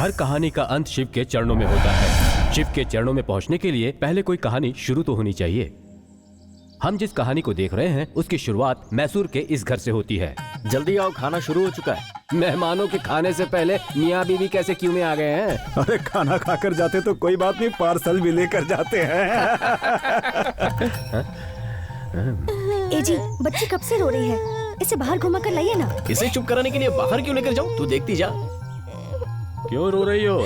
हर कहानी का अंत शिव के चरणों में होता है। शिव के चरणों में पहुंचने के लिए पहले कोई कहानी शुरू तो होनी चाहिए। हम जिस कहानी को देख रहे हैं उसकी शुरुआत मैसूर के इस घर से होती है। जल्दी आओ, खाना शुरू हो चुका है। मेहमानों के खाने से पहले मियाँ बीवी कैसे क्यों में आ गए हैं? अरे खाना खाकर जाते तो कोई बात नहीं, पार्सल भी लेकर जाते हैं। ए जी, बच्ची कब से रो रही है? इसे बाहर घुमा कर लाइए ना। इसे चुप कराने के लिए बाहर क्यों लेकर जाऊं? तू देखती जा। क्यों रो रही हो?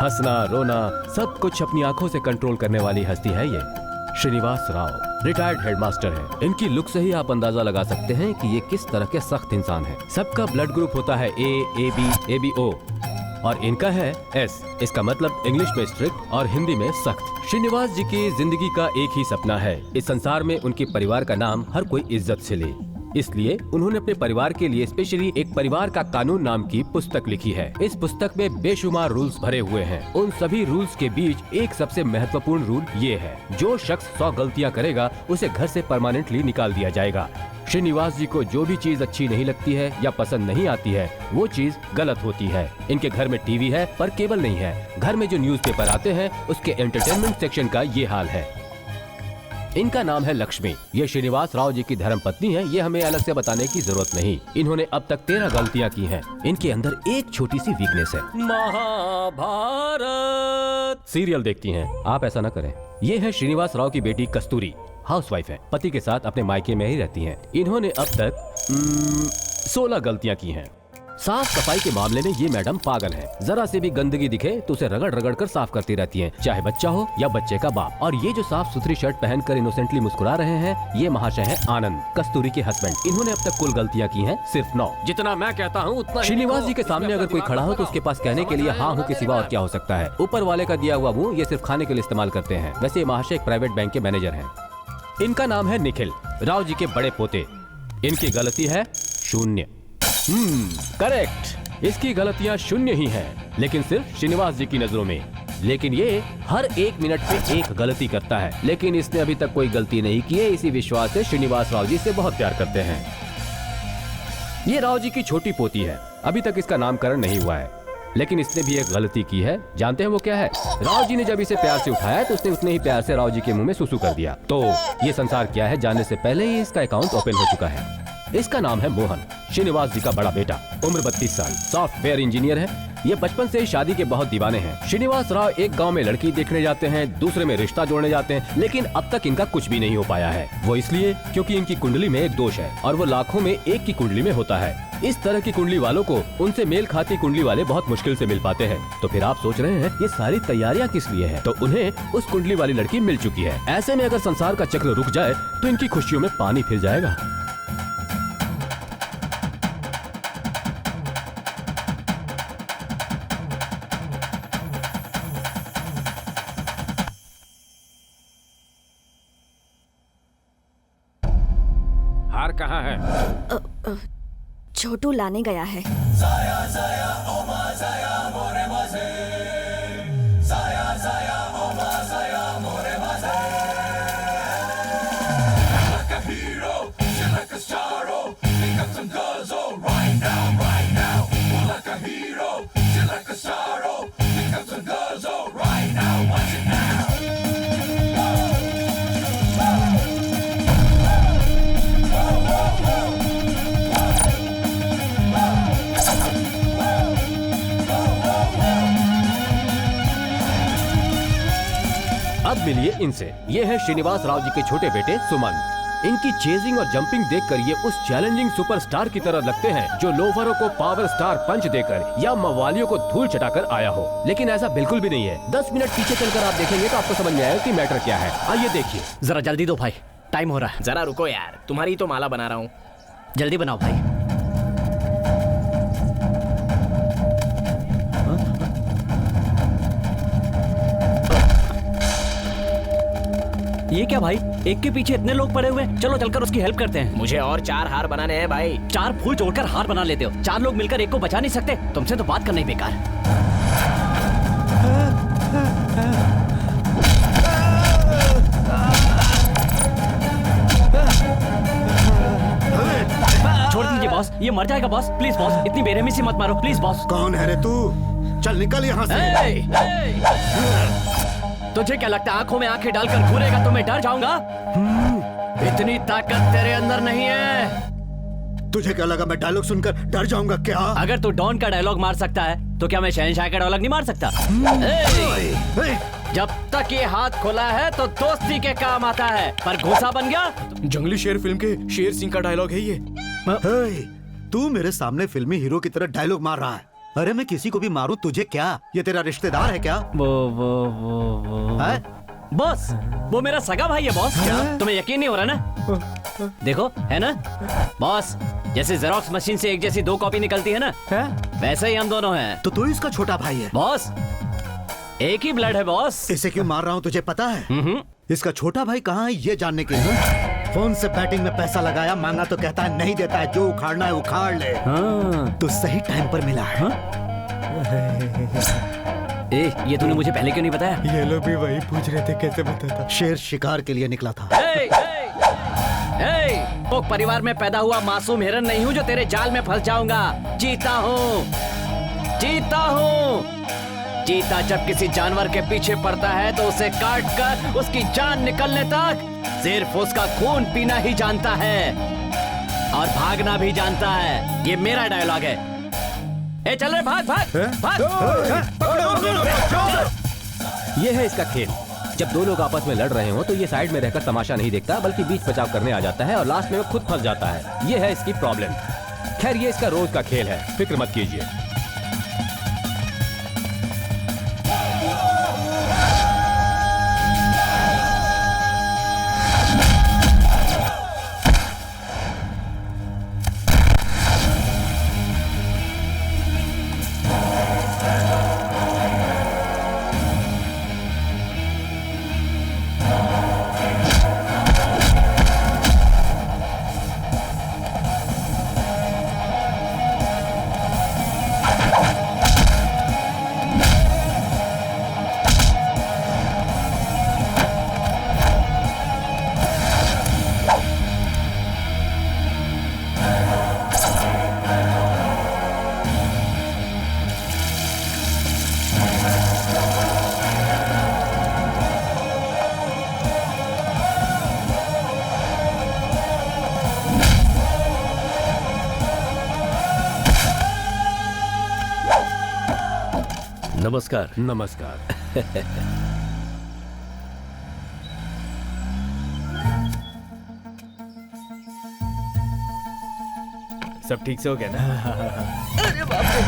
हंसना रोना सब कुछ अपनी आंखों से कंट्रोल करने वाली हस्ती है ये श्रीनिवास राव। रिटायर्ड हेडमास्टर है। इनकी लुक से ही आप अंदाजा लगा सकते हैं कि ये किस तरह के सख्त इंसान है। सबका ब्लड ग्रुप होता है ए, AB, ABO और इनका है S। इसका मतलब इंग्लिश में स्ट्रिक्ट और हिंदी में सख्त। श्रीनिवास जी की जिंदगी का एक ही सपना है, इस संसार में उनके परिवार का नाम हर कोई इज्जत से ले। इसलिए उन्होंने अपने परिवार के लिए स्पेशली एक परिवार का कानून नाम की पुस्तक लिखी है। इस पुस्तक में बेशुमार रूल्स भरे हुए हैं। उन सभी रूल्स के बीच एक सबसे महत्वपूर्ण रूल ये है, जो शख्स 100 गलतियां करेगा उसे घर से परमानेंटली निकाल दिया जाएगा। श्रीनिवास जी को जो भी चीज अच्छी नहीं लगती है या पसंद नहीं आती है वो चीज गलत होती है। इनके घर में टीवी है पर केबल नहीं है। घर में जो न्यूज़पेपर आते हैं उसके एंटरटेनमेंट सेक्शन का ये हाल है। इनका नाम है लक्ष्मी। ये श्रीनिवास राव जी की धर्मपत्नी है। ये हमें अलग से बताने की जरूरत नहीं। इन्होंने अब तक 13 गलतियां की हैं। इनके अंदर एक छोटी सी वीकनेस है, महाभारत सीरियल देखती हैं। आप ऐसा न करें। ये है श्रीनिवास राव की बेटी कस्तूरी, हाउसवाइफ है। पति के साथ अपने मायके में ही रहती हैं। इन्होंने अब तक 16 गलतियां की हैं। साफ सफाई के मामले में ये मैडम पागल है। जरा से भी गंदगी दिखे तो उसे रगड़ रगड़ कर साफ करती रहती हैं, चाहे बच्चा हो या बच्चे का बाप। और ये जो साफ सुथरी शर्ट पहनकर इनोसेंटली मुस्कुरा रहे हैं, ये महाशय हैं आनंद, कस्तूरी के हस्बैंड। इन्होंने अब तक कुल गलतियां की हैं सिर्फ 9। जितना मैं कहता हूँ उतना। श्रीनिवास जी के सामने अगर कोई खड़ा हो तो उसके पास कहने के लिए हाँ हूँ के सिवा और क्या हो सकता है। ऊपर वाले का दिया हुआ मुँह ये सिर्फ खाने के लिए इस्तेमाल करते हैं। वैसे महाशय एक प्राइवेट बैंक के मैनेजर है। इनका नाम है निखिल, राव जी के बड़े पोते। इनकी गलती है 0। करेक्ट। इसकी गलतियां 0 ही हैं, लेकिन सिर्फ श्रीनिवास जी की नजरों में। लेकिन ये हर 1 मिनट में एक गलती करता है। लेकिन इसने अभी तक कोई गलती नहीं की है। इसी विश्वास से श्रीनिवास राव जी से बहुत प्यार करते हैं। ये राव जी की छोटी पोती है। अभी तक इसका नामकरण नहीं हुआ है, लेकिन इसने भी एक गलती की है। जानते हैं वो क्या है? राव जी ने जब इसे प्यार से उठाया तो उसने उतने ही प्यार से राव जी के मुंह में सुसु कर दिया। तो ये संसार क्या है जानने से पहले ही इसका अकाउंट ओपन हो चुका है। इसका नाम है मोहन, श्रीनिवास जी का बड़ा बेटा। उम्र 32 साल, सॉफ्टवेयर इंजीनियर है। ये बचपन से ही शादी के बहुत दीवाने हैं। श्रीनिवास राव एक गांव में लड़की देखने जाते हैं, दूसरे में रिश्ता जोड़ने जाते हैं, लेकिन अब तक इनका कुछ भी नहीं हो पाया है। वो इसलिए क्योंकि इनकी कुंडली में एक दोष है और वो लाखों में एक की कुंडली में होता है। इस तरह की कुंडली वालों को उनसे मेल खाती कुंडली वाले बहुत मुश्किल से मिल पाते हैं। तो फिर आप सोच रहे हैं ये सारी तैयारियां किस लिए है? तो उन्हें उस कुंडली वाली लड़की मिल चुकी है। ऐसे में अगर संसार का चक्र रुक जाए तो इनकी खुशियों में पानी फिर जाएगा। हार कहाँ है? छोटू लाने गया है। अब मिलिए इनसे। ये है श्रीनिवास राव जी के छोटे बेटे सुमन। इनकी चेजिंग और जंपिंग देखकर ये उस चैलेंजिंग सुपरस्टार की तरह लगते हैं जो लोफरों को पावर स्टार पंच देकर या मवालियों को धूल चटाकर आया हो। लेकिन ऐसा बिल्कुल भी नहीं है। 10 मिनट पीछे चलकर आप देखेंगे तो आपको समझ में आएगा कि मैटर क्या है। आइए देखिए। जरा जल्दी दो भाई, टाइम हो रहा है। जरा रुको यार, तुम्हारी तो माला बना रहा हूँ। जल्दी बनाओ भाई। ये क्या भाई, एक के पीछे इतने लोग पड़े हुए हैं। चलो चलकर उसकी हेल्प करते हैं। मुझे और 4 हार बनाने हैं भाई। 4 फूल जोड़कर हार बना लेते हो। 4 लोग मिलकर एक को बचा नहीं सकते। तुमसे तो बात करना ही बेकार। छोड़ दीजिए बॉस, ये मर जाएगा बॉस। प्लीज बॉस, इतनी बेरहमी से मत मारो प्लीज बॉस। कौन है रे तू? चल निकल यहाँ से। तुझे क्या लगता है आंखों में आंखें डालकर घूरेगा तो मैं डर जाऊंगा? इतनी ताकत तेरे अंदर नहीं है। तुझे क्या लगा मैं डायलॉग सुनकर डर जाऊंगा क्या? अगर तू डॉन का डायलॉग मार सकता है तो क्या मैं शहंशाह का डायलॉग नहीं मार सकता? जब तक ये हाथ खुला है तो दोस्ती के काम आता है, पर घुसा बन गया। जंगली शेर फिल्म के शेर सिंह का डायलॉग है ये। तू मेरे सामने फिल्मी हीरो की तरह डायलॉग मार रहा है। अरे मैं किसी को भी मारूं तुझे क्या? ये तेरा रिश्तेदार है क्या? वो है? बॉस, वो मेरा सगा भाई है बॉस। तुम्हें यकीन नहीं हो रहा ना? देखो है ना बॉस, जैसे जेरोक्स मशीन से एक जैसी दो कॉपी निकलती है ना, वैसे ही हम दोनों हैं। तो तू इसका छोटा भाई है? बॉस एक ही ब्लड है बॉस। इसे क्यों मार रहा हूँ तुझे पता है? इसका छोटा भाई कहाँ है ये जानने के लिए। फोन से बैटिंग में पैसा लगाया, मांगा तो कहता है नहीं देता है, जो उखाड़ना है उखाड़ ले। तो सही टाइम पर मिला है। ये तूने मुझे पहले क्यों नहीं बताया? ये लोग भी वही पूछ रहे थे कैसे बताता। शेर शिकार के लिए निकला था। वो परिवार में पैदा हुआ मासूम हिरन नहीं हूँ जो तेरे जाल में फंस जाऊंगा। जीता हूँ। चीता जब किसी जानवर के पीछे पड़ता है तो उसे काट कर उसकी जान निकलने तक सिर्फ उसका खून पीना ही जानता है और भागना भी जानता है। ये मेरा डायलॉग है। ए चल रे, भाग भाग भाग। ये है इसका खेल। जब दो लोग आपस में लड़ रहे हो तो ये साइड में रहकर तमाशा नहीं देखता, बल्कि बीच बचाव करने आ जाता है और लास्ट में वो खुद फंस जाता है। ये है इसकी प्रॉब्लम। खैर ये इसका रोज का खेल है, फिक्र मत कीजिए। नमस्कार। नमस्कार। सब ठीक से हो गया ना? अरे बाप रे।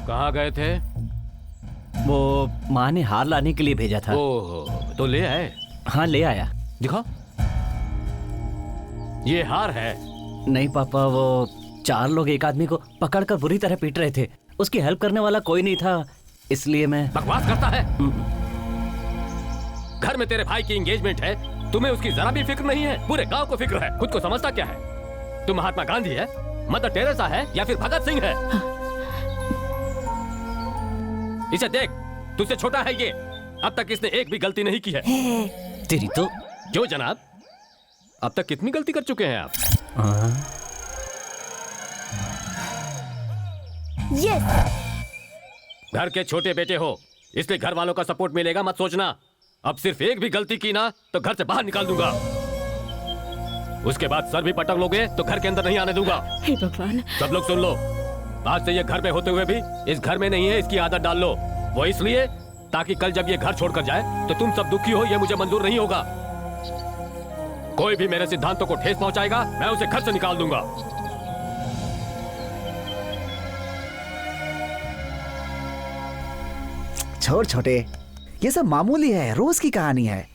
कहाँ गए थे? वो माँ ने हार लाने के लिए भेजा था। ओह, तो ले आए? हाँ ले आया। दिखाओ। ये हार है। नहीं पापा, वो 4 लोग एक आदमी को पकड़कर बुरी तरह पीट रहे थे। उसकी हेल्प करने वाला कोई नहीं था, इसलिए मैं। बकवास करता है। घर में तेरे भाई की एंगेजमेंट है, तुम्हें उसकी जरा भी फिक्र नहीं है? पूरे गांव को फिक्र है, खुद को समझता क्या है? तुम महात्मा गांधी है, मदर टेरेसा है या फिर भगत सिंह है? इसे देख, तुझसे छोटा है ये। अब तक इसने एक भी गलती नहीं की है। तेरी तो। जो जनाब, अब तक कितनी गलती कर चुके हैं आप? यस। घर के छोटे बेटे हो, इसलिए घर वालों का सपोर्ट मिलेगा मत सोचना। अब सिर्फ एक भी गलती की ना तो घर से बाहर निकाल दूंगा। उसके बाद सर भी पटक लोगे तो घर के अंदर नहीं आने दूंगा। हे भगवान। सब लोग सुन लो, आज से ये घर में होते हुए भी इस घर में नहीं है, इसकी आदत डाल लो। वो इसलिए ताकि कल जब ये घर छोड़कर जाए तो तुम सब दुखी हो, ये मुझे मंजूर नहीं होगा। कोई भी मेरे सिद्धांतों को ठेस पहुंचाएगा, मैं उसे घर से निकाल दूंगा। छोड़ छोटे, ये सब मामूली है, रोज की कहानी है।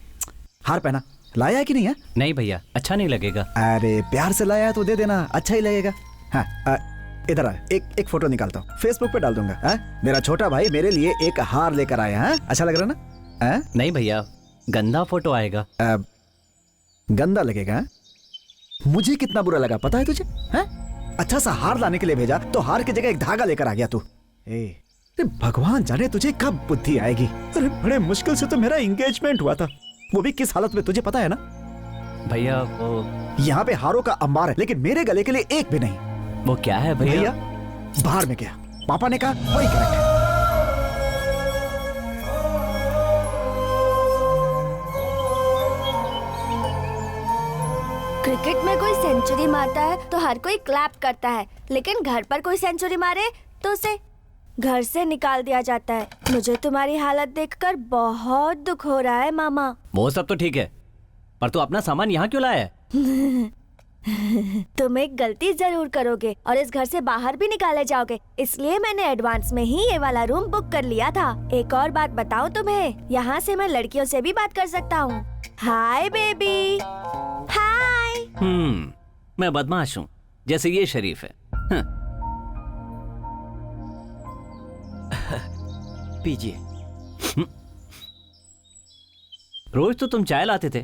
हार पहना, लाया है कि नहीं है? नहीं भैया, अच्छा नहीं लगेगा। अरे प्यार से लाया है तो दे देना, अच्छा ही लगेगा। हाँ, इधर आ, एक फोटो निकालता हूँ, फेसबुक पे डाल दूंगा। मेरा छोटा भाई मेरे लिए एक हार लेकर आया है। अच्छा लग रहा ना? नहीं भैया, गंदा फोटो आएगा। गंदा लगेगा? मुझे कितना बुरा लगा पता है तुझे? अच्छा सा हार लाने के लिए भेजा तो हार की जगह एक धागा लेकर आ गया तू। भगवान जाने तुझे कब बुद्धि आएगी। अरे बड़े मुश्किल से तो मेरा एंगेजमेंट हुआ था, वो भी किस हालत में, तुझे पता है ना? भैया वो यहाँ पे हारों का अंबार है, लेकिन मेरे गले के लिए एक भी नहीं। वो क्या है भैया भैया? बाहर में गया, पापा ने कहा वही करेक्ट है। क्रिकेट में कोई सेंचुरी मारता है तो हर कोई क्लैप करता है, लेकिन घर पर कोई सेंचुरी मारे तो उसे घर से निकाल दिया जाता है। मुझे तुम्हारी हालत देखकर बहुत दुख हो रहा है मामा। वो सब तो ठीक है, पर तू अपना सामान यहाँ क्यों लाया है? तुम एक गलती जरूर करोगे और इस घर से बाहर भी निकाले जाओगे, इसलिए मैंने एडवांस में ही ये वाला रूम बुक कर लिया था। एक और बात बताऊं तुम्हें, यहाँ से मैं लड़कियों से भी बात कर सकता हूँ। हाय बेबी, हाय। मैं बदमाश हूँ जैसे ये शरीफ है। पीजिए। रोज तो तुम चाय लाते थे,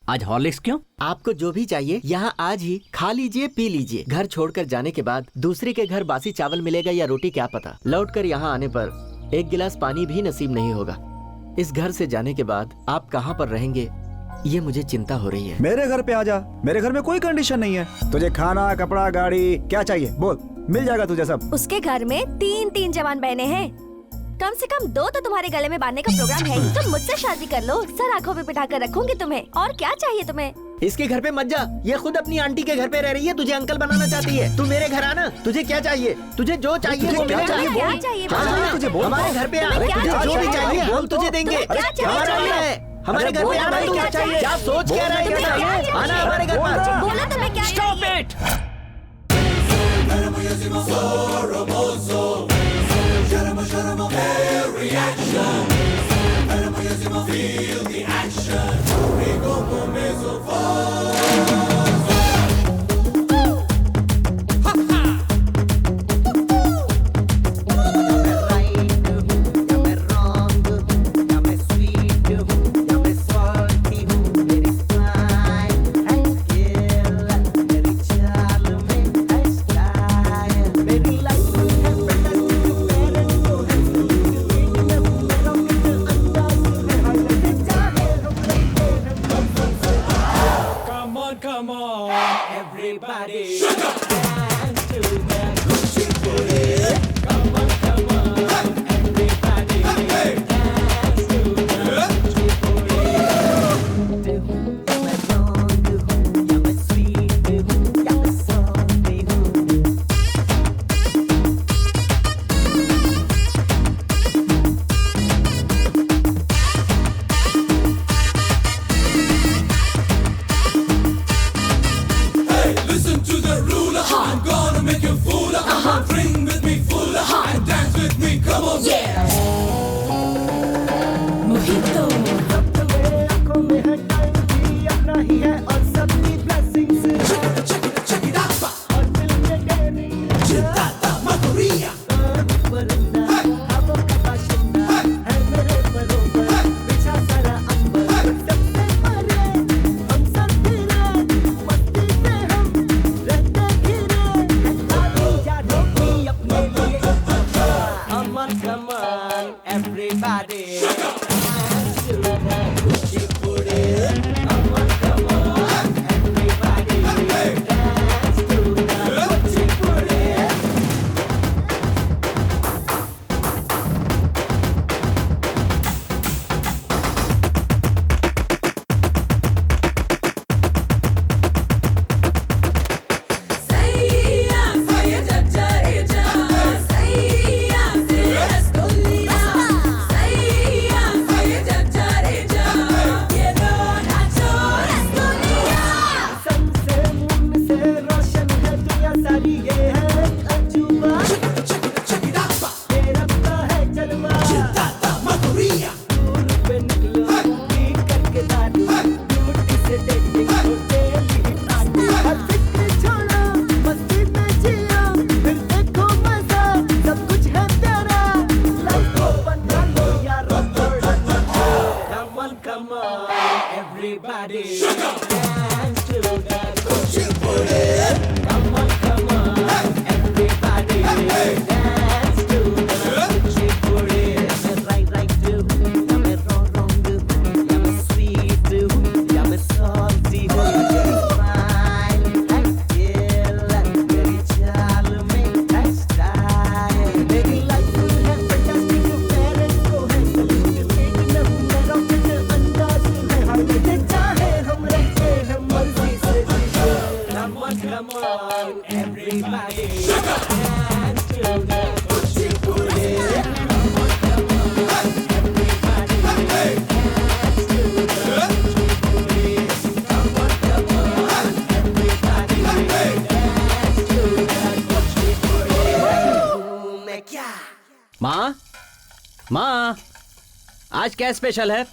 आज हॉर्लिक्स क्यों? आपको जो भी चाहिए यहाँ आज ही खा लीजिए, पी लीजिए। घर छोड़कर जाने के बाद दूसरे के घर बासी चावल मिलेगा या रोटी क्या पता। लौटकर यहाँ आने पर एक गिलास पानी भी नसीब नहीं होगा। इस घर से जाने के बाद आप कहाँ पर रहेंगे ये मुझे चिंता हो रही है। मेरे घर पे आ जा, मेरे घर में कोई कंडीशन नहीं है। तुझे खाना, कपड़ा, गाड़ी क्या चाहिए बोल, मिल जाएगा तुझे सब। उसके घर में 3 जवान बहनें हैं, कम से कम 2 तो तुम्हारे गले में बांधने का प्रोग्राम है ही। तुम मुझसे शादी कर लो, सर आंखों पे बिठा कर रखूंगी तुम्हें। और क्या चाहिए तुम्हें? इसके घर पे मत जा, ये खुद अपनी आंटी के घर पे रह रही है, तुझे अंकल बनाना चाहती है। तू मेरे घर आना, तुझे क्या चाहिए? तुझे जो चाहिए वो क्या मिलेगा। चाहिए? क्या चाहिए? हाँ, तुझे बोल। हमारे घर पे आ, तुम्हें क्या तुझे जो चाहिए? भी चाहिए हम तुझे देंगे। तुम्हें क्या चाहिए? हमारा घर है, हमारे घर पे आना। तू क्या चाहिए? क्या सोच क्या रहा है? तुम्हें क्या चाहिए? आना हमारे घर पर। बोलो तुम्हें क्या चाहिए? आज क्या स्पेशल है?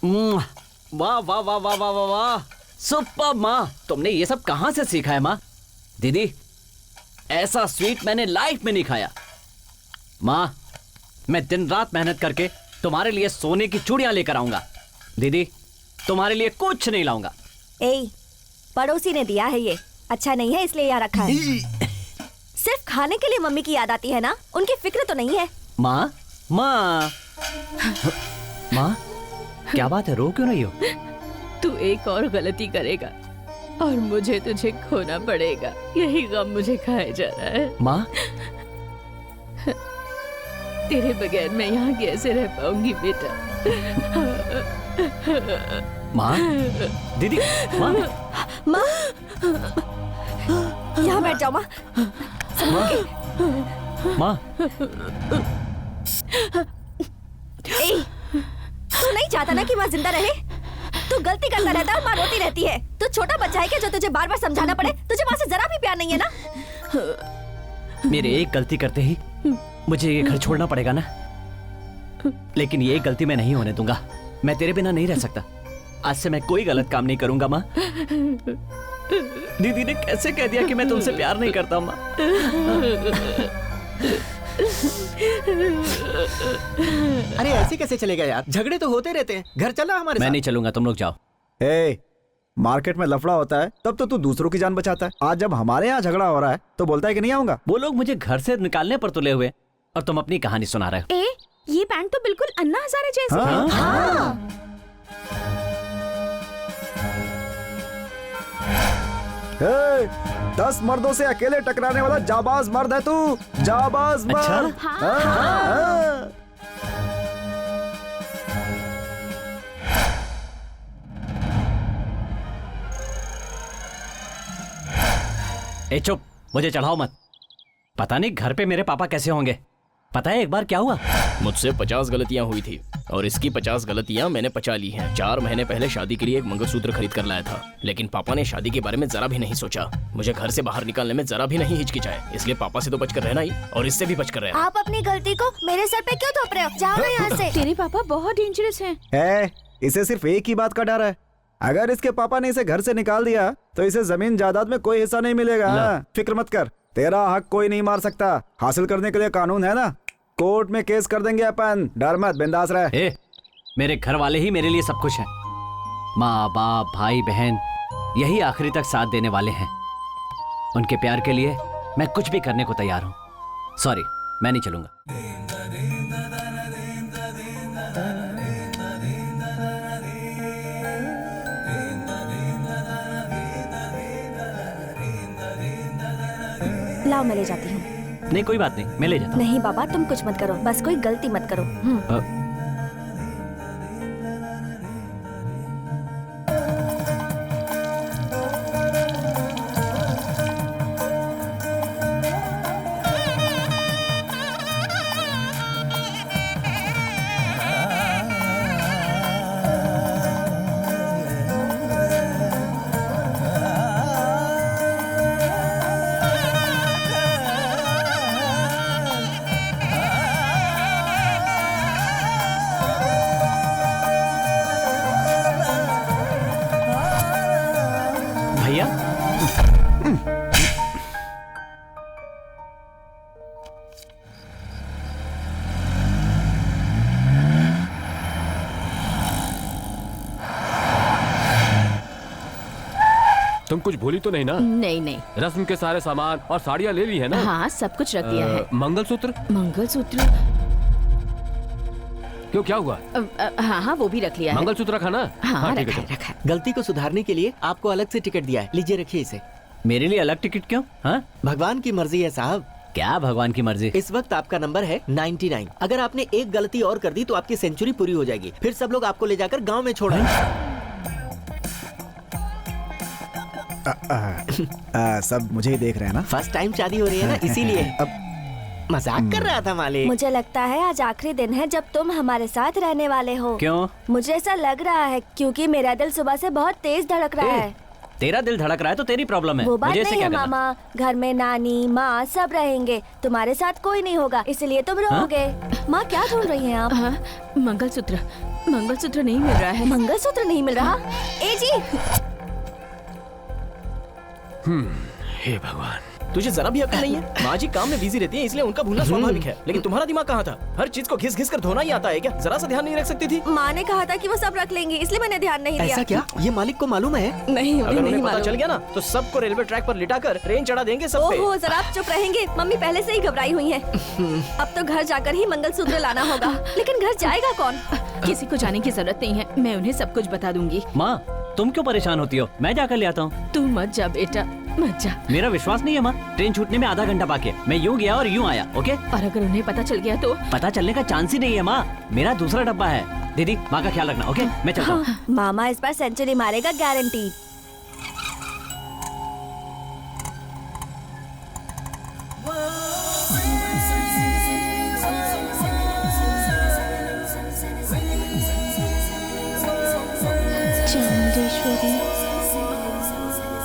वाह वाह वाह वाह वाह वाह वाह, सुपर माँ। तुमने ये सब कहाँ से सीखा है माँ? दीदी, ऐसा स्वीट मैंने लाइफ में नहीं खाया। माँ, मैं दिन रात मेहनत करके तुम्हारे लिए सोने की चूड़ियां लेकर आऊंगा। दीदी, तुम्हारे लिए कुछ नहीं लाऊंगा। ए, पड़ोसी ने दिया है ये, अच्छा नहीं है इसलिए यहाँ रखा है। सिर्फ खाने के लिए मम्मी की याद आती है ना, उनकी फिक्र तो नहीं है। माँ, माँ, माँ, क्या बात है, रो क्यों नहीं हो? तू एक और गलती करेगा और मुझे तुझे खोना पड़ेगा, यही गम मुझे खाया जा रहा है। माँ, तेरे बगैर मैं यहाँ कैसे रह पाऊंगी बेटा? माँ, दीदी, माँ, माँ, यहाँ बैठ जाओ माँ। माँ, ए, तू नहीं चाहता ना कि माँ जिंदा रहे? तू गलती करता रहता है और माँ रोती रहती है। तू छोटा बच्चा है क्या जो तुझे बार बार समझाना पड़े? तुझे माँ से जरा भी प्यार नहीं है ना? मेरे एक गलती करते ही मुझे ये घर छोड़ना पड़ेगा ना, लेकिन ये गलती मैं नहीं होने दूंगा। मैं तेरे बिना नहीं रह सकता। आज से मैं कोई गलत काम नहीं करूंगा माँ। दीदी ने कैसे कह दिया कि मैं तुमसे प्यार नहीं करता माँ? अरे ऐसे कैसे चलेगा यार, झगड़े तो होते रहते हैं। घर चला हमारे मैं साथ। नहीं चलूंगा, तुम लोग जाओ। ए, मार्केट में लफड़ा होता है तब तो तू दूसरों की जान बचाता है। आज जब हमारे यहाँ झगड़ा हो रहा है तो बोलता है कि नहीं आऊंगा। वो लोग मुझे घर से निकालने पर तुले हुए और तुम अपनी कहानी सुना रहे हो। ए, ये पैंट तो बिल्कुल अन्ना हजारे जैसी हाँ? है। हाँ। ए, 10 मर्दों से अकेले टकराने वाला जाबाज मर्द है तू, जाबाज अच्छा? मर्द। हाँ, हाँ। ए चुप, मुझे चढ़ाओ मत। पता नहीं घर पे मेरे पापा कैसे होंगे। पता है एक बार क्या हुआ? मुझसे 50 गलतियां हुई थी और इसकी 50 गलतियां मैंने पचा ली हैं। 4 महीने पहले शादी के लिए एक मंगलसूत्र खरीद कर लाया था, लेकिन पापा ने शादी के बारे में जरा भी नहीं सोचा। मुझे घर से बाहर निकालने में जरा भी नहीं हिचकिचाए, इसलिए पापा से तो बचकर रहना ही और इससे भी बचकर रहना। आप अपनी गलती को मेरे सर पे क्यों थोप रहे हो? जाओ ना यहाँ से। तेरे पापा बहुत डेंजरस हैं। है, इसे सिर्फ एक ही बात का डर है। अगर इसके पापा ने इसे घर से निकाल दिया तो इसे जमीन जायदाद में कोई हिस्सा नहीं मिलेगा। हाँ, फिक्र मत कर, तेरा हक कोई नहीं मार सकता। हासिल करने के लिए कानून है ना, कोर्ट में केस कर देंगे अपन। डर मत, बिंदास रह। ए, मेरे घर वाले ही मेरे लिए सब कुछ है। माँ बाप भाई बहन यही आखिरी तक साथ देने वाले हैं। उनके प्यार के लिए मैं कुछ भी करने को तैयार हूँ। सॉरी, मैं नहीं चलूंगा। लाओ मैं ले जाती हूँ। नहीं कोई बात नहीं, मैं ले जाता हूँ। नहीं बाबा, तुम कुछ मत करो, बस कोई गलती मत करो। भैया, तुम कुछ भूली तो नहीं ना? नहीं नहीं, रस्म के सारे सामान और साड़ियाँ ले ली है ना? हाँ सब कुछ रख दिया है। मंगलसूत्र मंगलसूत्र? क्यों, क्या हुआ? हाँ हाँ वो भी रख लिया है। मंगलसूत्र रखा ना? हाँ ठीक रखा है। है, रखा है। गलती को सुधारने के लिए आपको अलग से टिकट दिया है, लीजिए रखिए इसे। मेरे लिए अलग टिकट क्यों? हाँ, भगवान की मर्जी है साहब। क्या भगवान की मर्जी? इस वक्त आपका नंबर है 99। अगर आपने एक गलती और कर दी तो आपकी सेंचुरी पूरी हो जाएगी, फिर सब लोग आपको ले जाकर गांव में छोड़ेंगे। सब मुझे ही देख रहे हैं ना। फर्स्ट टाइम शादी हो रही है ना, इसीलिए। अब मजाक कर रहा था मालिक। मुझे लगता है आज आखिरी दिन है जब तुम हमारे साथ रहने वाले हो। क्यों? मुझे ऐसा लग रहा है क्योंकि मेरा दिल सुबह से बहुत तेज धड़क रहा है। तेरा दिल धड़क रहा है तो तेरी प्रॉब्लम है, वो बात मुझे इससे नहीं क्या है करना? मामा, घर में नानी माँ सब रहेंगे, तुम्हारे साथ कोई नहीं होगा, इसलिए तुम रहोगे। माँ क्या ढूंढ रही हैं आप? हाँ, मंगलसूत्र मंगलसूत्र नहीं मिल रहा है। मंगलसूत्र नहीं मिल रहा? ए जी, हे भगवान, तुझे जरा भी अक्ल नहीं है। माँ जी काम में बिजी रहती है इसलिए उनका भूलना स्वाभाविक है, लेकिन तुम्हारा दिमाग कहाँ था? हर चीज को घिस घिस कर धोना ही आता है क्या? जरा सा ध्यान नहीं रख सकती थी? माँ ने कहा था कि वो सब रख लेंगी, इसलिए मैंने ध्यान नहीं दिया। ऐसा क्या? ये मालिक को मालूम है? नहीं, अगर नहीं उन्हें पता मालूम। चल गया ना तो सबको रेलवे ट्रैक पर लिटाकर ट्रेन चढ़ा देंगे सब पे। ओहो, जरा आप चुप रहेंगे। मम्मी पहले से ही घबराई हुई हैं। अब तो घर जाकर ही मंगलसूत्र लाना होगा, लेकिन घर जाएगा कौन? किसी को जाने की जरूरत नहीं है, मैं उन्हें सब कुछ बता दूंगी। माँ तुम क्यों परेशान होती हो, मैं जाकर ले आता हूँ। तू मत जा बेटा, मत जा। मेरा विश्वास नहीं है माँ, ट्रेन छूटने में आधा घंटा बाकी है, मैं यूँ गया और यूँ आया। ओके, और अगर उन्हें पता चल गया तो? पता चलने का चांस ही नहीं है माँ, मेरा दूसरा डब्बा है। दीदी माँ का ख्याल रखना। ओके, मैं चलता हूँ। मामा इस बार सेंचुरी मारेगा, गारंटी। चामुंडेश्वरी,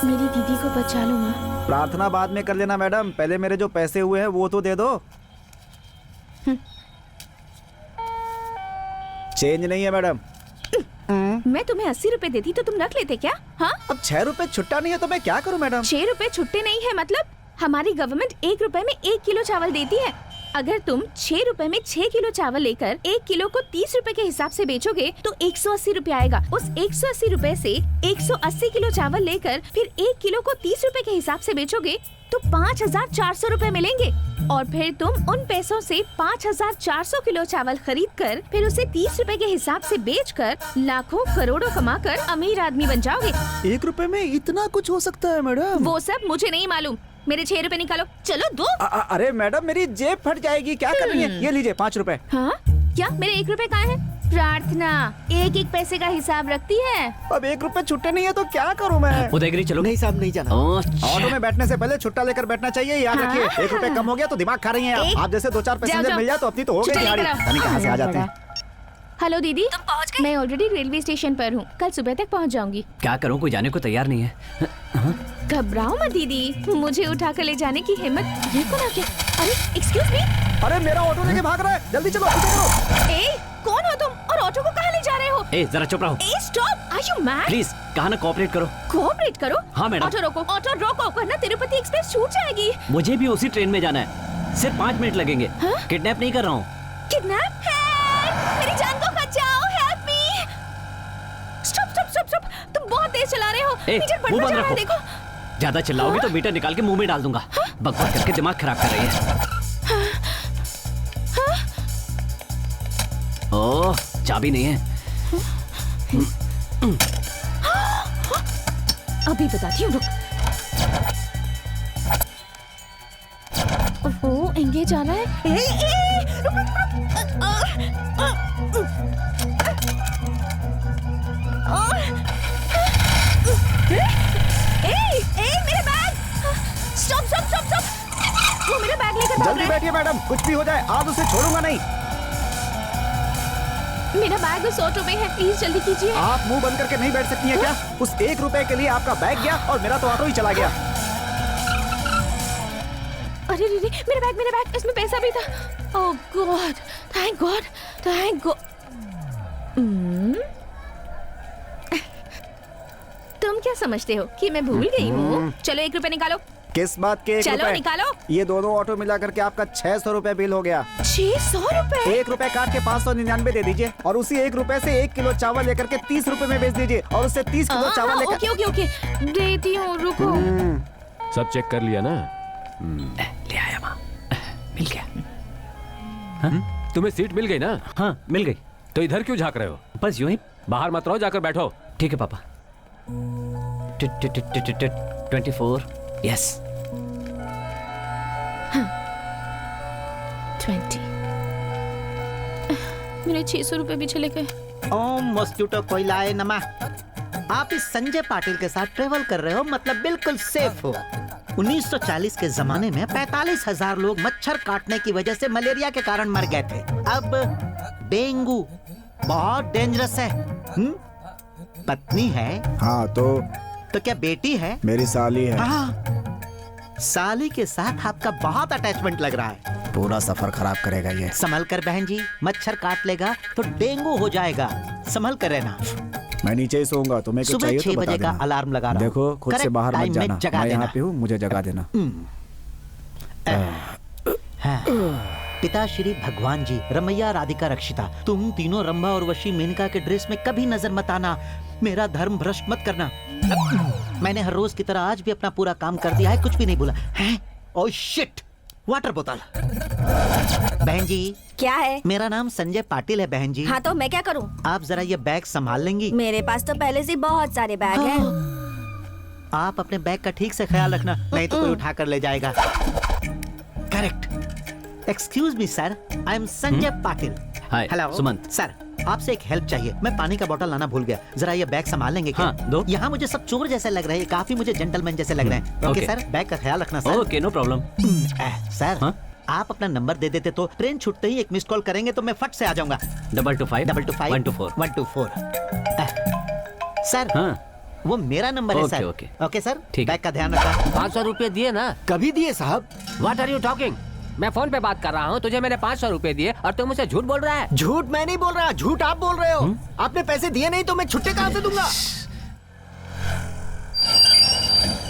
मेरी दीदी को बचा लो माँ। प्रार्थना बाद में कर लेना मैडम, पहले मेरे जो पैसे हुए हैं वो तो दे दो। चेंज नहीं है मैडम। मैं तुम्हें 80 रुपए देती तो तुम रख लेते क्या? हाँ, अब 6 रुपए छुट्टा नहीं है तो मैं क्या करूं मैडम? 6 रुपए छुट्टे नहीं है मतलब? हमारी गवर्नमेंट 1 रुपए में 1 किलो चावल देती है। अगर तुम 6 रुपए में 6 किलो चावल लेकर 1 किलो को 30 रुपए के हिसाब से बेचोगे तो 180 रुपए आएगा। उस 180 रुपए से 180 किलो चावल लेकर फिर 1 किलो को 30 रुपए के हिसाब से बेचोगे तो 5400 रुपए मिलेंगे। और फिर तुम उन पैसों से 5400 किलो चावल खरीद कर फिर उसे 30 रुपए के हिसाब से बेचकर लाखों करोड़ों कमाकर अमीर आदमी बन जाओगे। 1 रुपए में इतना कुछ हो सकता है मैडम? वो सब मुझे नहीं मालूम। मेरे 6 रुपए निकालो, चलो दो। अरे मैडम मेरी जेब फट जाएगी, क्या कर रही है? ये लीजिए 5 रुपए। हाँ क्या? मेरे 1 रुपए कहाँ है? प्रार्थना 1-1 पैसे का हिसाब रखती है। अब 1 रुपए छुट्टे नहीं है तो क्या करूं मैं? उदयगिरी चलो। नहीं साहब, नहीं जाना। ऑटो में बैठने से पहले छुट्टा लेकर बैठना चाहिए, याद हाँ? रखिए। 1 रुपए कम हो गया तो दिमाग खा रही हैं आप। आप जैसे 2-4 पैसेंजर जाओ। मिल जाए तो अपनी तो हो गई छुट्टी गाड़ी। लेकर आओ। पता नहीं कहाँ से आ जाते हैं। हेलो दीदी, तुम पहुँच गई? मैं ऑलरेडी रेलवे स्टेशन पर हूँ, कल सुबह तक पहुँच जाऊंगी। क्या करूँ, कोई जाने को तैयार नहीं है। घबराओ मत दीदी, मुझे उठा कर ले जाने की हिम्मत। ये कौन आ गया? अरे एक्सक्यूज मी। अरे मेरा ऑटो लेके भाग रहा है, जल्दी चलो पीछे करो। ए, कौन हो तुम और ऑटो को कहाँ ले जा रहे हो? ए जरा चुप रहो ए stop, are you mad? Please, कहा ना कोऑपरेट करो। कोऑपरेट करो? हाँ, मैडम। ऑटो रोको, ऑटो रोको, वरना तिरुपति एक्सप्रेस छूट जाएगी। मुझे भी उसी ट्रेन में जाना है, सिर्फ 5 मिनट लगेंगे। हाँ? किडनैप नहीं कर रहा हूँ। किडनैप? हेल्प! मेरी जान को बचाओ, help me! Stop stop stop stop, तुम बहुत तेज चला रहे हो। ए, मीटर मुंह बढ़ता बंद जा रहा है, रखो। देखो। ज्यादा चिल्लाओगे तो मीटर निकाल के मुंह में डाल दूंगा। बकवास करके दिमाग खराब कर रही है। ओह, चाबी नहीं है। अभी बताती हूँ, रुक। ओहो, एंगेज आ रहा है। रुक रुक रुक। मेरे bag! Stop stop stop stop! वो मेरा बैग लेकर भाग जल्दी रहा है। बैठिए मैडम, कुछ भी हो जाए आज उसे छोड़ूंगा नहीं। मेरा बैग उस ऑटो में है, प्लीज जल्दी कीजिए। आप मुंह बंद करके नहीं बैठ सकती हैं क्या? उस 1 रुपए के लिए आपका बैग गया और मेरा तो ऑटो ही चला गया। अरे रे, मेरा बैग, इसमें पैसा भी था। Oh God, thank God, thank God. तुम क्या समझते हो कि मैं भूल गई हूँ? चलो 1 रुपए निकालो। किस बात के 1 चलो रुपए? निकालो। ये दोनों ऑटो मिला करके आपका 600 रुपए बिल हो गया। 600 रुपए? 1 रुपए काट के 599 दे दीजिए और उसी 1 रुपए से 1 किलो चावल लेकर के 30 रुपए में बेच दीजिए और उससे 30 किलो चावल लेकर। ओके ओके ओके, देती हूँ, रुको। सब चेक कर लिया ना? ले आया माँ, मिल गया। तुम्हें सीट मिल गई ना? हाँ मिल गई। तो इधर क्यों झांक रहे हो? बस यूं ही। बाहर मत रहो, जाकर बैठो। ठीक है पापा। 24, यस। 20। मेरे 600 रुपए भी चले गए। ओम मस्क्यूटो कोइलाए नमः। आप इस संजय पाटिल के साथ ट्रेवल कर रहे हो, मतलब बिल्कुल सेफ हो। 1940 के जमाने में 45,000 लोग मच्छर काटने की वजह से मलेरिया के कारण मर गए थे। अब डेंगू बहुत डेंजरस है। पत्नी है? हाँ तो तो क्या बेटी है? मेरी साली है। हाँ, साली के साथ आपका बहुत अटैचमेंट लग रहा है। पूरा सफर खराब करेगा ये। संभल कर बहन जी, मच्छर काट लेगा तो डेंगू हो जाएगा। संभल कर रहना। मैं नीचे ही सोऊंगा, तुम्हें कुछ सुबह चाहिए 6 तो बता बजे का देना। अलार्म लगा रहा हूं। देखो खुद से Correct बाहर मत time में जाना, जगा मैं यहाँ देना। पे हूँ, मुझे जगा देना। हाँ। पिता श्री भगवान जी, रमैया, राधिका, रक्षिता, तुम तीनों रंभा और वशी मेनका के ड्रेस में कभी नजर मत आना। मेरा धर्म भ्रष्ट मत करना। मैंने हर रोज की तरह आज भी अपना पूरा काम कर दिया है, कुछ भी नहीं बोला है। ओह शिट, वाटर बोतल। बहन जी, क्या है? मेरा नाम संजय पाटिल है बहन जी। हाँ तो मैं क्या करूँ? आप जरा ये बैग संभाल लेंगी? मेरे पास तो पहले से बहुत सारे बैग हैं। आप अपने बैग का ठीक से ख्याल रखना, नहीं तो कोई उठा कर ले जाएगा। Correct. Excuse me sir, I am Sanjay Patil. Hi, hello Sumant. Sir, आपसे एक हेल्प चाहिए। मैं पानी का बोतल लाना भूल गया, जरा ये बैग संभाल लेंगे क्या? हाँ, दो। यहाँ मुझे सब चोर जैसे लग रहे हैं, काफी मुझे जेंटलमैन जैसे लग रहे हैं। Okay okay. सर, बैग का ख्याल रखना sir. Okay, no problem. Sir, हाँ? आप अपना नंबर दे देते तो ट्रेन छूटते ही एक मिस कॉल करेंगे तो मैं फट से आ जाऊंगा। 225 225 124 124। सर, हाँ, वो मेरा नंबर है okay, sir. Okay. Okay sir, ठीक है। बैग का ध्यान रखना। 500 रुपए दिए ना? कभी दिए साहब? What are you talking? मैं फोन पे बात कर रहा हूँ, तुझे मैंने 500 रुपए दिए और तू मुझसे झूठ बोल रहा है। झूठ मैं नहीं बोल रहा, झूठ आप बोल रहे हो। आपने पैसे दिए नहीं तो मैं छुट्टे कहाँ से दूंगा?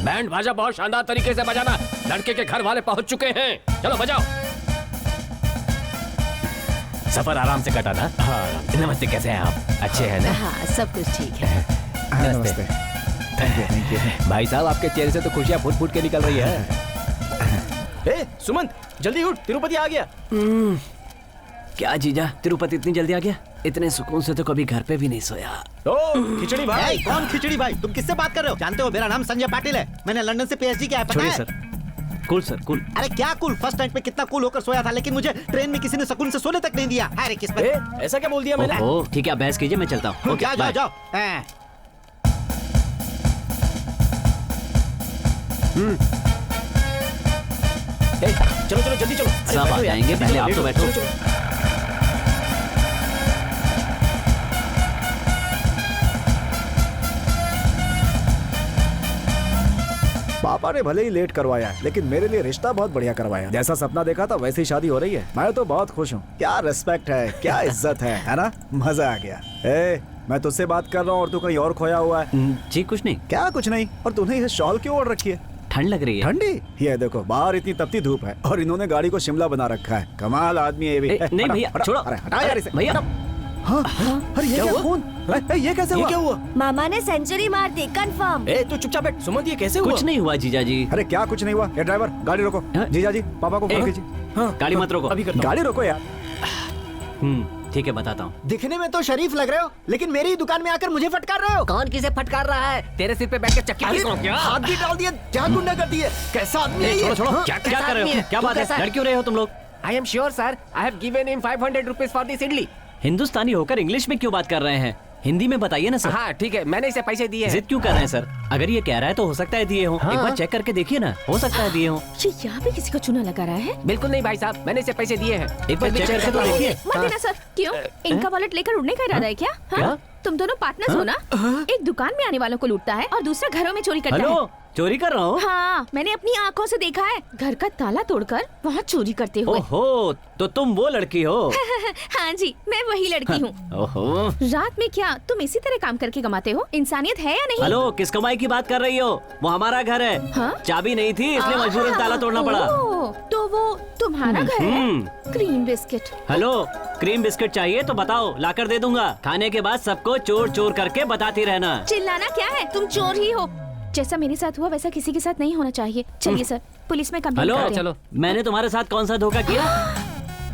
बैंड बाजा बहुत शानदार तरीके से बजाना, लड़के के घर वाले पहुंच चुके हैं। चलो बजाओ। सफर आराम से कटा ना? हाँ। नमस्ते, कैसे हैं आप? अच्छे हैं ना? हाँ, सब कुछ ठीक है। नमस्ते। Thank you. भाई साहब, आपके चेहरे से तो खुशियां फूट फूट के निकल रही है। ए, सुमंत, जल्दी उठ, तिरुपति आ गया। क्या जीजा, तिरुपति इतनी जल्दी आ गया? इतने सुकून से तो कभी घर पे भी नहीं सोया। ओ, खिचड़ी भाई। ए, कौन खिचड़ी भाई? तुम किससे बात कर रहे हो? जानते हो मेरा नाम संजय पाटिल है, मैंने लंदन से पीएचडी किया है, पता छोड़िए है? Sir, cool sir, cool. अरे क्या कूल? फर्स्ट नाइट पे कितना कूल होकर सोया था, लेकिन मुझे ट्रेन में किसी ने सुकून से सोने तक नहीं दिया। अरे किस्मत। ए, ऐसा क्या बोल दिया मैंने? ओहो, ठीक है, आप बहस कीजिए, मैं चलता हूँ। ओके, जाओ जाओ बाय। जाओ। हैं। ए, चलो चलो जल्दी चलो। अरे सब बैठो आ यार, जाएंगे, जल्दी पहले चलो, आप तो लेट बैठो। हो, चलो, चलो। पापा ने भले ही लेट करवाया, लेकिन मेरे लिए रिश्ता बहुत बढ़िया करवाया। जैसा सपना देखा था वैसी शादी हो रही है। मैं तो बहुत खुश हूँ। क्या रिस्पेक्ट है, क्या इज्जत है ना? मजा आ गया। ए, मैं तुझसे बात कर रहा हूँ और तू कहीं और खोया हुआ है। जी कुछ नहीं, क्या कुछ नहीं? और तूने ये शॉल क्यों ओढ़ रखी है? ठंड लग रही है। ठंडी? ये देखो, बाहर इतनी तपती धूप है और इन्होंने गाड़ी को शिमला बना रखा है। कमाल आदमी है ये भी। ए, नहीं हटा, भैया, हटा, छोड़ो। अरे हटा यार इसे। भैया, हाँ, अरे ये क्या खून? अरे, ये कैसे ये हुआ? क्या हुआ? मामा ने सेंचुरी मार दी, कंफर्म। ए, तू चुपचाप बैठ। सुमंत, ये कैसे हुआ? कुछ नहीं हुआ जीजा जी। अरे क्या कुछ नहीं हुआ? ये ड्राइवर, गाड़ी रोको। हाँ? जीजा जी, पापा को फोन कीजिए। हाँ, गाड़ी मत रोको। अभी करता हूँ। गाड़ी रोको यार। ठीक है, बताता हूँ। दिखने में तो शरीफ लग रहे हो, लेकिन मेरी दुकान में आकर मुझे फटकार रहे हो। कौन किसे फटकार रहा है? तेरे सिर पे बैठ के चक्की अरे, पीसूं क्या? हाथ भी डाल दिए, क्या गुंडा कर दिए? कैसा आदमी है ये? छोड़ो छोड़ो, हाँ? क्या क्या कर रहे आदमी हो? है? क्या तू बात है? कैसा है? लड़ क्यों रहे हो तुम लोग? I am sure, sir. I have given him 500 rupees for this idli. हिंदुस्तानी होकर इंग्लिश में क्यों बात कर रहे हैं? हिंदी में बताइए ना सर। हाँ ठीक है, मैंने इसे पैसे दिए हैं। जिद क्यों कर रहे हैं सर? अगर ये कह रहा है तो हो सकता है दिए हो। हाँ। एक बार चेक करके देखिए ना, हो सकता है दिए हो। ये यहाँ पे किसी को चूना लगा रहा है? बिल्कुल नहीं भाई साहब, मैंने इसे पैसे दिए हैं। एक बार चेक करके तो देखिए। मत देना सर। क्यों? इनका वॉलेट लेकर उड़ने का इरादा है क्या? हाँ? क्या? तुम दोनों पार्टनर्स हो ना? एक दुकान में आने वालों को लूटता है और दूसरा घरों में चोरी करता है। हेलो, चोरी कर रहा हूँ? हाँ, मैंने अपनी आंखों से देखा है। घर का ताला तोड़कर वहाँ चोरी करते हुए। ओहो, तो तुम वो लड़की हो? हाँ जी, मैं वही लड़की हूँ। ओहो। रात में क्या तुम इसी तरह काम करके कमाते हो? इंसानियत है या नहीं? हेलो, किस कमाई की बात कर रही हो? वो हमारा घर है। हाँ? चाबी नहीं थी इसलिए मजबूरन ताला तोड़ना पड़ा। ओह, तो वो तुम्हारा घर है? Cream biscuit. Hello, cream biscuit चाहिए तो बताओ, लाकर दे दूंगा। खाने के बाद सबको चोर चोर करके बताती रहना। चिल्लाना क्या है? तुम चोर ही हो। जैसा मेरे साथ हुआ वैसा किसी के साथ नहीं होना चाहिए। चलिए सर, पुलिस में कंप्लेंट हेलो, करते हैं। चलो। मैंने तुम्हारे साथ कौन सा धोखा किया?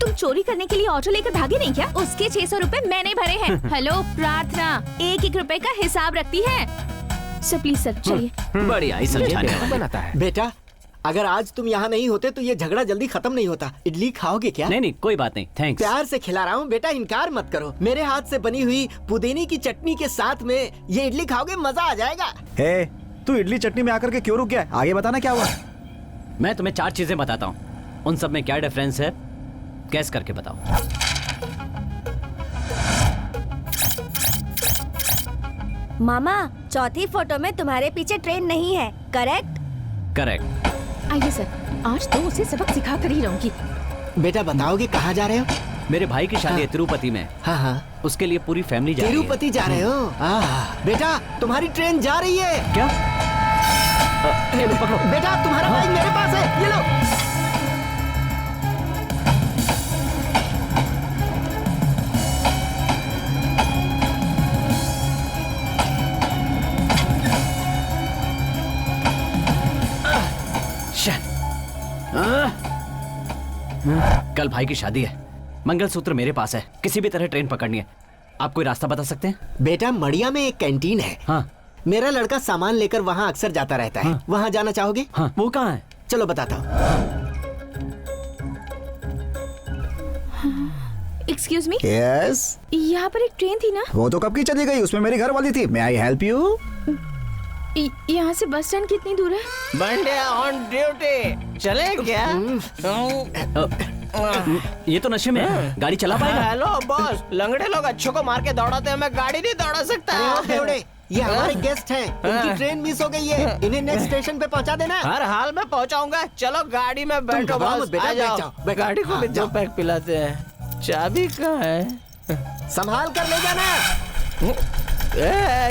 तुम चोरी करने के लिए ऑटो लेकर भागे नहीं क्या? उसके 600 रुपए मैंने भरे हैं। हेलो, प्रार्थना 1-1 रुपए का हिसाब रखती है। सर प्लीज सर, चलिए। बढ़िया ही समझाने वाली। बनाता है। बेटा, अगर आज तुम यहाँ नहीं होते तो ये झगड़ा जल्दी खत्म नहीं होता। इडली खाओगे क्या? नहीं नहीं, कोई बात नहीं, थैंक्स। प्यार से खिला रहा हूँ बेटा, इनकार मत करो। मेरे हाथ से बनी हुई पुदीने की चटनी के साथ में ये इडली खाओगे, मजा आ जाएगा। हे, तू इडली चटनी में आकर के क्यों रुक गया? आगे बताना क्या हुआ? मैं तुम्हें 4 चीजें बताता हूँ, उन सब में क्या डिफरेंस है गैस करके बताओ। मामा, चौथी फोटो में तुम्हारे पीछे ट्रेन नहीं है, करेक्ट? करेक्ट। आइए सर, आज तो उसे सबक सिखा कर ही रहूंगी। बेटा बताओगे कहाँ जा रहे हो? मेरे भाई की शादी है तिरुपति में। हाँ हाँ, उसके लिए पूरी फैमिली जा रही है। तिरुपति जा रहे हो? बेटा तुम्हारी ट्रेन जा रही है। क्या? ये लो पकड़ो। बेटा तुम्हारा बैग मेरे पास है, ये लो। कल भाई की शादी है, मंगलसूत्र मेरे पास है, किसी भी तरह ट्रेन पकड़नी है। आप कोई रास्ता बता सकते हैं? बेटा मड़िया में एक कैंटीन है। हाँ। मेरा लड़का सामान लेकर वहाँ अक्सर जाता रहता है। वहाँ जाना चाहोगे? हाँ। वो कहाँ है? चलो बताता हूँ। एक्सक्यूज मी, यस, यहाँ पर एक ट्रेन थी ना? वो तो कब की चली गई, उसमें मेरी घर वाली थी। मे आई हेल्प यू? यहाँ से बस स्टैंड कितनी दूर है? बंडे ऑन ड्यूटी, चले क्या? ये तो नशे में है, गाड़ी चला पाएगा? हेलो बॉस, लंगड़े लोग अच्छों को मार के दौड़ाते हैं, मैं गाड़ी नहीं दौड़ा सकता। ये हमारे गेस्ट हैं, उनकी ट्रेन मिस हो गई है, इन्हें नेक्स्ट स्टेशन पे पहुंचा देना। हर हाल में पहुंचाऊंगा। चलो गाड़ी में बैठो घबराओ बॉस, मत बेटा, आ जाओ। बैठ जाओ, गाड़ी को भी दो पैक पिलाते हैं। चाबी कहाँ है? संभाल कर ले जाना।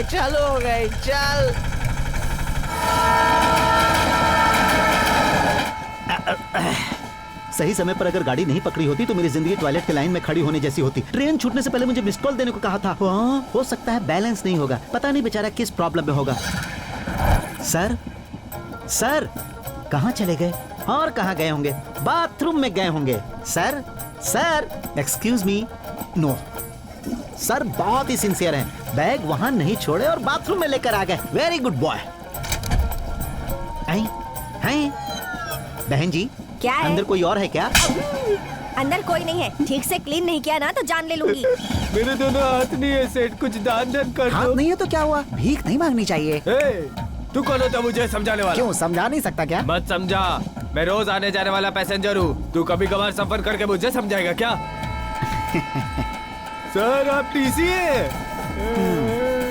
चालू हो गई, चल। सही समय पर अगर गाड़ी नहीं पकड़ी होती तो मेरी जिंदगी टॉयलेट के लाइन में खड़ी होने जैसी होती। ट्रेन छूटने से पहले मुझे मिस कॉल देने को कहा था। हो सकता है बैलेंस नहीं होगा, पता नहीं बेचारा किस प्रॉब्लम में होगा। सर, सर कहाँ चले गए? और कहाँ गए होंगे? बाथरूम में गए होंगे। Sir, sir excuse me, no sir बहुत ही सिंसियर हैं। बैग वहां नहीं छोड़े और बाथरूम में लेकर आ गए। Very good boy. बहन जी, क्या है? अंदर कोई और है क्या? अंदर कोई नहीं है। ठीक से क्लीन नहीं किया ना तो जान ले लूंगी। मेरे दोनों हाथ नहीं है सेठ, कुछ दान धन कर हाथ दो। नहीं है तो क्या हुआ, भीख नहीं मांगनी चाहिए। तू कौन होता मुझे समझाने वाला? क्यों समझा नहीं सकता क्या? मत समझा, मैं रोज आने जाने वाला पैसेंजर हूँ। तू कभी कभार सफर करके मुझे समझाएगा क्या? सर आप टीसी है?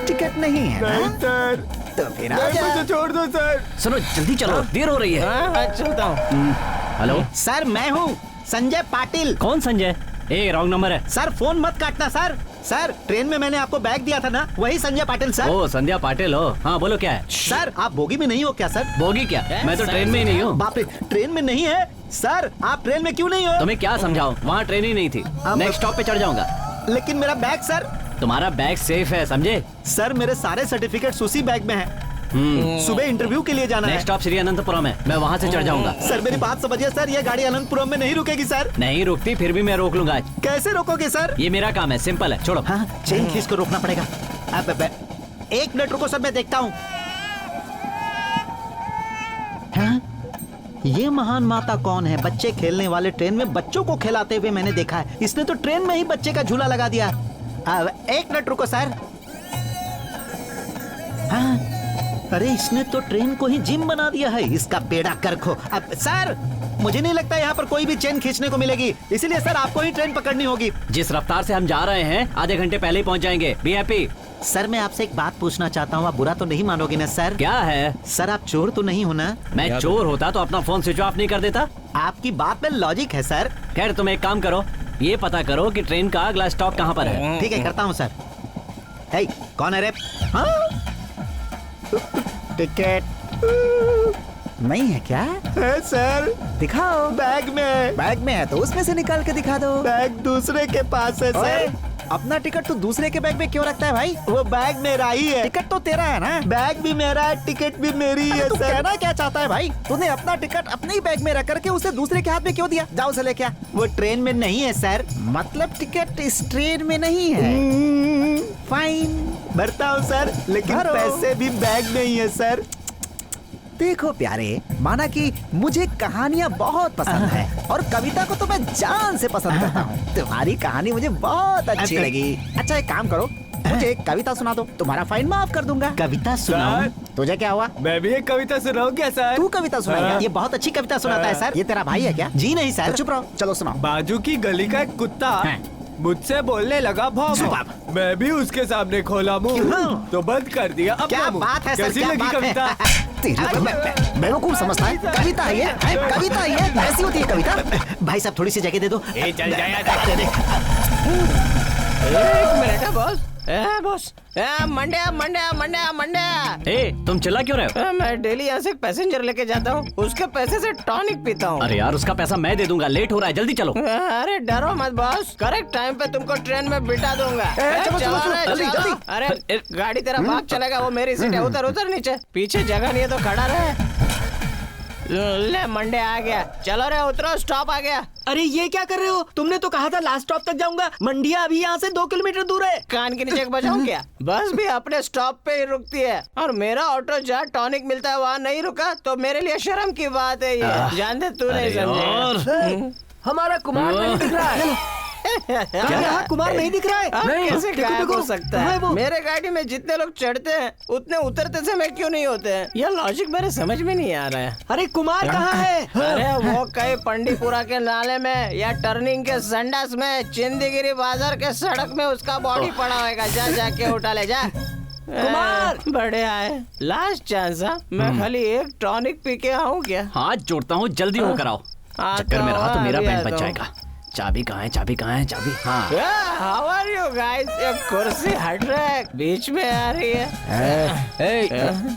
टिकट नहीं है नहीं ना? सर, तो फिर आ जा। मुझे छोड़ दो सर। सुनो जल्दी चलो, देर हो रही है। चलता हूँ। हेलो, सर मैं हूँ संजय पाटिल। कौन संजय? ए रॉन्ग नंबर है। सर फोन मत काटना सर। सर ट्रेन में मैंने आपको बैग दिया था ना, वही संजय पाटिल सर। ओ संध्या पाटिल हो? हाँ बोलो क्या है? सर आप बोगी में नहीं हो क्या सर? बोगी क्या? मैं तो ट्रेन में ही नहीं हूँ। बाप रे, ट्रेन में नहीं है सर? आप ट्रेन में क्यों नहीं हो? तुम्हें क्या समझाऊं, वहाँ ट्रेन ही नहीं थी। नेक्स्ट स्टॉप पे चढ़ जाऊंगा। लेकिन मेरा बैग सर। तुम्हारा बैग सेफ है, समझे? सर मेरे सारे सर्टिफिकेट्स उसी बैग में हैं। सुबह इंटरव्यू के लिए जाना है। नेक्स्ट स्टॉप श्री अनंतपुरम है, मैं वहाँ से चढ़ जाऊंगा। सर मेरी बात समझिए सर, ये गाड़ी अनंतपुरम में नहीं रुकेगी सर। नहीं रुकती, फिर भी मैं रोक लूंगा। कैसे रोकोगे सर? ये मेरा काम है, सिंपल है, छोड़ो। हाँ चेन खींच कर रोकना पड़ेगा। अब 1 मिनट रुको सर, मैं देखता हूँ। हाँ? ये महान माता कौन है? बच्चे खेलने वाले ट्रेन में बच्चों को खिलाते हुए मैंने देखा है। इसने तो ट्रेन में ही बच्चे का झूला लगा दिया। 1 मिनट रुको सर। हाँ, अरे इसने तो ट्रेन को ही जिम बना दिया है। इसका पेड़ा कर खो। अब सर मुझे नहीं लगता यहाँ पर कोई भी चेन खींचने को मिलेगी, इसीलिए सर आपको ही ट्रेन पकड़नी होगी। जिस रफ्तार से हम जा रहे हैं, आधे घंटे पहले ही पहुँच जाएंगे। Be happy. सर मैं आपसे एक बात पूछना चाहता हूँ, आप बुरा तो नहीं मानोगे ना सर? क्या है? सर आप चोर तो नहीं हो ना? मैं चोर होता तो अपना फोन स्विच ऑफ नहीं कर देता। आपकी बात में लॉजिक है सर। खैर तुम एक काम करो, ये पता करो कि ट्रेन का अगला स्टॉप कहाँ पर है। ठीक है करता हूँ सर। हे कौन है रे? हाँ? टिकट नहीं है क्या? है सर, दिखाओ। बैग में। बैग में है तो उसमें से निकाल के दिखा दो। बैग दूसरे के पास है ओए, सर। अपना टिकट तो दूसरे के बैग में क्यों रखता है भाई? वो बैग मेरा ही है। टिकट तो तेरा है ना? बैग भी मेरा है, टिकट भी मेरी है तू सर। कहना क्या चाहता है भाई? तूने अपना टिकट अपने ही बैग में रख करके उसे दूसरे के हाथ में क्यों दिया? जाओ उसे लेके आ। वो ट्रेन में नहीं है सर। मतलब टिकट इस ट्रेन में नहीं है। फाइन, भरता हूँ सर, लेकिन भरो। पैसे भी बैग में ही है सर। देखो प्यारे, माना कि मुझे कहानियाँ बहुत पसंद है और कविता को तो मैं जान से पसंद करता हूँ। तुम्हारी कहानी मुझे बहुत अच्छी लगी। अच्छा एक काम करो, मुझे एक कविता सुना दो, तुम्हारा फाइन माफ कर दूंगा। कविता सुनाओ। तुझे क्या हुआ? मैं भी एक कविता सुनाऊं क्या सर? तू कविता सुनाएगा? ये बहुत अच्छी कविता सुनाता है सर। ये तेरा भाई है क्या? जी नहीं तो सर। चुप रहो, चलो सुनाओ। बाजू की गली का एक कुत्ता मुझसे बोलने लगा भौम। मैं भी उसके सामने खोला मुंह तो बंद कर दिया अपना क्या मुंह। बात है सर, कैसी क्या लगी बात कविता? है? बेवकूफ समझता है कविता है ये, कविता है ये, ऐसी होती है कविता। भाई साहब थोड़ी सी जगह दे दो। चल जाया दे दे। एक मिनट बॉस। बॉस मंडिया मंडिया मंडिया मंडिया। ए, तुम चिल्ला क्यों रहे हो? मैं डेली यहाँ से एक पैसेंजर लेके जाता हूँ, उसके पैसे से टॉनिक पीता हूँ। अरे यार, उसका पैसा मैं दे दूंगा, लेट हो रहा है, जल्दी चलो। अरे डरो मत बॉस, करेक्ट टाइम पे तुमको ट्रेन में बिठा दूंगा। चलो रे, जल्दी, चलो। जल्दी। अरे गाड़ी तेरा भाग चलेगा, वो मेरी सीट है, उतर उतर नीचे। पीछे जगह नहीं है तो खड़ा रहे। ले मंडे आ गया, चलो रे उतरो, स्टॉप आ गया। अरे ये क्या कर रहे हो? तुमने तो कहा था लास्ट स्टॉप तक जाऊंगा। मंडिया अभी यहाँ से 2 किलोमीटर दूर है। कान के नीचे बजाऊं क्या? बस भी अपने स्टॉप पे ही रुकती है, और मेरा ऑटो जहाँ टॉनिक मिलता है वहाँ नहीं रुका तो मेरे लिए शर्म की बात है ये। जानते तू नहीं समझे। हमारा कुमार नहीं दिख रहा है। क्या यहाँ कुमार नहीं दिख रहा है? नहीं, कैसे गायब हो सकता है? वो। मेरे गाड़ी में जितने लोग चढ़ते हैं उतने उतरते समय क्यों नहीं होते हैं? यह लॉजिक मेरे समझ में नहीं आ रहा है। अरे कुमार कहाँ है? अरे वो कहीं पंडीपुरा के नाले में या टर्निंग के संडास में, चिंदीगिरी बाजार के सड़क में उसका बॉडी पड़ा होगा। जा जाके उठा ले जा। कुमार! बड़े आए, लास्ट चांस। मैं खाली एक टॉनिक पी के आऊँ क्या? हाथ जोड़ता हूँ, जल्दी होकर आओ। चक्कर में रहा तो मेरा बैंड बच जाएगा। चाबी कहाँ है? चाबी कहाँ है? चाबी। हाँ, हाउ आर यू गाइस? ये कुर्सी हट रहा है, बीच में आ रही है।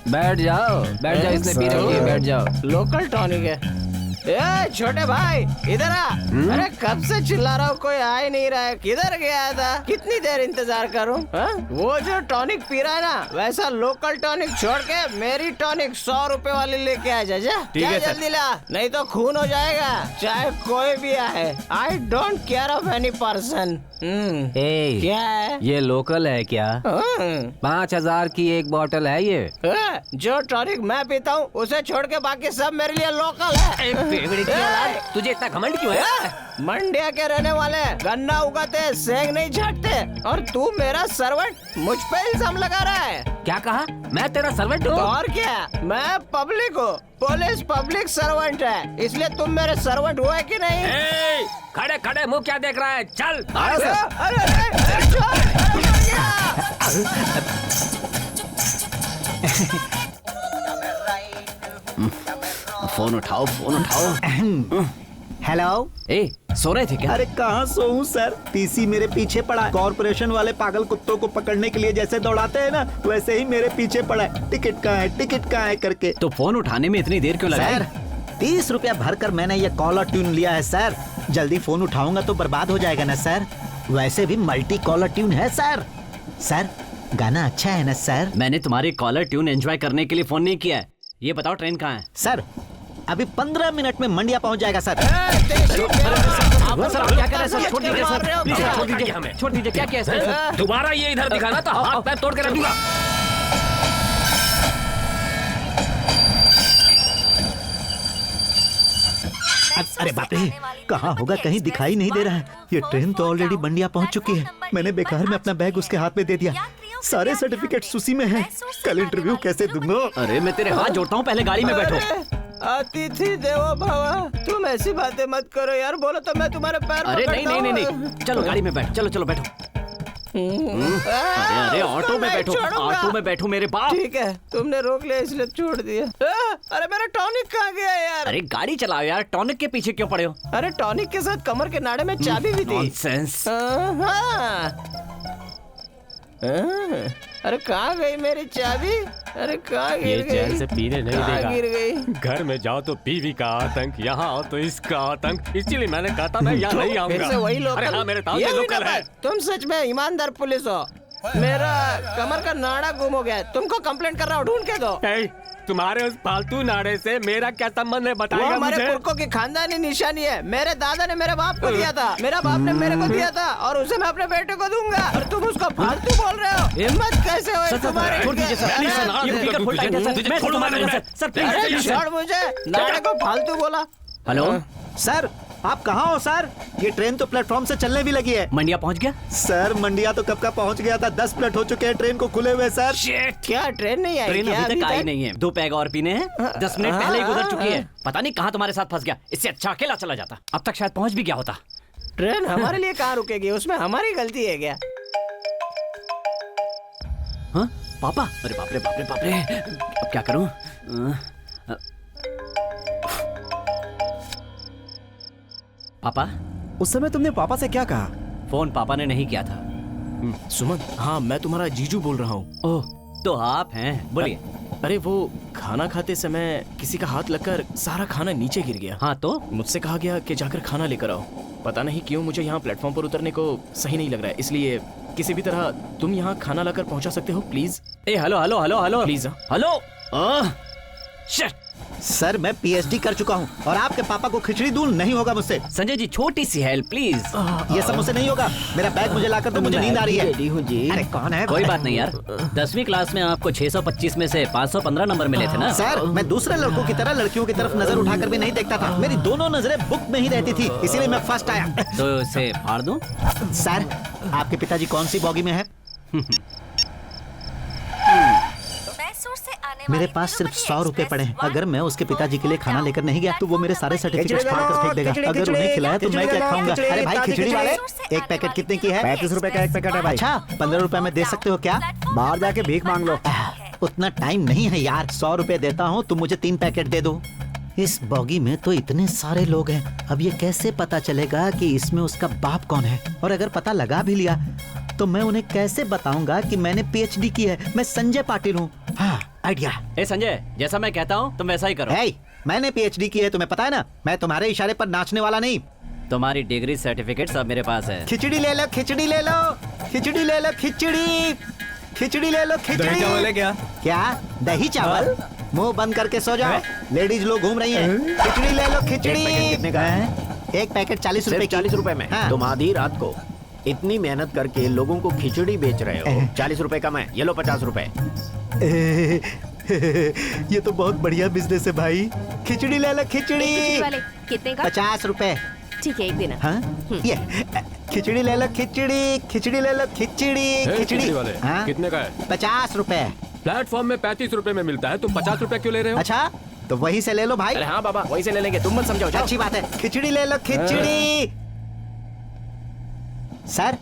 बैठ जाओ, बैठ जाओ, इसने पी रखी है, बैठ जाओ। लोकल टॉनिक है। ए छोटे भाई इधर आ। अरे कब से चिल्ला रहा हूँ, कोई आ ही नहीं रहा है। किधर गया था? कितनी देर इंतजार करूँ? वो जो टॉनिक पी रहा है ना, वैसा लोकल टॉनिक छोड़ के मेरी टॉनिक 100 रुपए वाली लेके आ जा। ठीक है सर। जल्दी ला, नहीं तो खून हो जाएगा, चाहे कोई भी आए। I don't care of any person. क्या है? ये लोकल है क्या? 5000 की एक बोतल है ये। जो टॉनिक मैं पीता हूँ उसे छोड़ के बाकी सब मेरे लिए लोकल है। तुझे इतना घमंड क्यों है? मंडिया के रहने वाले गन्ना उगाते, सेंग नहीं झाड़ते, और तू मेरा सर्वेंट मुझ पे इल्जाम लगा रहा है। क्या कहा? मैं तेरा सर्वेंट हूँ? और क्या, मैं पब्लिक हूँ। पुलिस पब्लिक सर्वेंट है, इसलिए तुम मेरे सर्वेंट हुए कि नहीं? खड़े खड़े मुंह क्या देख रहा है? चल। अरे फोन उठाओ, फोन उठाओ। हेलो। ए, सो रहे थे क्या? अरे कहाँ सोऊं सर, टीसी मेरे पीछे पड़ा है। कॉर्पोरेशन वाले पागल कुत्तों को पकड़ने के लिए जैसे दौड़ाते हैं ना, वैसे ही मेरे पीछे पड़ा है। टिकट कहाँ है, टिकट कहाँ है करके। तो फोन उठाने में इतनी देर क्यों लगाई? सर 30 रुपया भर कर मैंने ये कॉलर ट्यून लिया है सर। जल्दी फोन उठाऊंगा तो बर्बाद हो जाएगा ना सर। वैसे भी मल्टी कॉलर ट्यून है सर। सर गाना अच्छा है ना सर? मैंने तुम्हारी कॉलर ट्यून एंजॉय करने के लिए फोन नहीं किया है। ये बताओ ट्रेन कहाँ है? सर अभी 15 मिनट में मंडिया पहुंच जाएगा सर। सर आप क्या कर रहे हैं सर? छोड़ दीजिए सर, प्लीज सर, छोड़ दीजिए हमें, छोड़ दीजिए। क्या किया है सर? दोबारा ये इधर दिखाना तो हाथ पैर तोड़ के रख दूंगा। अरे बाप रे, कहाँ होगा, कहीं दिखाई नहीं दे रहा है। ये ट्रेन तो ऑलरेडी मंडिया पहुंच चुकी है। मैंने बेकार में अपना बैग उसके हाथ में दे दिया। सारे सर्टिफिकेट्स उसी में हैं। कल इंटरव्यू कैसे दूंगा? अरे मैं तेरे हाथ जोड़ता हूँ, पहले गाड़ी में बैठो। अतिथि देवो भव। तुम ऐसी बातें मत करो यार, बोलो तो मैं तुम्हारे पैर अरे नहीं पकड़ता नहीं नहीं हूँ। नहीं, चलो गाड़ी में बैठो, चलो चलो बैठो। अरे अरे ऑटो में बैठो, ऑटो में बैठो मेरे बाप। ठीक है, तुमने रोक लिया इसलिए छोड़ दिया। अरे मेरा टॉनिक कहाँ गया यार? अरे गाड़ी चलाओ यार, टॉनिक के पीछे क्यों पड़े हो? अरे टॉनिक के साथ कमर के नाड़े में चाबी भी थी। नॉनसेंस। अरे कहाँ गई मेरी चाबी? अरे कहाँ गिर गई? चैन से पीने नहीं कहाँ देगा। गिर गई? घर में जाओ तो बीवी का आतंक, यहाँ आओ तो इसका आतंक। इसीलिए मैंने कहा था मैं यहाँ नहीं फिर आऊंगा। से वही लोकल। अरे हाँ, मेरे ताऊ ये के हुई लोकल ना है। बात। तुम सच में ईमानदार पुलिस हो। मेरा कमर का नाड़ा गुम हो गया है, तुमको कंप्लेंट कर रहा हूँ, ढूंढ के दो। तुम्हारे उस फालतू नाड़े से मेरा क्या संबंध है वो बताइएगा हमारे मुझे। पुरखों की खानदानी निशानी है। मेरे दादा ने मेरे बाप को दिया था, मेरा बाप ने मेरे को दिया था, और उसे मैं अपने बेटे को दूंगा। और तुम उसको फालतू बोल रहे हो? हिम्मत कैसे हुई तुम्हारी? छोड़ दीजिए सर, प्लीज सर, ये टिकट फुल टाइम है सर, मैं छोड़ूंगा नहीं सर, सर प्लीज अरे प्लीज छोड़ मुझे, नाड़े को फालतू बोला। हेलो सर आप कहाँ हो सर? ये ट्रेन तो प्लेटफॉर्म से चलने भी लगी है। मंडिया पहुंच गया? सर मंडिया तो कब का पहुंच गया था। 10 मिनट हो चुके हैं ट्रेन को खुले हुए सर। क्या ट्रेन नहीं आई? ट्रेन क्या अभी तक आई नहीं है। 2 पैग और पीने हैं, 10 मिनट पहले ही गुजर चुकी है। पता नहीं कहाँ तुम्हारे साथ फंस गया, इससे अच्छा अकेला चला जाता, अब तक शायद पहुंच भी गया होता। ट्रेन हमारे लिए कहाँ रुकेगी? उसमें हमारी गलती है क्या? हाँ पापा, अरे बाप रे बाप रे बाप रे, अब क्या करूं? पापा, उस समय तुमने पापा से क्या कहा? फोन पापा ने नहीं किया था। सुमन, हाँ मैं तुम्हारा जीजू बोल रहा हूँ। ओह, तो आप हैं, बोलिए। अरे वो खाना खाते समय किसी का हाथ लगकर सारा खाना नीचे गिर गया। हाँ तो? मुझसे कहा गया कि जाकर खाना लेकर आओ। पता नहीं क्यों मुझे यहाँ प्लेटफॉर्म पर उतरने को सही नहीं लग रहा है, इसलिए किसी भी तरह तुम यहाँ खाना लाकर पहुँचा सकते हो please? A hello hello hello hello please. Hello. Shit. Sir मैं पीएचडी कर चुका हूँ और आपके पापा को खिचड़ी दूं नहीं होगा मुझसे। संजय जी, छोटी सी हेल्प प्लीज। ये सब मुझसे नहीं होगा। मेरा बैग मुझे लाकर दो, मुझे नींद आ रही है। रेडी हूँ जी। अरे कौन है? कोई बात नहीं यार, 10वीं क्लास में आपको 625 में से 515 नंबर मिले थे ना? सर मैं दूसरे लड़कों की तरह लड़कियों की तरफ नजर उठाकर भी नहीं देखता था। मेरी दोनों नजरें बुक में ही रहती थी, इसीलिए मैं फर्स्ट आया। तो इसे फाड़ दूं? सर आपके पिताजी कौन सी बॉगी में है? मेरे पास सिर्फ 100 रुपए पड़े हैं। अगर मैं उसके पिताजी के लिए खाना लेकर नहीं गया तो वो मेरे सारे सर्टिफिकेट्स फाड़ कर फेंक देगा। अगर उन्हें खिलाया तो मैं क्या खाऊंगा? अरे भाई खिचड़ी वाले, एक पैकेट कितने की है? 35 रुपए का एक पैकेट है भाई। अच्छा 15 रुपए में दे सकते हो क्या? बाहर जाके भीख मांग लो। उतना टाइम नहीं है यार। 100 रुपए देता हूँ, तुम मुझे 3 पैकेट दे दो। इस बॉगी में तो इतने सारे लोग हैं, अब ये कैसे पता चलेगा कि इसमें उसका बाप कौन है? और अगर पता लगा भी लिया तो मैं उन्हें कैसे बताऊंगा कि मैंने पीएचडी की है? मैं संजय पाटिल हूँ। हाँ आइडिया। ए संजय, जैसा मैं कहता हूँ तुम वैसा ही करो। हे, मैंने पीएचडी की है, तुम्हें पता है ना। मैं तुम्हारे इशारे पर नाचने वाला नहीं। तुम्हारी डिग्री सर्टिफिकेट सब मेरे पास है। खिचड़ी ले लो, खिचड़ी ले लो, खिचड़ी ले लो, खिचड़ी, खिचड़ी ले लो, खिचड़ी। दही चावल है क्या? क्या दही चावल? मुंह बंद करके सो जाओ, लेडीज लोग घूम रही हैं। खिचड़ी ले लो, खिचड़ी। कितने का है? एक पैकेट 40 रुपए सिर्फ 40 रुपए में? हाँ। तुम आधी रात को इतनी मेहनत करके लोगों को खिचड़ी बेच रहे हो, 40 रुपए का मैं, ये लो 50 रुपए। ये तो बहुत बढ़िया बिजनेस है भाई। खिचड़ी ले लो, खिचड़ी। वाले कितने का? 50 रुपए। ठीक है, एक दिन। हाँ ये खिचड़ी ले लो, खिचड़ी, खिचड़ी ले लो, खिचड़ी, खिचड़ी वाले, हाँ? कितने का है? 50 रुपए। प्लेटफॉर्म में 35 रुपए में मिलता है, तुम 50 रुपए क्यों ले रहे हो? अच्छा तो वहीं से ले लो भाई। अरे हाँ बाबा, वहीं से ले लेंगे, तुम मत समझाओ। जाओ। अच्छी बात है, खिचड़ी ले लो, खिचड़ी। सर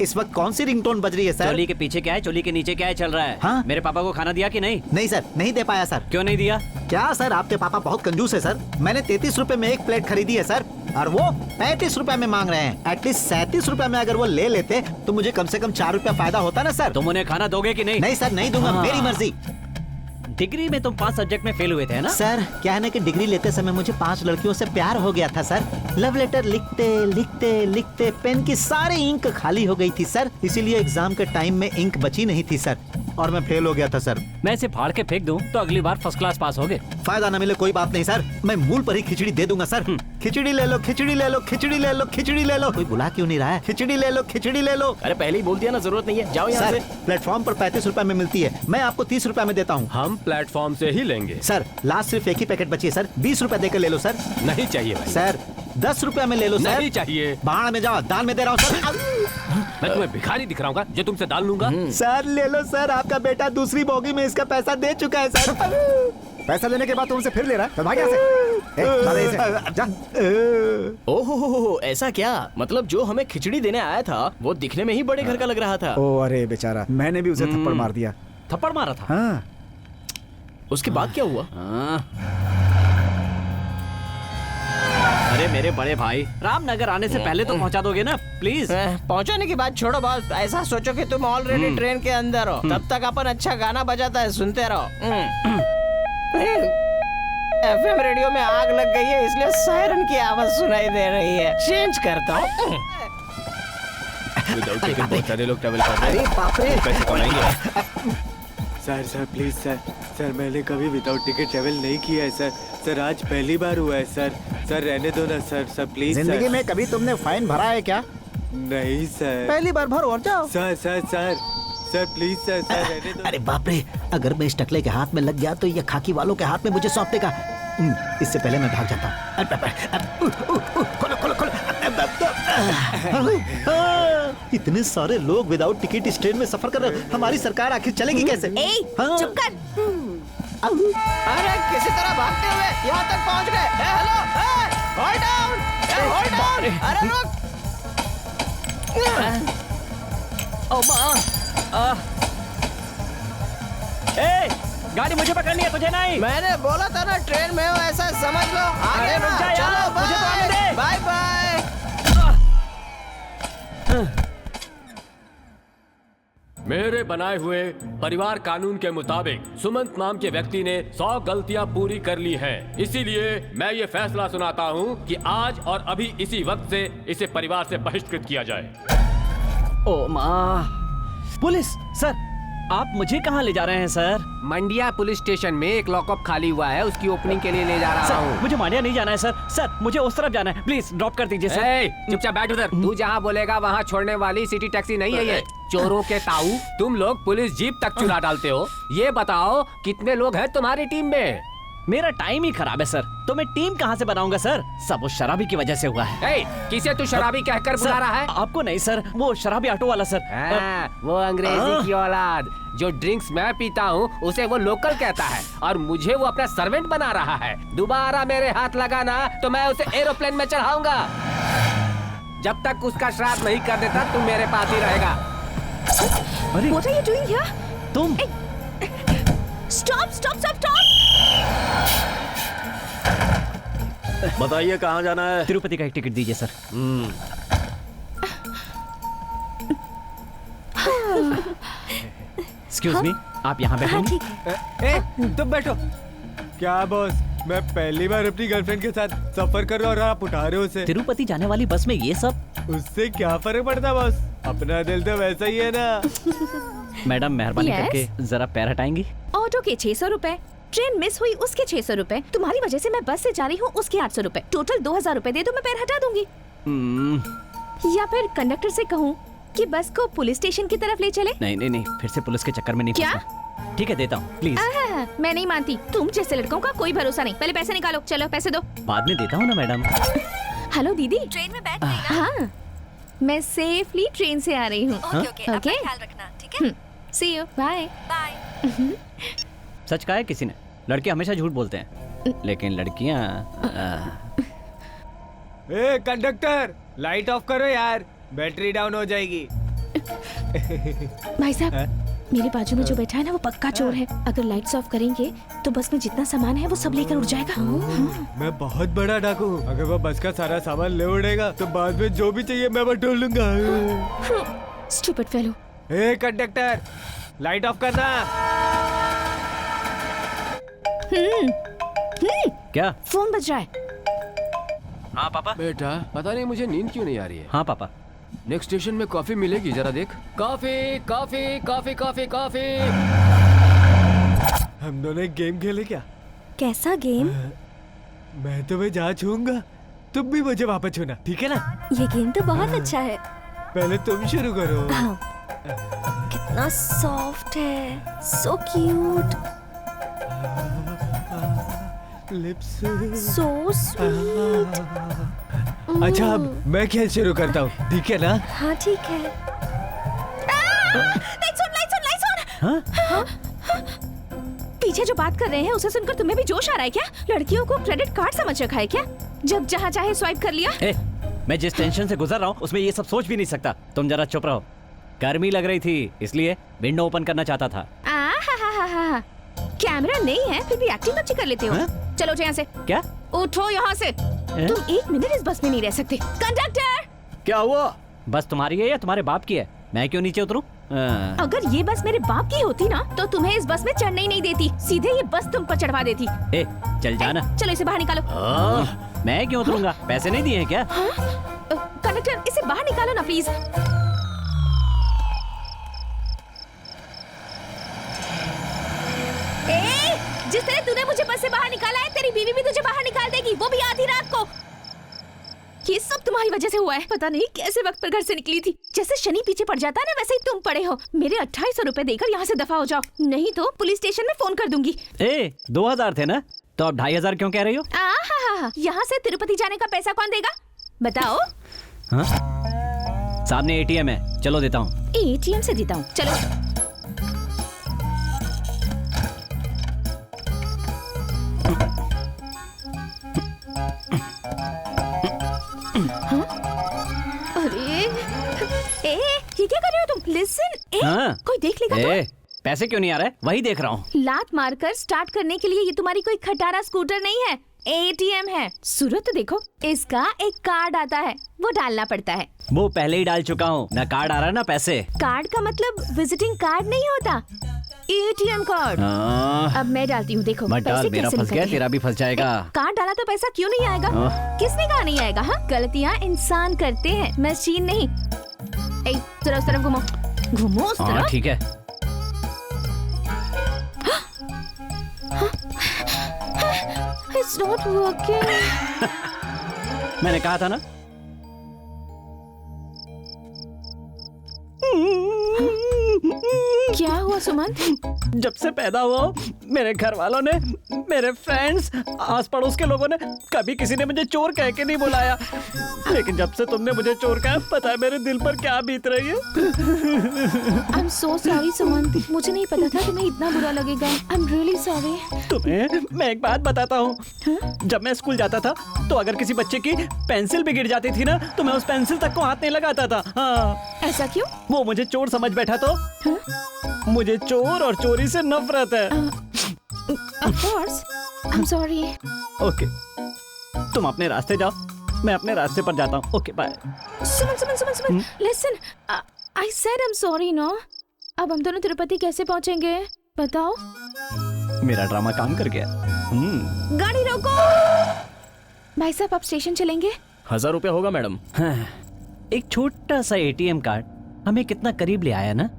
इस वक्त कौन सी रिंगटोन बज रही है सर? चोली के पीछे क्या है, चोली के नीचे क्या है चल रहा है? हाँ? मेरे पापा को खाना दिया कि नहीं? नहीं सर, नहीं दे पाया सर। क्यों नहीं दिया? क्या सर, आपके पापा बहुत कंजूस है सर। मैंने 33 रुपए में एक प्लेट खरीदी है सर, और वो 35 रुपए में मांग रहे हैं। एटलीस्ट 37 रुपए में अगर वो ले लेते तो मुझे कम से कम 4 रुपया फायदा होता ना सर। तुम उन्हें खाना दोगे कि नहीं? नहीं सर, नहीं दूंगा, हाँ। मेरी मर्जी। डिग्री में तुम 5 सब्जेक्ट में फेल हुए थे ना? सर क्या है ना कि डिग्री लेते समय मुझे 5 लड़कियों से प्यार हो गया था सर। लव लेटर लिखते लिखते लिखते पेन की सारी इंक खाली हो गई थी सर, इसीलिए एग्जाम के टाइम में इंक बची नहीं थी सर, और मैं फेल हो गया था सर। मैं इसे फाड़ के फेंक दूं तो अगली बार फर्स्ट क्लास पास होगे। फायदा न मिले कोई बात नहीं सर, मैं मूल पर ही खिचड़ी दे दूंगा सर। खिचड़ी ले लो, खिचड़ी ले लो, खिचड़ी ले लो, खिचड़ी ले लो। कोई बुला क्यों नहीं रहा है? खिचड़ी ले लो, खिचड़ी ले लो। अरे पहले ही बोल दिया ना, जरूरत नहीं है, जाओ यहाँ सर से। प्लेटफॉर्म पर 35 रुपए में मिलती है, मैं आपको 30 रुपए में देता हूँ। हम प्लेटफॉर्म से ही लेंगे। सर लास्ट सिर्फ एक ही पैकेट बची है सर, 20 रुपए देकर ले लो सर। नहीं चाहिए भाई। सर 10 रुपए में ले लो सर। नहीं चाहिए। बाहर में जाओ, दाल में दे रहा हूँ सर। मैं तुम्हें भिखारी दिख रहा हूँ जो तुमसे दाल लूंगा? सर ले लो सर, आपका बेटा दूसरी बोगी में इसका पैसा दे चुका है सर। पैसा देने के बाद तुमसे फिर ले रहा है, तो भाग यहाँ से। मारे इसे, जा। ओहो, ऐसा क्या? मतलब जो हमें खिचड़ी देने आया था वो दिखने में ही बड़े घर का लग रहा था। ओ अरे बेचारा, मैंने भी उसे थप्पड़ मार दिया। थप्पड़ मारा था? हाँ। उसके बाद क्या हुआ? अरे मेरे बड़े भाई, रामनगर आने से पहले तो पहुंचा दोगे ना प्लीज? पहुंचाने की बात छोड़ो बॉस, ऐसा सोचो कि तुम ऑलरेडी ट्रेन के अंदर हो, तब तक अपन अच्छा गाना बजाता है, सुनते रहो। एफएम रेडियो में आग लग गई है, इसलिए सायरन की आवाज सुनाई दे रही है। चेंज करता हूँ। विदाउट टिकट बहुत सारे लोग ट्रैवल कर रहे अरे हैं, बाप रे। पैसे कमाएंगे। सर प्लीज सर मैंने कभी विदाउट टिकट ट्रेवल नहीं किया है सर आज पहली बार हुआ है सर रहने दो ना सर प्लीज। जिंदगी में कभी तुमने फाइन भरा है क्या? नहीं सर। पहली बार भरो और जाओ। सर प्लीज सर रहने दो। अरे बाप रे, अगर मैं इस टकले के हाथ में लग गया तो ये खाकी वालों के हाथ में मुझे सौंप देगा। इससे पहले मैं भाग जाता हूँ। खोलो खोलो खोलो। इतने सारे लोग विदाउट टिकट इस ट्रेन में सफर कर रहे हो, हमारी सरकार आखिर चलेगी कैसे? चुप कर। अरे किसी तरह भागते हुए यहाँ तक पहुँच गए। Hello, hold down, hold down. अरे रुक, ओ माँ! ए, गाड़ी मुझे पकड़नी है, तुझे नहीं। मैंने बोला था ना ट्रेन में हो, ऐसा समझ लो। अरे रुक जा यार, मुझे तो आने दे। Bye bye. मेरे बनाए हुए परिवार कानून के मुताबिक सुमंत नाम के व्यक्ति ने 100 गलतियां पूरी कर ली हैं। इसीलिए मैं ये फैसला सुनाता हूं कि आज और अभी इसी वक्त से इसे परिवार से बहिष्कृत किया जाए। ओ माँ! पुलिस सर, आप मुझे कहाँ ले जा रहे हैं सर? मंडिया पुलिस स्टेशन में एक लॉकअप खाली हुआ है, उसकी ओपनिंग के लिए ले जा रहा सर, हूँ। मुझे मांडिया नहीं जाना है सर। सर, मुझे उस तरफ जाना है, प्लीज ड्रॉप कर दीजिए सर। ए, चुपचाप बैठ उधर। तू जहाँ बोलेगा वहाँ छोड़ने वाली सिटी टैक्सी नहीं है ये। चोरों के ताऊ, तुम लोग पुलिस जीप तक चुरा डालते हो। ये बताओ कितने लोग हैं तुम्हारी टीम में? मेरा टाइम ही खराब है सर, तो मैं टीम कहाँ से बनाऊंगा सर? सब उस शराबी की वजह से हुआ है। ए, किसे तू शराबी कहकर बुला रहा है? आपको नहीं सर, वो शराबी ऑटो वाला सर। वो अंग्रेजी की औलाद। जो ड्रिंक्स मैं पीता हूँ उसे वो लोकल कहता है और मुझे वो अपना सर्वेंट बना रहा है। दोबारा मेरे हाथ लगाना तो मैं उसे एरोप्लेन में चढ़ाऊंगा। जब तक उसका श्राद्ध नहीं कर देता तुम मेरे पास ही रहेगा। अरे What are you doing here? तुम Stop! Stop! Stop! Stop! बताइए कहाँ जाना है? तिरुपति का एक टिकट दीजिए सर। एक्सक्यूज मी, आप यहाँ बैठेंगे? तुम बैठो। क्या बॉस, मैं पहली बार अपनी गर्लफ्रेंड के साथ सफर कर रहा हूँ और आप उठा रहे हो उसे। तिरुपति जाने वाली बस में ये सब? उससे क्या फर्क पड़ता बॉस, अपना दिल तो वैसा ही है ना। मैडम मेहरबानी Yes? करके जरा पैर हटाएंगी? ऑटो के 600 रुपए, ट्रेन मिस हुई उसके 600 रुपए, तुम्हारी वजह से मैं बस से जा रही हूँ उसके 800 रुपए, टोटल 2000 रुपए दे दो, मैं पैर हटा दूंगी। या फिर कंडक्टर से कहूँ कि बस को पुलिस स्टेशन की तरफ ले चले? नहीं नहीं नहीं, फिर से पुलिस के चक्कर में नहीं क्या? फंसना। ठीक है, देता हूँ प्लीज। मैं नहीं मानती, तुम जैसे लड़कों का कोई भरोसा नहीं। पहले पैसे निकालो, चलो पैसे दो। बाद में देता हूँ ना मैडम। हेलो दीदी, ट्रेन में बैठ गई ना? हाँ, मैं सेफली ट्रेन से आ रही हूँ। ओके ओके, अपना Okay? ख्याल रखना, ठीक है? सी यू, बाय। बाय। सच कहा है किसी ने, लड़के हमेशा झूठ बोलते हैं, लेकिन लड़कियाँ ए कंडक्टर, लाइट ऑफ करो यार, बैटरी डाउन हो जाएगी। भाई साहब, मेरे बाजू में जो बैठा है ना वो पक्का चोर है। अगर लाइट्स ऑफ करेंगे तो बस में जितना सामान है वो सब लेकर उड़ जाएगा। मैं बहुत बड़ा डाकू हूँ, अगर वो बस का सारा सामान ले उड़ेगा तो बाद में जो भी चाहिए मैं बटोर लूंगा। Stupid fellow. A conductor, light of करना। क्या? फोन बज रहा है। हाँ पापा। बेटा पता नहीं मुझे नींद क्यों नहीं आ रही है। हाँ पापा। नेक्स्ट स्टेशन में कॉफी मिलेगी, जरा देख। Coffee coffee coffee coffee coffee. हम दोनों एक गेम खेले क्या? कैसा गेम? मैं तुम्हें जहाँ छूंगा तुम भी मुझे वापस छूना, ठीक है ना? ये गेम तो बहुत अच्छा है। पहले तुम शुरू करो। कितना सॉफ्ट है, so cute, lips so sweet. अच्छा अब मैं खेल शुरू करता हूँ, ठीक है ना? हाँ ठीक है। लाइट सुन। हाँ? पीछे जो बात कर रहे हैं उसे सुनकर तुम्हें भी जोश आ रहा है क्या? लड़कियों को क्रेडिट कार्ड समझ रखा है क्या? जब जहाँ चाहे स्वाइप कर लिया। ए, मैं जिस टेंशन से गुजर रहा हूँ उसमें ये सब सोच भी नहीं सकता। तुम जरा चुप रहो। गर्मी लग रही थी इसलिए विंडो ओपन करना चाहता था। हा। कैमरा नहीं है फिर भी एक्टिंग अच्छी कर लेते हो। चलो उठो यहाँ से। क्या? उठो यहाँ से। तुम एक मिनट इस बस में नहीं रह सकते। कंडक्टर, क्या हुआ? बस तुम्हारी है या तुम्हारे बाप की है? मैं क्यों नीचे उतरूं? अगर ये बस मेरे बाप की होती ना तो तुम्हें इस बस में चढ़ने ही नहीं देती, सीधे ये बस तुम पर चढ़वा देती। ए, चल जाना। चलो इसे बाहर निकालो। मैं क्यों उतरूंगा? पैसे नहीं दिए हैं क्या? कंडक्टर, इसे बाहर निकालो ना प्लीज। जिस तरह तूने मुझे बस से बाहर निकाला है, तेरी बीवी भी तुझे बाहर निकाल देगी, वो भी आधी रात को। ये सब तुम्हारी वजह से हुआ है। पता नहीं कैसे वक्त पर घर से निकली थी। जैसे शनि पीछे पड़ जाता है ना, वैसे ही तुम पड़े हो। मेरे 2800 रुपए देकर यहाँ से दफा हो जाओ, नहीं तो पुलिस स्टेशन में फोन कर दूंगी। 2000 थे ना, तो अब 2500 क्यों कह रही हो? यहाँ से तिरुपति जाने का पैसा कौन देगा बताओ? हाँ? सामने ATM है, चलो देता हूँ। ATM से देता हूँ, चलो। अरे क्या कर रहे हो तुम? लिसन, हाँ। कोई देख लेगा तो? ए, पैसे क्यों नहीं आ रहे? वही देख रहा हूँ। लात मारकर स्टार्ट करने के लिए ये तुम्हारी कोई खटारा स्कूटर नहीं है, ATM है। सूरत तो देखो, इसका एक कार्ड आता है, वो डालना पड़ता है। वो पहले ही डाल चुका हूँ, ना कार्ड आ रहा ना पैसे। कार्ड का मतलब विजिटिंग कार्ड नहीं होता, ATM कार्ड। अब मैं डालती हूँ, देखो मत डाल, पैसे मेरा कैसे फंस गया, निकलते हैं। तेरा भी फंस जाएगा। कार्ड डाला तो पैसा क्यों नहीं आएगा? किसने कहा नहीं आएगा? हाँ, गलतियाँ इंसान करते हैं, मशीन नहीं। जरा उस तरफ घूमो, घूमो उस हाँ तरफ। ठीक है। It's not working. मैंने कहा था ना। क्या हुआ सुमन? जब से पैदा हुआ हूं, मेरे घर वालों ने, मेरे फ्रेंड्स, आस पड़ोस के लोगों ने कभी किसी ने मुझे चोर कह के नहीं बुलाया, लेकिन जब से तुमने मुझे चोर कहा, पता है मेरे दिल पर क्या बीत रही है। I'm so sorry सुमन, मुझे नहीं पता था तुम्हें इतना बुरा लगेगा। I'm really sorry. तुम्हें मैं एक बात बताता हूँ। जब मैं स्कूल जाता था तो अगर किसी बच्चे की पेंसिल भी गिर जाती थी ना, तो मैं उस पेंसिल तक को हाथ नहीं लगाता था। हाँ। ऐसा क्यों? वो मुझे चोर समझ बैठा तो। मुझे चोर और चोरी से नफरत है। Of course. I'm sorry. Okay, तुम अपने रास्ते जाओ, मैं अपने रास्ते पर जाता हूँ। Okay bye. Suman, listen. I said I'm sorry, no? अब हम दोनों तिरुपति कैसे पहुँचेंगे? बताओ। मेरा ड्रामा काम कर गया। गाड़ी रोको। भाई साहब, आप स्टेशन चलेंगे? 1000 रुपया होगा मैडम। हाँ, एक छोटा सा ATM कार्ड हमें कितना करीब ले आया ना।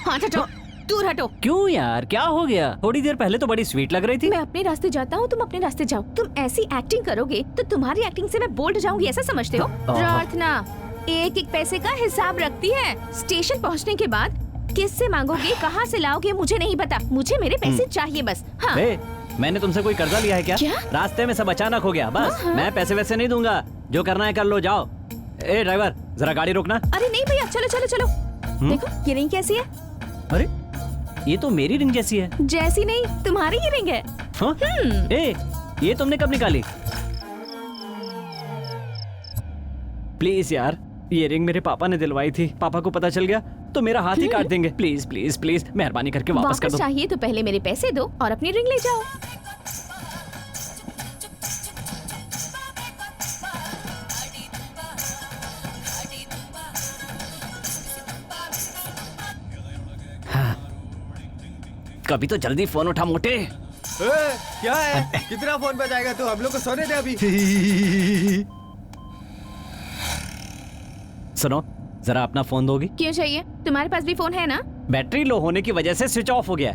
हाँ, हटो, दूर हटो। क्यों यार, क्या हो गया? थोड़ी देर पहले तो बड़ी स्वीट लग रही थी। मैं अपने रास्ते जाता हूँ, तुम अपने रास्ते जाओ। तुम ऐसी एक्टिंग करोगे तो तुम्हारी एक्टिंग से मैं बोल्ड जाऊंगी, ऐसा समझते हो? प्रार्थना एक एक पैसे का हिसाब रखती है। स्टेशन पहुँचने के बाद किससे मांगोगे, कहाँ से लाओगे, मुझे नहीं पता। मुझे मेरे पैसे चाहिए बस। हाँ। मैंने तुमसे कोई कर्जा लिया है क्या? रास्ते में सब अचानक हो गया, बस। मैं पैसे वैसे नहीं दूंगा, जो करना है कर लो, जाओ। ए ड्राइवर, जरा गाड़ी रोकना। अरे नहीं भैया, चलो चलो चलो। देखो ये रिंग कैसी है? अरे ये तो मेरी रिंग जैसी है। जैसी नहीं, तुम्हारी ही रिंग है। हाँ? ए, ये तुमने कब निकाली? प्लीज यार, ये रिंग मेरे पापा ने दिलवाई थी। पापा को पता चल गया तो मेरा हाथ ही काट देंगे। प्लीज प्लीज प्लीज, मेहरबानी करके वापस कर दो। चाहिए तो पहले मेरे पैसे दो और अपनी रिंग ले जाओ। कभी तो जल्दी फोन उठा मोटे। क्या है? कितना फोन बजाएगा तू? हम लोग को सोने दे अभी। सुनो, जरा अपना फोन दोगी? क्यों चाहिए? तुम्हारे पास भी फोन है ना? बैटरी लो होने की वजह से स्विच ऑफ हो गया।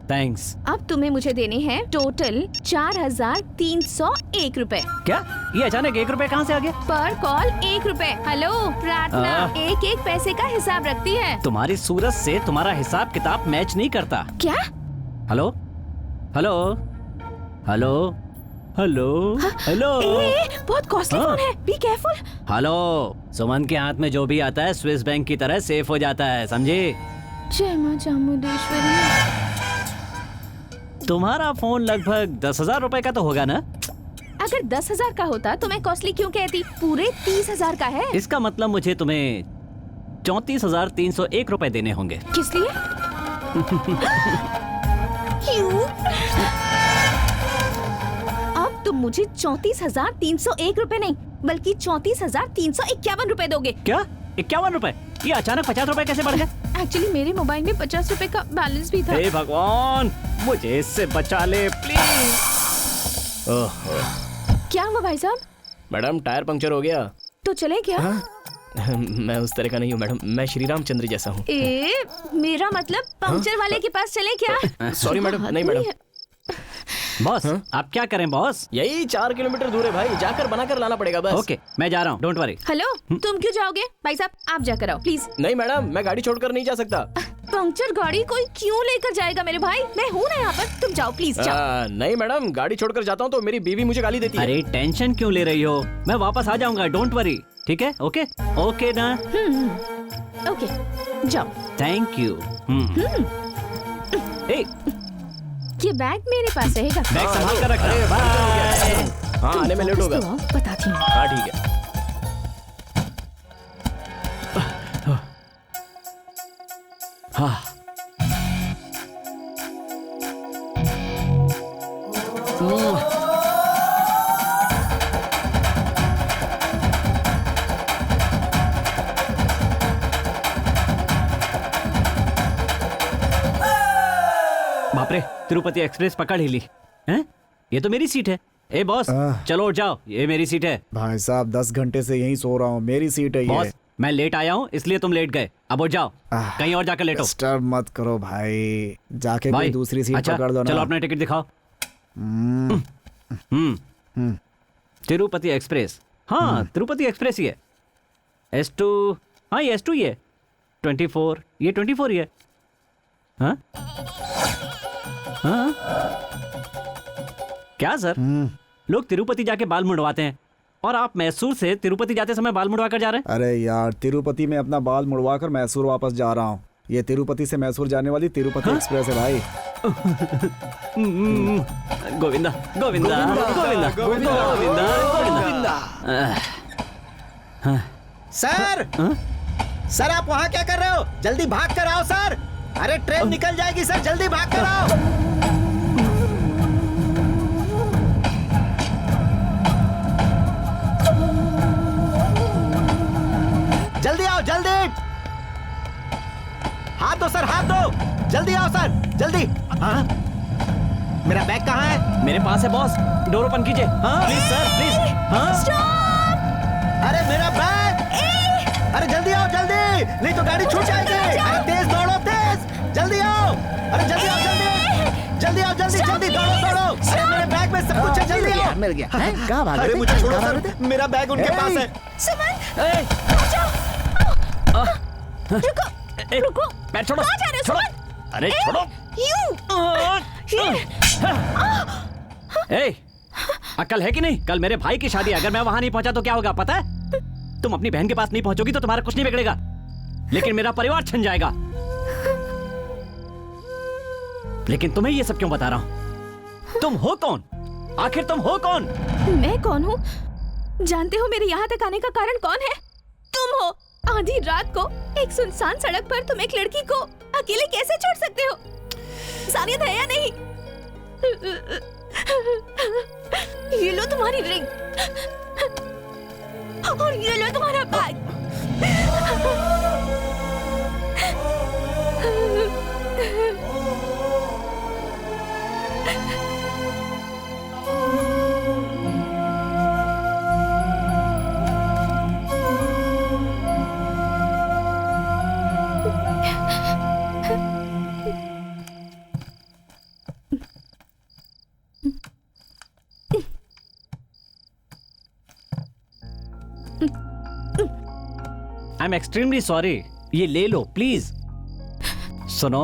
थैंक्स। अब तुम्हें मुझे देने हैं टोटल 4301 रुपए। क्या? ये अचानक 1 रुपए कहाँ से आ गया? पर कॉल 1 रुपए। हेलो प्रार्थना, एक एक पैसे का हिसाब रखती है। तुम्हारी सूरत से तुम्हारा हिसाब किताब मैच नहीं करता। क्या? Hello hello hello hello hello. बहुत कॉस्टली फोन है, बी केयरफुल। हेलो, सुमन के हाथ में जो भी आता है स्विस बैंक की तरह सेफ हो जाता है, समझे? जय मां चामुंडेश्वरी। तुम्हारा फोन लगभग 10,000 रुपए का तो होगा ना? अगर 10,000 का होता तो मैं कॉस्टली क्यों कहती? पूरे 30,000 का है। इसका मतलब मुझे तुम्हें 34,301 रुपए देने होंगे। किस लिए? अब तुम मुझे 34,301 रुपए नहीं बल्कि 34,351 रुपए दोगे। क्या? 51 रुपए? ये अचानक 50 रुपए कैसे बढ़ गए? एक्चुअली मेरे मोबाइल में 50 रुपए का बैलेंस भी था। हे भगवान, मुझे इससे बचा ले प्लीज। क्या हुआ भाई साहब? मैडम टायर पंक्चर हो गया। तो चले क्या? मैं उस तरह का नहीं हूँ मैडम, मैं श्री रामचंद्र जैसा हूँ। मेरा मतलब पंक्चर वाले के पास चले क्या? सॉरी मैडम, नहीं मैडम। बॉस, आप क्या करें बॉस? यही 4 किलोमीटर दूर है भाई, जाकर बनाकर लाना पड़ेगा बस। ओके, मैं जा रहा हूँ, डोंट वरी। हेलो, तुम क्यों जाओगे? भाई साहब आप जाकर आओ प्लीज। नहीं मैडम, मैं गाड़ी छोड़कर नहीं जा सकता। पंक्चर गाड़ी कोई क्यों लेकर जाएगा मेरे भाई? मैं हूँ ना यहाँ पर, तुम जाओ प्लीज जाओ। नहीं मैडम, गाड़ी छोड़कर जाता हूँ तो मेरी बीवी मुझे गाली देती है। अरे टेंशन क्यों ले रही हो? मैं वापस आ जाऊंगा, डोंट वरी। ठीक है? ओके ओके ना? ओके जाओ। Thank you. ये बैग मेरे पास रहेगा। बैग संभाल कर रखना। बाय। हाँ, आने में लेट होगा। बताती हूँ। हाँ ठीक है। हाँ। बाप रे, तिरुपति एक्सप्रेस पकड़ ही ली हैं? ये तो मेरी सीट है। ए बॉस, चलो उठ जाओ, ये मेरी सीट है। भाई साहब 10 घंटे से यहीं सो रहा हूँ, मेरी सीट है बॉस, ये। मैं लेट आया हूँ इसलिए तुम लेट गए। अब उठ जाओ, कहीं और जाकर लेटो। डिस्टर्ब मत करो भाई, जाके कोई दूसरी सीट अच्छा, पकड़ दो ना। चलो अपना टिकट दिखाओ। तिरुपति एक्सप्रेस। हाँ, तिरुपति एक्सप्रेस ही है। S2, हाँ ये S2 ही है। 24, ये 24 ही है। हाँ हाँ क्या सर, लोग तिरुपति जाके बाल मुड़वाते हैं और आप मैसूर से तिरुपति जाते समय बाल मुड़वा कर जा रहे हैं। अरे यार, तिरुपति में अपना बाल मुड़वा कर मैसूर वापस जा रहा हूँ। ये तिरुपति से मैसूर जाने वाली तिरुपति एक्सप्रेस है भाई। गोविंदा गोविंदा गोविंदा गोविंदा गोविंदा। सर, सर आप वहाँ क्या कर रहे हो? जल्दी भाग कर आओ सर। अरे ट्रेन निकल जाएगी सर, जल्दी भाग कर आओ। जल्दी आओ, जल्दी। हाथ दो सर, हाथ दो। जल्दी आओ सर, जल्दी। हाँ, मेरा बैग कहाँ है? मेरे पास है बॉस, डोर ओपन कीजिए। हाँ प्लीज सर, प्लीज। हाँ अरे मेरा बैग। अरे जल्दी आओ, जल्दी, नहीं तो गाड़ी छूट जाएगी। अरे तेज दौड़ो, तेज, जल्दी आओ। अरे जल्दी आओ, जल्दी, जल्दी आओ, जल्दी जल्दी दौड़ो दौड़ो। अरे मेरे बैग में सब कुछ है, जल्दी आओ। मिल गया। कहाँ भाग रहे अरे थे? मुझे छोड़ो कहाँ सर, भाग रहे थे? मेरा बैग उनके पास है। रुको, पैर छोड़ो, कहाँ जा रहे हो छोड़ो। सुमन? अरे छोड़ो। ए, अक्ल है कि नहीं? कल मेरे भाई की शादी, अगर मैं वहां नहीं पहुंचा तो क्या होगा पता है? तुम अपनी बहन के पास नहीं पहुंचोगी तो तुम्हारा कुछ नहीं बिगड़ेगा, लेकिन मेरा परिवार छिन जाएगा। लेकिन तुम्हें ये सब क्यों बता रहा हूं? तुम हो कौन? आखिर तुम हो कौन? मैं कौन हूँ? जानते हो मेरे यहाँ तक आने का कारण कौन है? तुम हो। आधी रात को एक सुनसान सड़क पर तुम एक लड़की को अकेले कैसे छोड़ सकते हो? इंसानियत है या नहीं? ये लो तुम्हारी रिंग और ये लो तुम्हारा bag. I am extremely sorry, ये ले लो प्लीज। सुनो,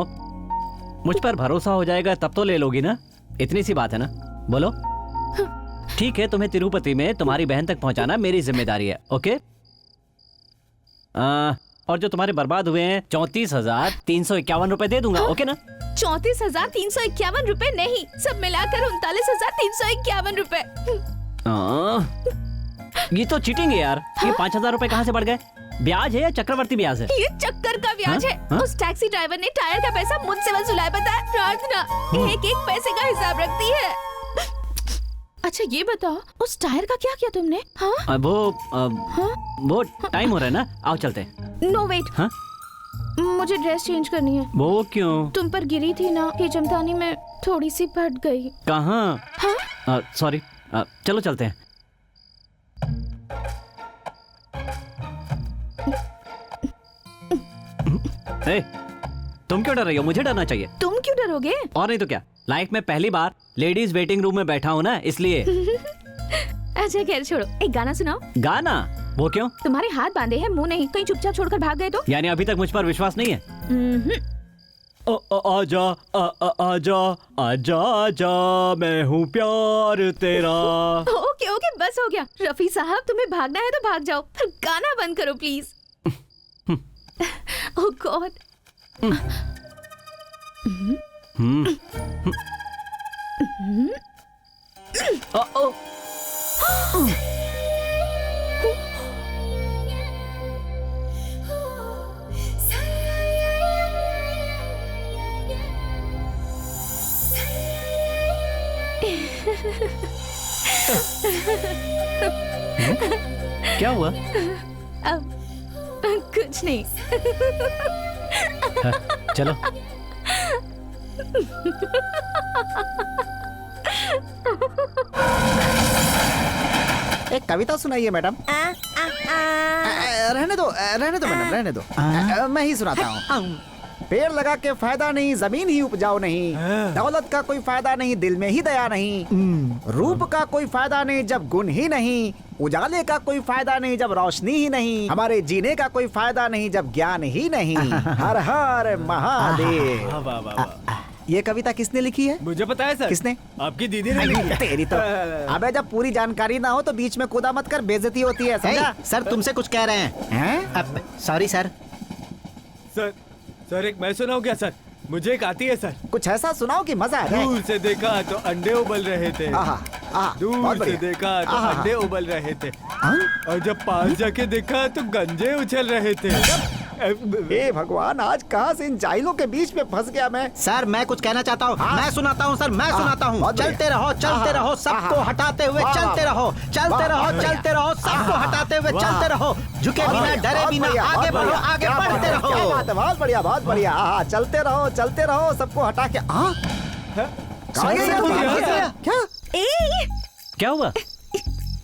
मुझ पर भरोसा हो जाएगा तब तो ले लोगी ना? इतनी सी बात है ना? बोलो। ठीक है, तुम्हें तिरुपति में तुम्हारी बहन तक पहुंचाना मेरी जिम्मेदारी है। ओके? और जो तुम्हारे बर्बाद हुए हैं 34,351 रुपए दे दूंगा। ओके ना? 34,351 रुपए नहीं, सब मिलाकर 39,351 रुपए। ये तो चीटिंग है यार। ये 5,000 रुपए कहाँ से बढ़ गए? ब्याज है या चक्रवर्ती ब्याज है? ये चक्कर का ब्याज है। उस टैक्सी ड्राइवर ने टायर का पैसा मुझसे वसूला है, पता है? प्रार्थना एक एक पैसे का हिसाब रखती है। अच्छा ये बताओ, उस टायर का क्या किया तुमने? हाँ? वो टाइम हो रहा है ना, आओ चलते हैं। नो वेट, हाँ? मुझे ड्रेस चेंज करनी है। वो क्यों? तुम पर गिरी थी ना, ये चमतानी में थोड़ी सी फट गई। कहाँ? सॉरी, चलो चलते हैं। ए, तुम क्यों डर रही हो? मुझे डरना चाहिए। तुम क्यों डरोगे? और नहीं तो क्या, लाइफ में पहली बार लेडीज वेटिंग रूम में बैठा हूँ ना, इसलिए। अच्छा खैर छोड़ो, एक गाना सुनाओ। गाना? वो क्यों? तुम्हारे हाथ बांधे हैं, मुंह नहीं, कहीं चुपचाप छोड़कर भाग गए तो? यानी अभी तक मुझ पर विश्वास नहीं है? आजा आजा आजा आजा, मैं हूँ प्यार तेरा। ओके ओके, बस हो गया। रफी साहब, तुम्हें भागना है तो भाग जाओ, पर गाना बंद करो प्लीज। Oh God. क्या हुआ? अब कुछ नहीं। हाँ, चलो। एक कविता सुनाइए मैडम। रहने दो मैडम, रहने दो। मैं ही सुनाता हूँ। पेड़ लगा के फायदा नहीं, जमीन ही उपजाऊ नहीं, दौलत का कोई फायदा नहीं, दिल में ही दया नहीं, रूप का कोई फायदा नहीं जब गुण ही नहीं, उजाले का कोई फायदा नहीं जब रोशनी ही नहीं, हमारे जीने का कोई फायदा नहीं जब ज्ञान ही नहीं। हर हर महादेव। ये कविता किसने लिखी है? मुझे पता है सर। किसने? आपकी दीदी ने लिखी है। तेरी तो। अबे जब पूरी जानकारी ना हो तो बीच में कूदा मत कर, बेइज्जती होती है, समझा? सर तुमसे कुछ कह रहे हैं। Sorry sir. सर एक मैं सुनाऊं क्या सर? मुझे एक आती है सर। कुछ ऐसा सुनाओ कि मजा आ जाए। दूर से देखा तो अंडे उबल रहे थे। दूर से देखा तो अंडे उबल रहे थे, और जब पास जाके देखा तो गंजे उछल रहे थे। हे भगवान, आज कहाँ से इन जाहिलों के बीच में फंस गया मैं। सर मैं कुछ कहना चाहता हूँ। मैं सुनाता हूँ सर, मैं सुनाता हूँ। चलते रहो सबको हटाते हुए चलते रहो, चलते रहो सबको हटाते हुए चलते रहो, झुके बिना डरे बिना आगे बढ़ो, आगे बढ़ते रहो। बहुत बढ़िया, बहुत बढ़िया। चलते रहो सबको हटा के। क्या हुआ?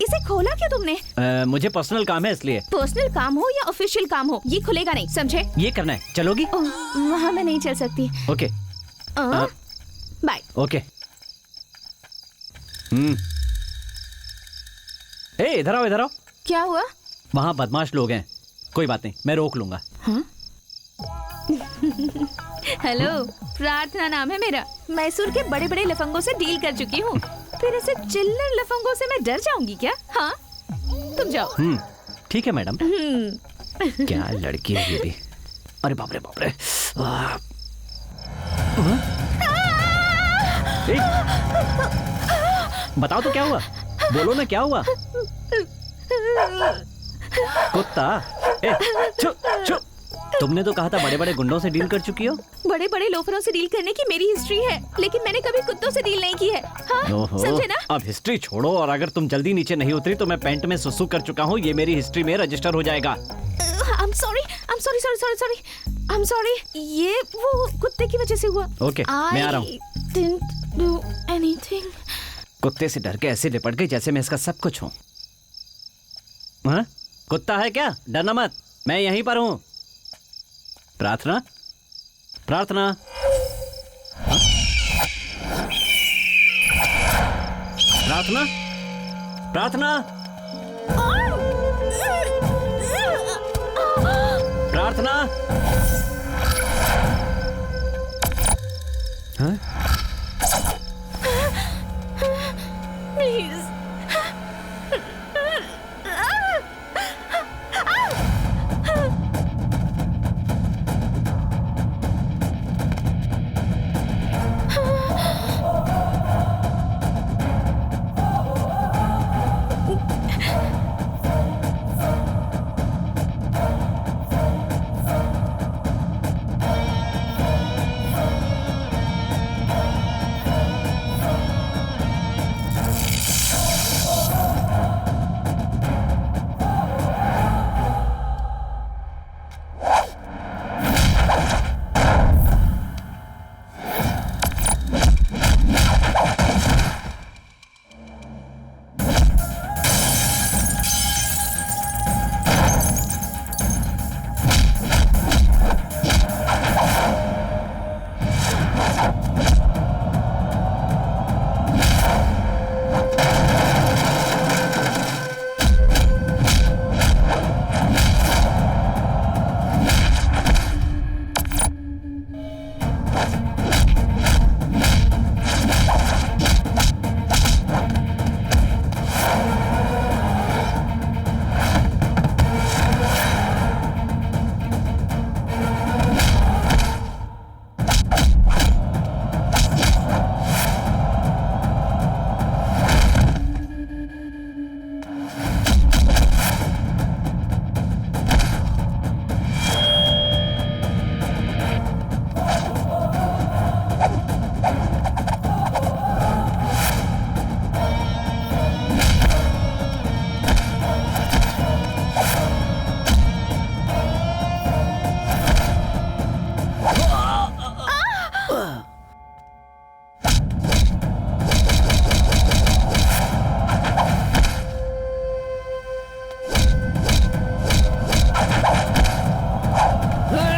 इसे खोला क्यों तुमने? मुझे पर्सनल काम है इसलिए। पर्सनल काम हो या ऑफिशियल काम हो, ये खुलेगा नहीं, समझे? ये करना है, चलोगी? वहाँ मैं नहीं चल सकती। ओके। बाय। ओके। इधर आओ। क्या हुआ? वहाँ बदमाश लोग हैं। कोई बात नहीं, मैं रोक लूंगा। हाँ? हेलो, प्रार्थना नाम है मेरा। मैसूर के बड़े बड़े लफंगों से डील कर चुकी हूँ, फिर ऐसे चिल्लर लफंगों से मैं डर जाऊंगी क्या? हाँ, तुम जाओ। ठीक है मैडम। क्या लड़की है ये भी। अरे बाप रे। बताओ तो क्या हुआ? बोलो ना, क्या हुआ? कुत्ता। चुप। तुमने तो कहा था बड़े बड़े गुंडों से डील कर चुकी हो। बड़े बड़े लोफरों से डील करने की मेरी हिस्ट्री है, लेकिन मैंने कभी कुत्तों से डील नहीं की है। हाँ, समझे ना? अब हिस्ट्री छोड़ो, और अगर तुम जल्दी नीचे नहीं उतरी तो मैं पैंट में सुसु कर चुका हूँ, ये मेरी हिस्ट्री में रजिस्टर हो जाएगा। I'm sorry। ये वो कुत्ते की वजह से हुआ। ओके, मैं आ रहा हूँ। Didn't do anything। कुत्ते से डर के ऐसे लिपट गई जैसे मैं इसका सब कुछ हूँ। हाँ? कुत्ता है क्या? डरना मत, मैं यहीं पर हूँ। प्रार्थना। प्रार्थना। हाँ? Please।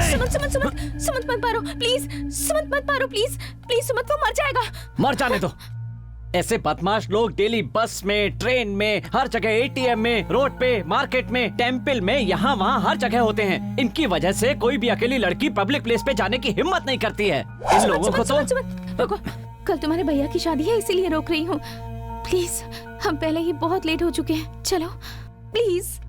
सुमन सुमन सुमन सुमन मत मारो प्लीज, सुमन मत मारो प्लीज प्लीज सुमन, वो मर जाएगा। मर जाने दो। ऐसे बदमाश लोग डेली बस में, ट्रेन में, हर जगह, एटीएम में, रोड पे, मार्केट में, टेंपल में, यहाँ वहाँ हर जगह होते हैं। इनकी वजह से कोई भी अकेली लड़की पब्लिक प्लेस पे जाने की हिम्मत नहीं करती है। इन लोगों को तो रुको, कल तुम्हारे भैया की शादी है इसीलिए रोक रही हूँ। प्लीज, हम पहले ही बहुत लेट हो चुके हैं, चलो please.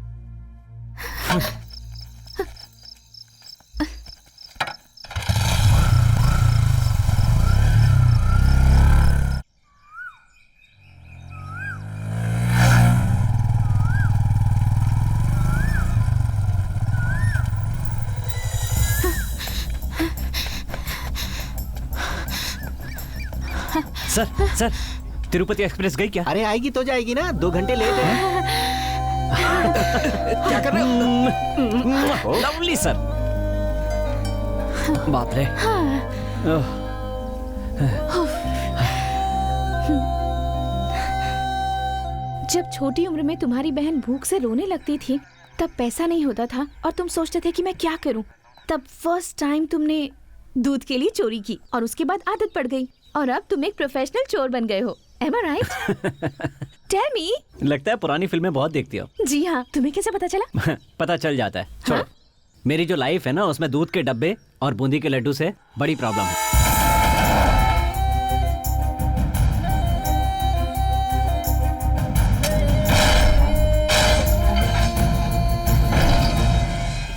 Sir, sir, Tirupati express गई क्या? अरे आएगी तो जाएगी ना, 2 घंटे लेट है। क्या कर रहे हो? Lovely sir. बाप रे। जब छोटी उम्र में तुम्हारी बहन भूख से रोने लगती थी तब पैसा नहीं होता था और तुम सोचते थे कि मैं क्या करूं। तब फर्स्ट टाइम तुमने दूध के लिए चोरी की और उसके बाद आदत पड़ गई और अब तुम एक प्रोफेशनल चोर बन गए हो। Am I right? Tell me. लगता है पुरानी फिल्में बहुत देखती हो। जी हाँ, तुम्हें कैसे पता चला? पता चल जाता है। छोड़ो। मेरी जो लाइफ है ना, उसमें दूध के डब्बे और बूंदी के लड्डू से बड़ी प्रॉब्लम है।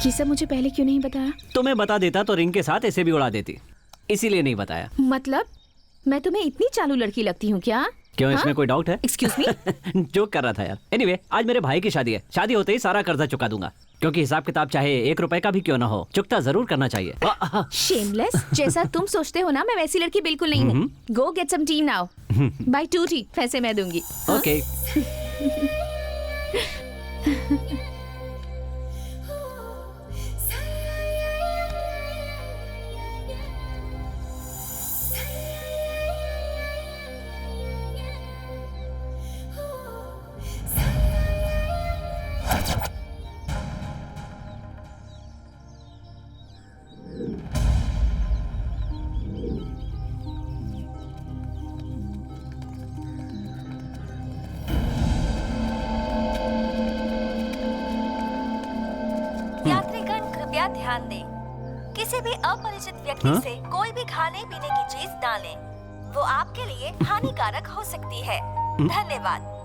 ये सब मुझे पहले क्यों नहीं बताया? तुम्हें बता देता तो रिंग के साथ ऐसे भी उड़ा देती, इसीलिए नहीं बताया। मतलब मैं तुम्हें इतनी चालू लड़की लगती हूँ क्या? क्यों, इसमें कोई डाउट है? Excuse me. जोक कर रहा था यार। एनीवे, आज मेरे भाई की शादी है। शादी होते ही सारा कर्जा चुका दूंगा, क्योंकि हिसाब किताब चाहे 1 रुपए का भी क्यों ना हो, चुकता जरूर करना चाहिए। शेमलेस, जैसा तुम सोचते हो ना, मैं वैसी लड़की बिल्कुल नहीं हूँ। Go get some tea now. Buy 2 tea, पैसे मैं दूंगी। ओके। यात्रीगण कृपया ध्यान दें, किसी भी अपरिचित व्यक्ति से कोई भी खाने पीने की चीज ना लें, वो आपके लिए हानिकारक हो सकती है। धन्यवाद।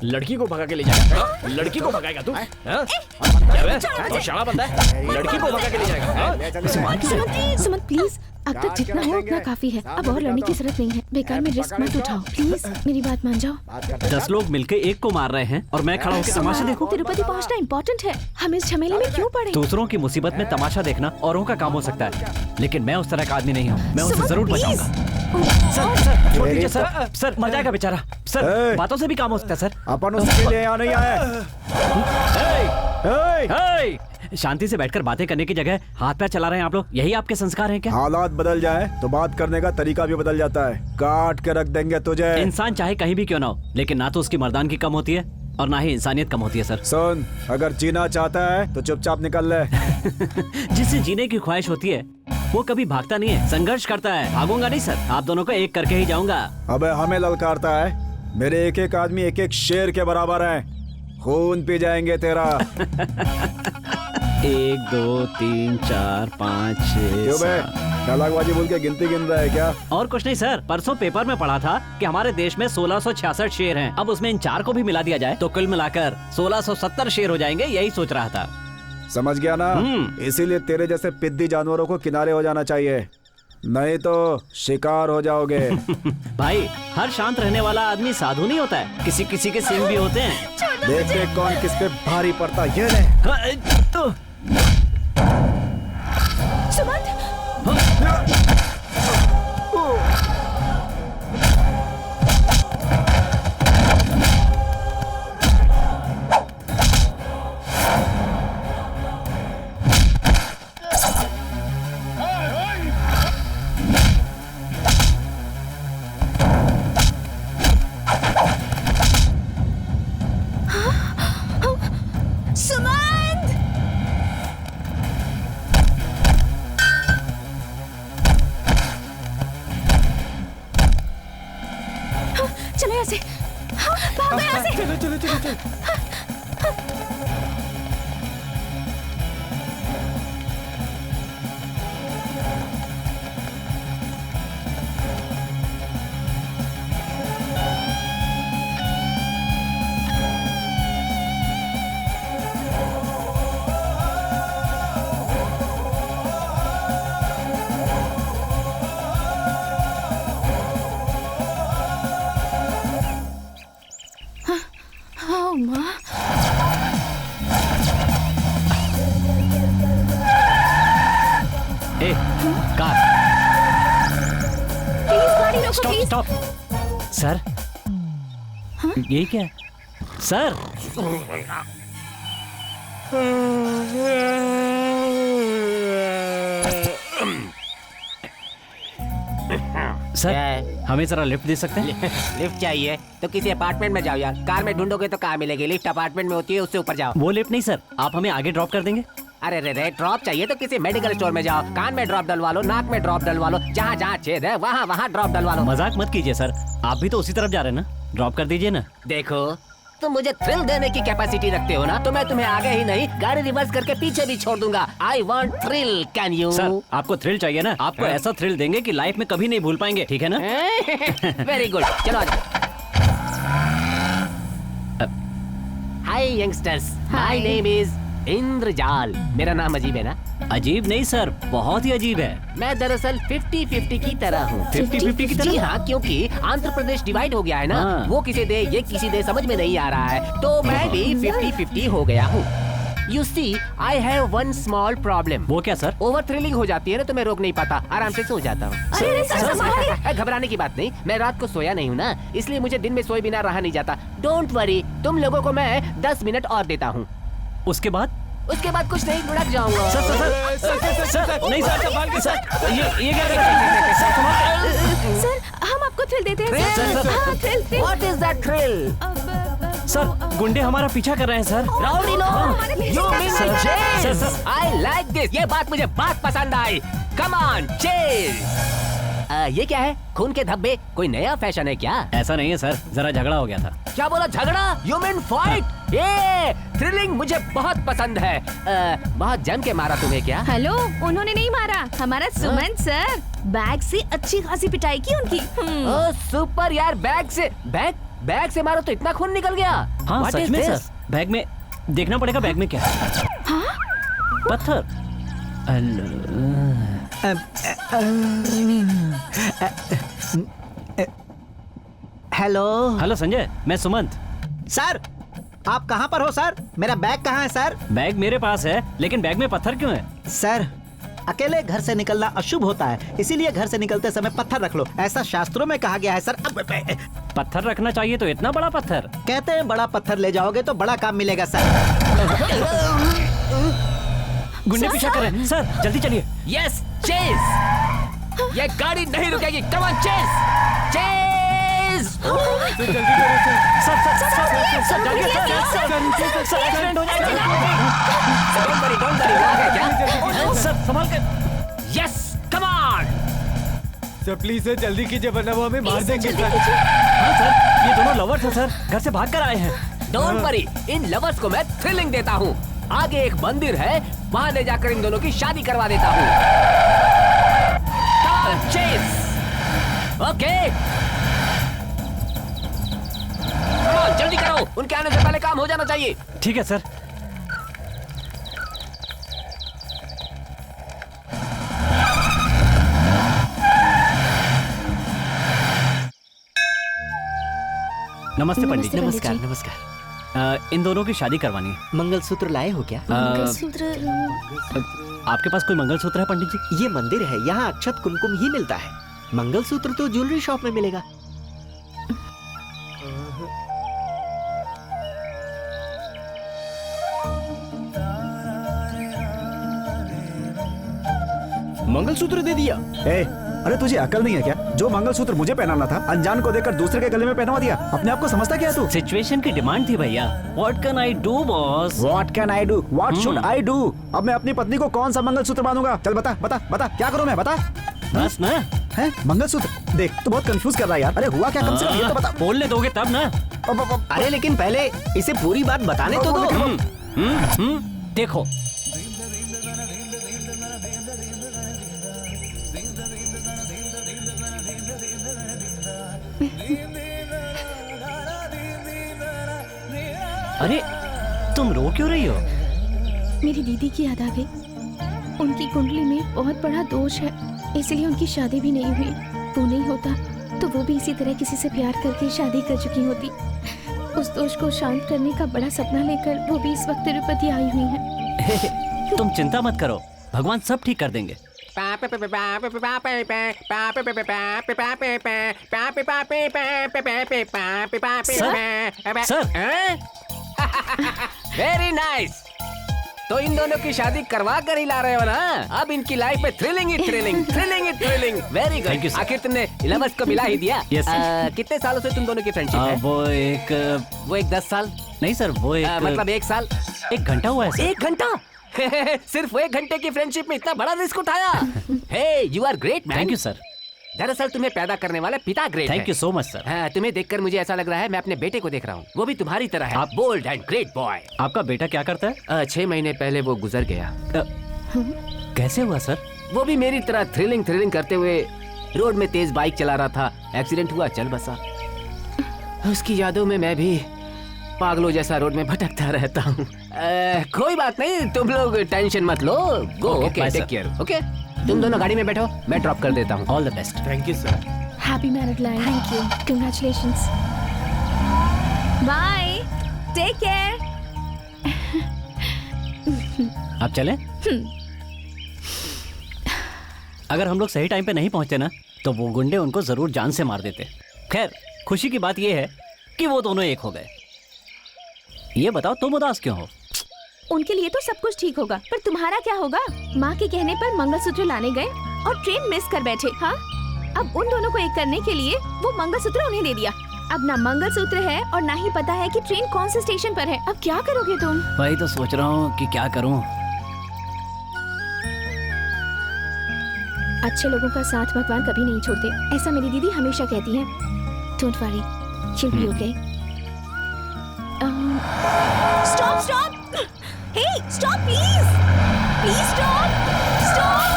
लड़की को भगा के ले जाएगा? लड़की को भगाएगा तू? क्या है? शाला बंदा है, लड़की को भगा के ले जाएगा? सुमन प्लीज, अब तक जितना हो उतना काफी है। अब और लड़ने की जरूरत नहीं है। बेकार में रिस्क मत उठाओ प्लीज, मेरी बात मान जाओ। 10 लोग मिलके एक को मार रहे हैं और मैं खड़ा होकर तमाशा देखूं? तिरुपति पहुंचना इम्पोर्टेंट है, हम इस झमेले में क्यों पड़े? दूसरों की मुसीबत में तमाशा देखना औरों का काम हो सकता है, लेकिन मैं उस तरह का आदमी नहीं हूँ। मैं उसे जरूर बचाऊंगा। सर, सर, छोड़ दीजिए सर। सर, मर जाएगा बेचारा। सर, बातों से भी काम हो सकता है सर। अपन उसके लिए यहाँ नहीं आए। शांति से बैठकर बातें करने की जगह हाथ पैर चला रहे हैं आप लोग। यही आपके संस्कार हैं क्या? हालात बदल जाए तो बात करने का तरीका भी बदल जाता है। काट के रख देंगे तुझे। इंसान चाहे कहीं भी क्यों ना हो, लेकिन ना तो उसकी मर्दानगी कम होती है और ना ही इंसानियत कम होती है सर। सुन, अगर जीना चाहता है तो चुपचाप निकल ले। जिससे जीने की ख्वाहिश होती है वो कभी भागता नहीं है, संघर्ष करता है। भागूंगा नहीं सर, आप दोनों को एक करके ही जाऊंगा। अबे हमें ललकारता है? मेरे एक एक आदमी एक एक शेर के बराबर है। खून पी जाएंगे तेरा। 1 2 3 4 5 6 7। डालागबाजी बोल के गिनती गिन रहा है क्या? और कुछ नहीं सर, परसों पेपर में पढ़ा था कि हमारे देश में 1666 शेर हैं। अब उसमें इन 4 को भी मिला दिया जाए तो कुल मिलाकर 1670 शेर हो जाएंगे। यही सोच रहा था। समझ गया ना? इसीलिए तेरे जैसे पिद्दी जानवरों को किनारे हो जाना चाहिए, नहीं तो शिकार हो जाओगे। भाई, हर शांत रहने वाला आदमी साधु नहीं होता है, किसी किसी के सींग भी होते हैं। देखते कौन किस पे भारी पड़ता। ये ले। सुमन, चलो चलो चलो। Oh, माँ। ए, कार। प्लीज गाड़ी रोको स्टॉप, प्लीज। स्टॉप। सर, ये क्या है? सर, सर, हमें जरा लिफ्ट दे सकते हैं? लिफ्ट चाहिए तो किसी अपार्टमेंट में जाओ यार, कार में ढूंढोगे तो कहाँ मिलेगी? लिफ्ट अपार्टमेंट में होती है, उससे ऊपर जाओ। वो लिफ्ट नहीं सर, आप हमें आगे ड्रॉप कर देंगे? अरे रे रे, ड्रॉप चाहिए तो किसी मेडिकल स्टोर में जाओ, कान में ड्रॉप डलवा लो, नाक में ड्रॉप डलवा लो, जहाँ जहाँ छेद है वहाँ वहाँ ड्रॉप डलवा लो। मजाक मत कीजिए सर, आप भी तो उसी तरफ जा रहे हैं ना, ड्रॉप कर दीजिए ना। देखो, तुम मुझे थ्रिल देने की कैपेसिटी रखते हो ना, तो मैं तुम्हें आगे ही नहीं गाड़ी रिवर्स करके पीछे भी छोड़ दूंगा। I want thrill, can you? Sir, आपको थ्रिल चाहिए ना, आपको ऐसा थ्रिल देंगे कि लाइफ में कभी नहीं भूल पाएंगे, ठीक है ना? वेरी गुड, चलो आ हाय यंगस्टर्स, माय नेम इज इंद्रजाल। मेरा नाम अजीब है ना? अजीब नहीं सर, बहुत ही अजीब है। मैं दरअसल 50-50 की तरह हूँ। 50-50 की तरह? जी हाँ, क्योंकि आंध्र प्रदेश डिवाइड हो गया है ना, हाँ। वो किसे दे ये किसी दे समझ में नहीं आ रहा है, तो मैं भी 50-50 हो गया हूँ। You see, I have one small problem. वो क्या सर? ओवर थ्रिलिंग हो जाती है ना, तो मैं रोक नहीं पाता, आराम से सो जाता हूँ। अरे सर, संभालिए। घबराने की बात नहीं, मैं रात को सोया नहीं हूँ ना, इसलिए मुझे दिन में सोए बिना रहा नहीं जाता। डोंट वरी, तुम लोगों को मैं 10 मिनट और देता हूँ। उसके बाद? उसके बाद कुछ नहीं, लुढ़क जाऊंगा। सर, सर, सर, सर, नहीं सर, संभाल के सर, ये क्या कर रहे हैं? सर, संभाल के। सर, हम आपको थ्रिल देते हैं Thrill? सर। हाँ, thrill, thrill. What is that thrill? Sir, गुंडे हमारा पीछा कर रहे हैं सर। Rowdy हमारे लोग, पीछे you कर mean रहे हैं। chase? Sir, sir. I like this. ये बात मुझे बात पसंद आई। Come on, chase. ये क्या है? खून के धब्बे? कोई नया फैशन है क्या? ऐसा नहीं है सर, जरा झगड़ा हो गया था। क्या बोला, झगड़ा? You mean fight? ये थ्रिलिंग मुझे बहुत पसंद है। बहुत जम के मारा तुम्हें क्या? हेलो, उन्होंने नहीं मारा, हमारा सुमन सर। बैग से अच्छी खासी पिटाई की उनकी। ओह सुपर यार, बैग से मारो तो इतना खून निकल गया। हाँ What सच is में this? सर, बैग में देखना पड़ेगा, बैग में क्या है। पत्थर। हेलो हेलो संजय, मैं सुमंत। सर, आप कहाँ पर हो सर? मेरा बैग कहाँ है सर? बैग मेरे पास है, लेकिन बैग में पत्थर क्यों है? सर, अकेले घर से निकलना अशुभ होता है, इसीलिए घर से निकलते समय पत्थर रख लो, ऐसा शास्त्रों में कहा गया है सर। पत्थर रखना चाहिए तो इतना बड़ा पत्थर? कहते हैं बड़ा पत्थर ले जाओगे तो बड़ा काम मिलेगा सर। गुंडे पीछा कर रहे हैं सर, जल्दी चलिए। Yes, chase. ये गाड़ी नहीं रुकेगी। Come on, chase, chase. Sir, accident हो जाएगा। डोंट वरी, आ गया क्या? सर, संभाल के। Yes, come on. Sir please sir, जल्दी कीजिए वरना वो हमें मार देंगे सर। हाँ सर, ये दोनों लवर्स हैं सर, घर से भाग कर आए हैं। डोंट वरी, इन लवर्स को मैं थ्रिलिंग देता हूँ। आगे एक मंदिर है, वहाँ ले जाकर इन दोनों की शादी करवा देता हूँ। Chase, okay. जल्दी करो, उनके आने से पहले काम हो जाना चाहिए। ठीक है सर। नमस्ते पंडित जी। नमस्कार नमस्कार। इन दोनों की शादी करवानी है। मंगलसूत्र लाए हो क्या? आपके पास कोई मंगलसूत्र है पंडित जी? ये मंदिर है, यहाँ अक्षत कुमकुम ही मिलता है, मंगलसूत्र तो ज्वेलरी शॉप में मिलेगा। मंगलसूत्र दे दिया। ए, अरे तुझे अकल नहीं है क्या? जो मंगलसूत्र मुझे पहनाना था, अनजान को देकर दूसरे के गले में पहनवा दिया। अपने आप को समझता क्या तू? सिचुएशन की डिमांड थी भैया। What can I do, boss? What can I do? What should I do? अब मैं अपनी पत्नी को कौन सा मंगलसूत्र बांधूंगा? चल बता बता बता, क्या करूं मैं, बता। बस ना। है मंगलसूत्र? देख तू बहुत कंफ्यूज कर रहा है यार। अरे हुआ क्या, कम से कम ये तो बता। बोलने दोगे तब ना। अरे लेकिन पहले इसे पूरी बात बताने तो दो। देखो अरे तुम रो क्यों रही हो? मेरी दीदी की याद आ गई। उनकी कुंडली में बहुत बड़ा दोष है, इसलिए उनकी शादी भी नहीं हुई। वो नहीं होता तो वो भी इसी तरह किसी से प्यार करके शादी कर चुकी होती। उस दोष को शांत करने का बड़ा सपना लेकर वो भी इस वक्त तिरुपति आई हुई हैं। तुम चिंता मत करो, भगवान सब ठीक कर देंगे। Sir very nice. तो इन दोनों की शादी करवा कर ही ला रहे हो ना? अब इनकी लाइफ में thrilling he thrilling, thrilling he thrilling. Very Thank you, good. sir. आखिर तुमने इलावस को मिला ही दिया। Yes, sir. कितने सालों से तुम दोनों की फ्रेंडशिप है? वो एक 10 साल? नहीं सर, वो एक मतलब 1 साल? 1 घंटा हुआ है सर। 1 घंटा? सिर्फ 1 घंटे की फ्रेंडशिप में इतना बड़ा रिस्क उठाया। Hey, you are great man. Thank you sir. दरअसल तुम्हें पैदा करने वाले पिता great thank you so much sir. हाँ, तुम्हें देखकर मुझे ऐसा लग रहा है मैं अपने बेटे को देख रहा हूँ। वो भी तुम्हारी तरह है। आप बोल्ड एंड ग्रेट बॉय। आपका बेटा क्या करता है? 6 महीने पहले वो गुजर गया। कैसे हुआ सर? वो भी मेरी तरह थ्रिलिंग थ्रिलिंग करते हुए रोड में तेज बाइक चला रहा था। एक्सीडेंट हुआ, चल बसा। उसकी यादों में मैं भी पागलों जैसा रोड में भटकता रहता हूँ। कोई बात नहीं, तुम लोग टेंशन मत लो। Go okay, take care. Okay, तुम दोनों गाड़ी में बैठो, मैं ड्रॉप कर देता हूँ। All the best. Thank you sir. Happy married life. Thank you. Congratulations. Bye. Take care. आप चलें? अगर हम लोग सही टाइम पे नहीं पहुंचते ना तो वो गुंडे उनको जरूर जान से मार देते। खैर, खुशी की बात यह है कि वो दोनों एक हो गए। ये बताओ तुम उदास क्यों हो? उनके लिए तो सब कुछ ठीक होगा, पर तुम्हारा क्या होगा? माँ के कहने पर मंगलसूत्र लाने गए और ट्रेन मिस कर बैठे। हाँ, अब उन दोनों को एक करने के लिए वो मंगलसूत्र उन्हें दे दिया। अब ना मंगलसूत्र है और ना ही पता है कि ट्रेन कौन से स्टेशन पर है। अब क्या करोगे तुम? वही तो सोच रहा हूँ कि क्या करूँ। अच्छे लोगों का साथ भगवान कभी नहीं छोड़ते, ऐसा मेरी दीदी हमेशा कहती है। Don't worry, you'll be okay. Stop, stop! Hey, stop, please! Please stop! Stop!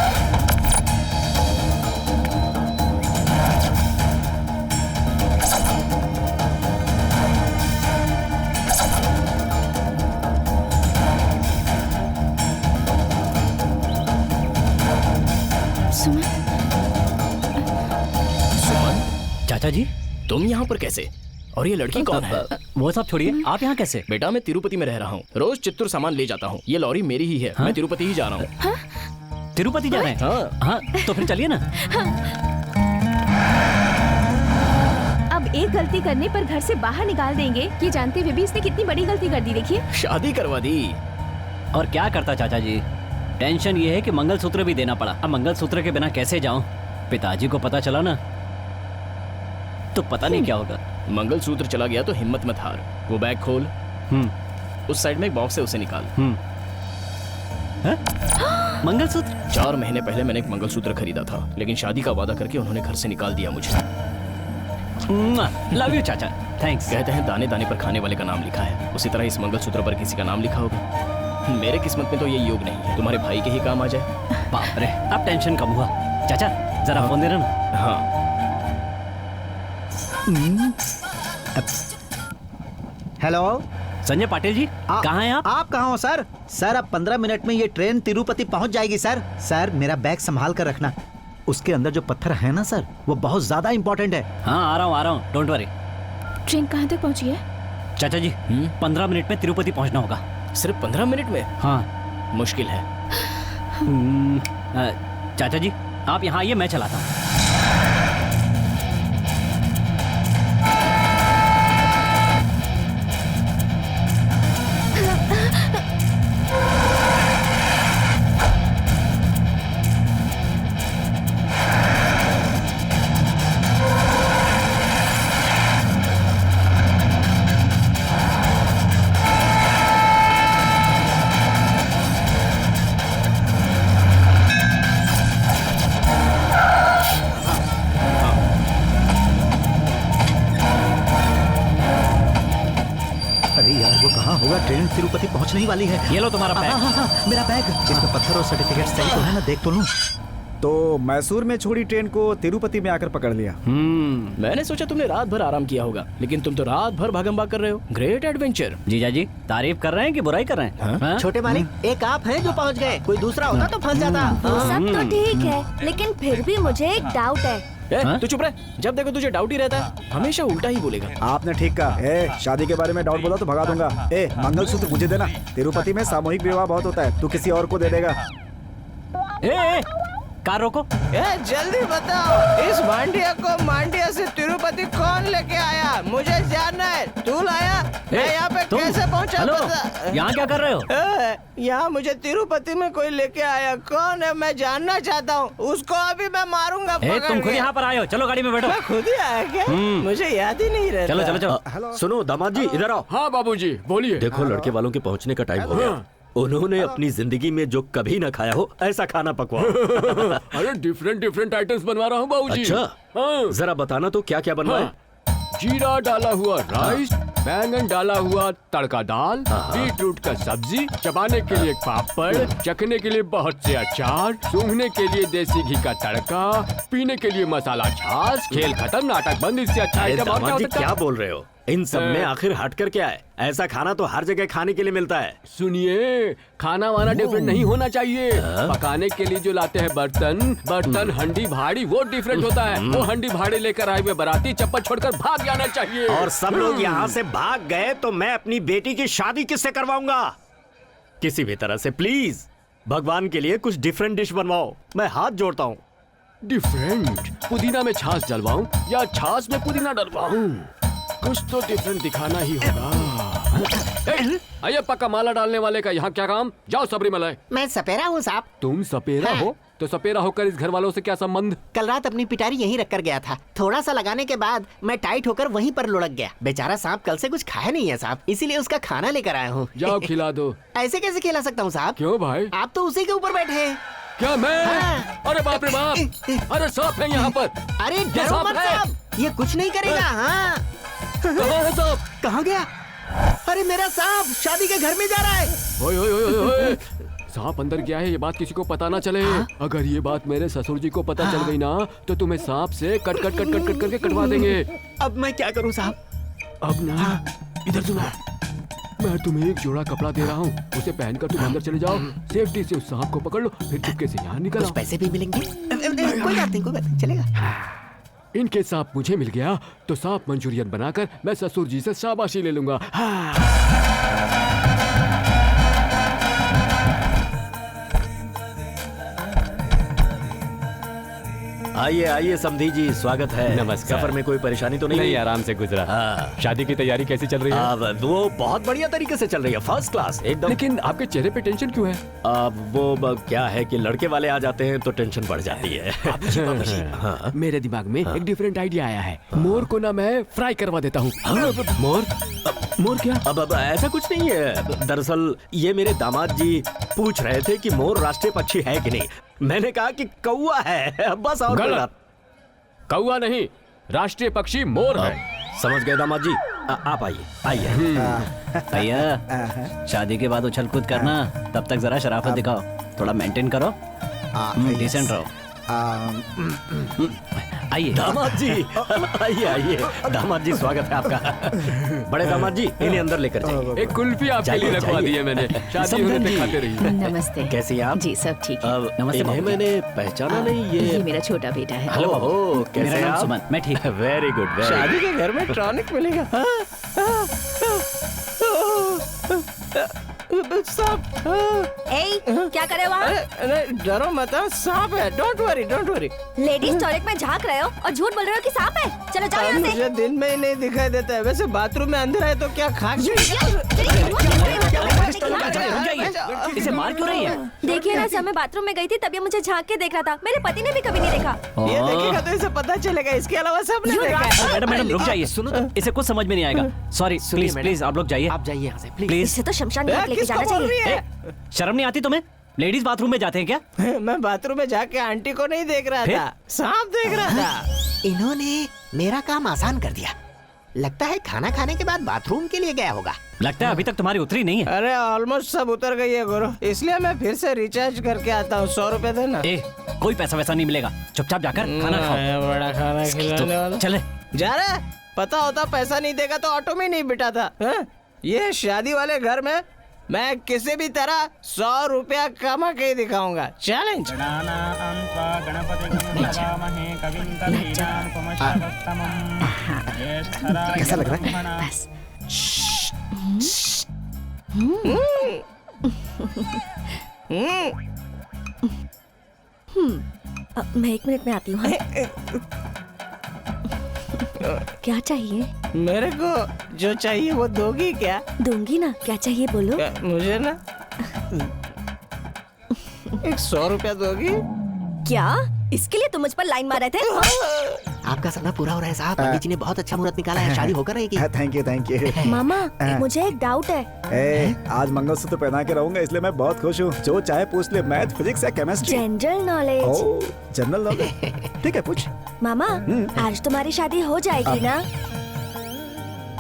सुमन, चाचा जी, तुम यहाँ पर कैसे? और ये लड़की कौन है? वो सब छोड़िए, आप यहाँ कैसे? बेटा मैं तिरुपति में रह रहा हूँ, रोज चित्तूर सामान ले जाता हूँ। ये लॉरी मेरी ही है। मैं तिरुपति ही जा रहा हूँ। तिरुपति जा रहे हैं? हाँ, तो फिर चलिए ना। अब एक गलती करने पर घर से बाहर निकाल देंगे, ये जानते हुए भी इसने कितनी बड़ी गलती कर दी। देखिए, शादी करवा दी। और क्या करता चाचा जी? टेंशन ये है कि मंगलसूत्र भी देना पड़ा। अब मंगलसूत्र के बिना कैसे जाऊं? पिताजी को पता चला ना तो पता नहीं क्या होगा। मंगलसूत्र चला गया तो हिम्मत मत हार। वो बैग खोल, उस साइड में एक बॉक्स है, उसे निकाल। मंगलसूत्र? 4 महीने पहले मैंने एक मंगलसूत्र खरीदा था, लेकिन शादी का वादा करके उन्होंने घर से निकाल दिया मुझे। लव यू चाचा, थैंक्स। कहते हैं दाने दाने पर खाने वाले का नाम लिखा है, उसी तरह इस मंगलसूत्र पर किसी का नाम लिखा होगा। मेरे किस्मत में तो ये योग नहीं है, तुम्हारे भाई के ही काम आ जाए। बाप रे, अब टेंशन कम हुआ। चाचा जरा फोन दे रहा ना। हाँ। हेलो संजय पाटिल जी, कहाँ हैं आप? आप कहाँ हो सर? सर अब 15 मिनट में ये ट्रेन तिरुपति पहुंच जाएगी सर। सर मेरा बैग संभाल कर रखना, उसके अंदर जो पत्थर है ना सर, वो बहुत ज्यादा इम्पोर्टेंट है। हाँ आ रहा हूँ, डोंट वरी। ट्रेन कहाँ तक पहुँची है? चाचा जी 15 मिनट में तिरुपति पहुँचना होगा। सिर्फ 15 मिनट में? हाँ मुश्किल है। चाचा जी आप यहाँ आइए, मैं चलाता हूँ। पहुंचने ही वाली है। ये लो तुम्हारा बैग। हाँ, मेरा बैग। इसमें पत्थर और सर्टिफिकेट सही तो है ना, देख तो लूं। तो मैसूर में छोड़ी ट्रेन को तिरुपति में आकर पकड़ लिया। मैंने सोचा तुमने रात भर आराम किया होगा, लेकिन तुम तो रात भर भागम-भाग कर रहे हो। Great adventure. जीजा जी तारीफ कर रहे हैं कि बुराई कर रहे हैं? हाँ? छोटे मालिक, एक आप हैं जो पहुंच गए, कोई दूसरा होता तो फंस जाता। वो सब तो ठीक है, लेकिन फिर भी मुझे एक डाउट है। तू चुप रह, जब देखो तुझे डाउट ही रहता है, हमेशा उल्टा ही बोलेगा। आपने ठीक कहा। शादी के बारे में डाउट बोला तो भगा दूंगा। मंगलसूत्र मुझे देना। तिरुपति में सामूहिक विवाह बहुत होता है, तू किसी और को दे देगा। कार रोको। जल्दी बताओ, इस मांडिया को मांडिया से तिरुपति कौन लेके आया? मुझे जानना है। तू लाया? मैं यहाँ पे कैसे पहुँचा? यहाँ क्या कर रहे हो? यहाँ मुझे तिरुपति में कोई लेके आया। कौन है? मैं जानना चाहता हूँ। उसको अभी मैं मारूंगा। तुम खुद यहाँ पर आए हो, चलो गाड़ी में बैठो। मैं खुद ही आया क्या? मुझे याद ही नहीं रहता। चलो चलो चलो। सुनो दामाद जी, इधर आओ। हाँ बाबूजी, बोलिए। देखो लड़के वालों के पहुंचने का टाइम हो गया। उन्होंने अपनी जिंदगी में जो कभी न खाया हो ऐसा खाना पकवाओ। अरे डिफरेंट आइटम्स बनवा रहा हूँ बाबूजी। अच्छा, जरा बताना तो क्या क्या बनवाए? जीरा डाला हुआ राइस, बैंगन डाला हुआ तड़का दाल, बीटरूट का सब्जी, चबाने के लिए पापड़, चखने के लिए बहुत से अचार, सूंघने के लिए देसी घी का तड़का, पीने के लिए मसाला छाछ। खेल खत्म, नाटक बंद। इससे अच्छा आइटम और क्या हो सकता है? क्या बोल रहे हो? इन सब में आखिर हट कर क्या है? ऐसा खाना तो हर जगह खाने के लिए मिलता है। सुनिए, खाना वाना डिफरेंट नहीं होना चाहिए। पकाने के लिए जो लाते हैं बर्तन हंडी भाड़ी, वो डिफरेंट होता है। वो हंडी भाड़ी लेकर आए हुए बाराती चप्पल छोड़कर भाग जाना चाहिए। और सब लोग यहाँ से भाग गए तो मैं अपनी बेटी की शादी किससे करवाऊंगा? किसी भी तरह से प्लीज भगवान के लिए कुछ डिफरेंट डिश बनवाओ, मैं हाथ जोड़ता हूँ। डिफरेंट? पुदीना में छाछ डलवाऊं या छाछ में पुदीना डलवाऊं? कुछ तो डिफरेंट दिखाना ही होगा। आइए, पक्का माला डालने वाले का यहाँ क्या काम? जाओ सबरीमलाई। मैं सपेरा हूँ साहब। तुम सपेरा हो? तो सपेरा होकर इस घर वालों से क्या संबंध? कल रात अपनी पिटारी यहीं रख कर गया था। थोड़ा सा लगाने के बाद मैं टाइट होकर वहीं पर लुढ़क गया। बेचारा सांप कल से कुछ खाया नहीं है साहब, इसीलिए उसका खाना लेकर आया हूँ। जाओ खिला दो। ऐसे कैसे खिला सकता हूँ साहब? क्यों भाई? आप तो उसी के ऊपर बैठे हैं। क्या मैं? अरे बाप रे बाप! अरे सांप है यहाँ पर। अरे डरो मत साहब, ये कुछ नहीं करेगा। हाँ, कहाँ है सांप? कहाँ गया? अरे मेरा सांप शादी के घर में जा रहा है। ओए ओए ओए ओए, सांप अंदर गया है, ये बात किसी को पता ना चले। अगर ये बात मेरे ससुर जी को पता चल गई ना, तो तुम्हें सांप से कट करके कटवा देंगे। अब मैं क्या करूं साहब? अब ना, इधर सुनो, मैं तुम्हें एक जोड़ा कपड़ा दे रहा हूँ, उसे पहनकर तुम अंदर चले जाओ। सेफ्टी से उस सांप को पकड़ लो, फिर चुपके से यहाँ निकल आओ। कुछ पैसे भी मिलेंगे? कोई बात नहीं, चलेगा। इनके सांप मुझे मिल गया तो सांप मंचूरियन बनाकर मैं ससुर जी से शाबाशी ले लूंगा। आइए आइए समधी जी, स्वागत है। नमस्कार। सफर में कोई परेशानी तो नहीं? आराम से गुजरा। हाँ। शादी की तैयारी कैसी चल रही है? वो बहुत बढ़िया तरीके से चल रही है, फर्स्ट क्लास एकदम। लेकिन आपके चेहरे पे टेंशन क्यों है? वो क्या है कि लड़के वाले आ जाते हैं तो टेंशन बढ़ जाती है। हाँ। मेरे दिमाग में एक डिफरेंट आइडिया आया है। मोर को ना मैं फ्राई करवा देता हूँ। मोर? मोर क्या? अब ऐसा कुछ नहीं है। दरअसल ये मेरे दामाद जी पूछ रहे थे कि मोर राष्ट्रीय पक्षी है कि नहीं। मैंने कहा कि कौवा है, बस। और गलत। कौवा नहीं, राष्ट्रीय पक्षी मोर है। समझ गए दामाद जी। आप आइए आइए। भैया, शादी के बाद उछल कूद करना, तब तक जरा शराफत दिखाओ, थोड़ा मेंटेन करो, डिसेंट रहो। आइए दामाद जी, आइए आइए। दामाद जी स्वागत है आपका। बड़े दामाद जी, इन्हें अंदर लेकर जाइए। एक कुल्फी आपके लिए रखवा दी है मैंने, शादी होने पे खाते रहिए। नमस्ते। कैसी हैं आप? जी सब ठीक है। नमस्ते। इन्हें मैंने पहचाना नहीं। ये मेरा छोटा बेटा है। हेलो, कैसे मेरा हैं नाम आप? सुमन, मैं ठीक। वेरी गुड, वेरी शादी के घर में टॉनिक मिलेगा। सांप। क्या करे वहाँ? अरे डरो मत, सांप है। Don't worry, don't worry. Ladies toilet में झांक रहे हो और झूठ बोल रहे हो कि सांप है। चलो जाओ यहाँ से। मुझे दिन में ही नहीं दिखाई देता है। वैसे बाथरूम में अंधेरा है तो क्या खाक? इसे मार क्यों रही है? देखिए ना, समय बाथरूम में गई थी तब ये मुझे झांक के देख रहा था। मेरे पति ने भी कभी नहीं देखा। ये देखेगा तो इसे पता चलेगा, इसके अलावा सब ने देखा है। मैडम मैडम रुक जाइए, सुनो, इसे कुछ समझ में नहीं आएगा। सॉरी, प्लीज प्लीज आप लोग जाइए। आप जाइए यहाँ से प्लीज। इसे तो शमशान घाट लेके जाना किसको बोल रही चाहिए। है? शर्म नहीं आती तुम्हें? लेडीज बाथरूम में जाते हैं क्या? मैं बाथरूम में जाके आंटी को नहीं देख रहा फिर? था, सांप देख रहा था। इन्होंने मेरा काम आसान कर दिया। लगता है खाना खाने के बाद बाथरूम के लिए गया होगा। लगता है अभी तक तुम्हारी उतरी नहीं है। अरे ऑलमोस्ट सब उतर गई है गुरु, इसलिए मैं फिर से रिचार्ज करके आता हूँ। 100 रुपए देना। कोई पैसा वैसा नहीं मिलेगा, चुपचाप जाकर खाना खाओ। बड़ा खाना खिलाने वाला। चले जा रहे। पता होता पैसा नहीं देगा तो ऑटो में नहीं बिठा था। ये शादी वाले घर में मैं किसी भी तरह 100 रुपया कमा के दिखाऊंगा। चैलेंज। कैसा लग रहा है? बस। मैं 1 मिनट में आती हूँ। क्या चाहिए? मेरे को जो चाहिए वो दोगी क्या? दूंगी ना, क्या चाहिए बोलो। मुझे ना 100 रुपया दोगी क्या? इसके लिए तुम मुझ पर लाइन मार रहे थे? आपका सपना पूरा हो रहा है साहब। पंडित जी ने बहुत अच्छा मुहूर्त निकाला है, शादी होकर रहेगी। Thank you thank you. मामा मुझे एक डाउट है। आज मंगलसूत्र पहना के रहूंगा इसलिए मैं बहुत खुश हूँ। जो चाहे पूछ ले, मैथ फिजिक्स या chemistry. General knowledge. General knowledge ठीक है पूछ। मामा आज तुम्हारी शादी हो जाएगी ना?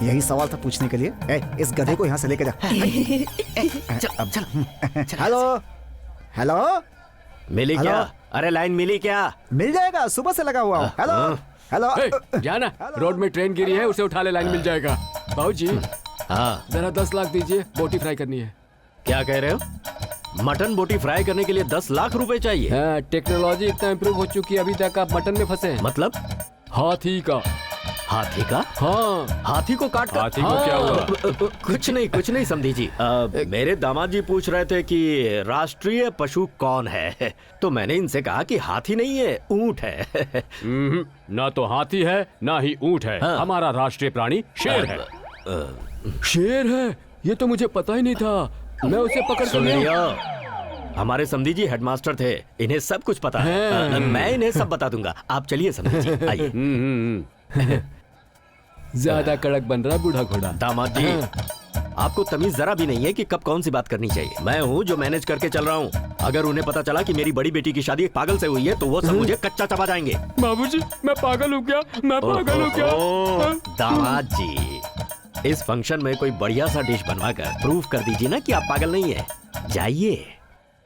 यही सवाल था पूछने के लिए। इस गधे को यहाँ से लेके जा। हेलो हेलो मिली क्या? अरे लाइन मिली क्या? मिल जाएगा, सुबह से लगा हुआ हूँ। हेलो हेलो जाना, रोड में ट्रेन गिरी है, उसे उठा ले, लाइन मिल जाएगा। बाबूजी हाँ जरा 10 लाख दीजिए, बोटी फ्राई करनी है। क्या कह रहे हो? मटन बोटी फ्राई करने के लिए 10 लाख रुपए चाहिए? हाँ, टेक्नोलॉजी इतना इम्प्रूव हो चुकी है, अभी तक आप मटन में फंसे हैं। मतलब हाथी का। हाथी का? हाँ, हाथी को काट कर? हाथी को क्या हुआ? कुछ नहीं समझी जी। मेरे दामाद जी पूछ रहे थे कि राष्ट्रीय पशु कौन है, तो मैंने इनसे कहा कि हाथी नहीं है, ऊंट है। ना तो हाथी है ना ही ऊंट है। हाँ। हमारा राष्ट्रीय प्राणी शेर है। शेर है? ये तो मुझे पता ही नहीं था। मैं उसे पकड़ कर ले आऊं। हमारे समधी जी हेडमास्टर थे, इन्हें सब कुछ पता है। हाँ। मैं इन्हें सब बता दूंगा। आप चलिए समधी जी, आइए। ज्यादा कड़क बन रहा बूढ़ा घोड़ा। दामाद जी आपको तमीज जरा भी नहीं है कि कब कौन सी बात करनी चाहिए। मैं हूँ जो मैनेज करके चल रहा हूँ। अगर उन्हें पता चला कि मेरी बड़ी बेटी की शादी एक पागल से हुई है तो वो सब मुझे कच्चा चबा जाएंगे। बाबूजी मैं पागल हूँ क्या? मैं पागल हूँ क्या? दामाद जी इस फंक्शन में कोई बढ़िया सा डिश बनवा कर प्रूव कर दीजिए ना कि आप पागल नहीं है। जाइए।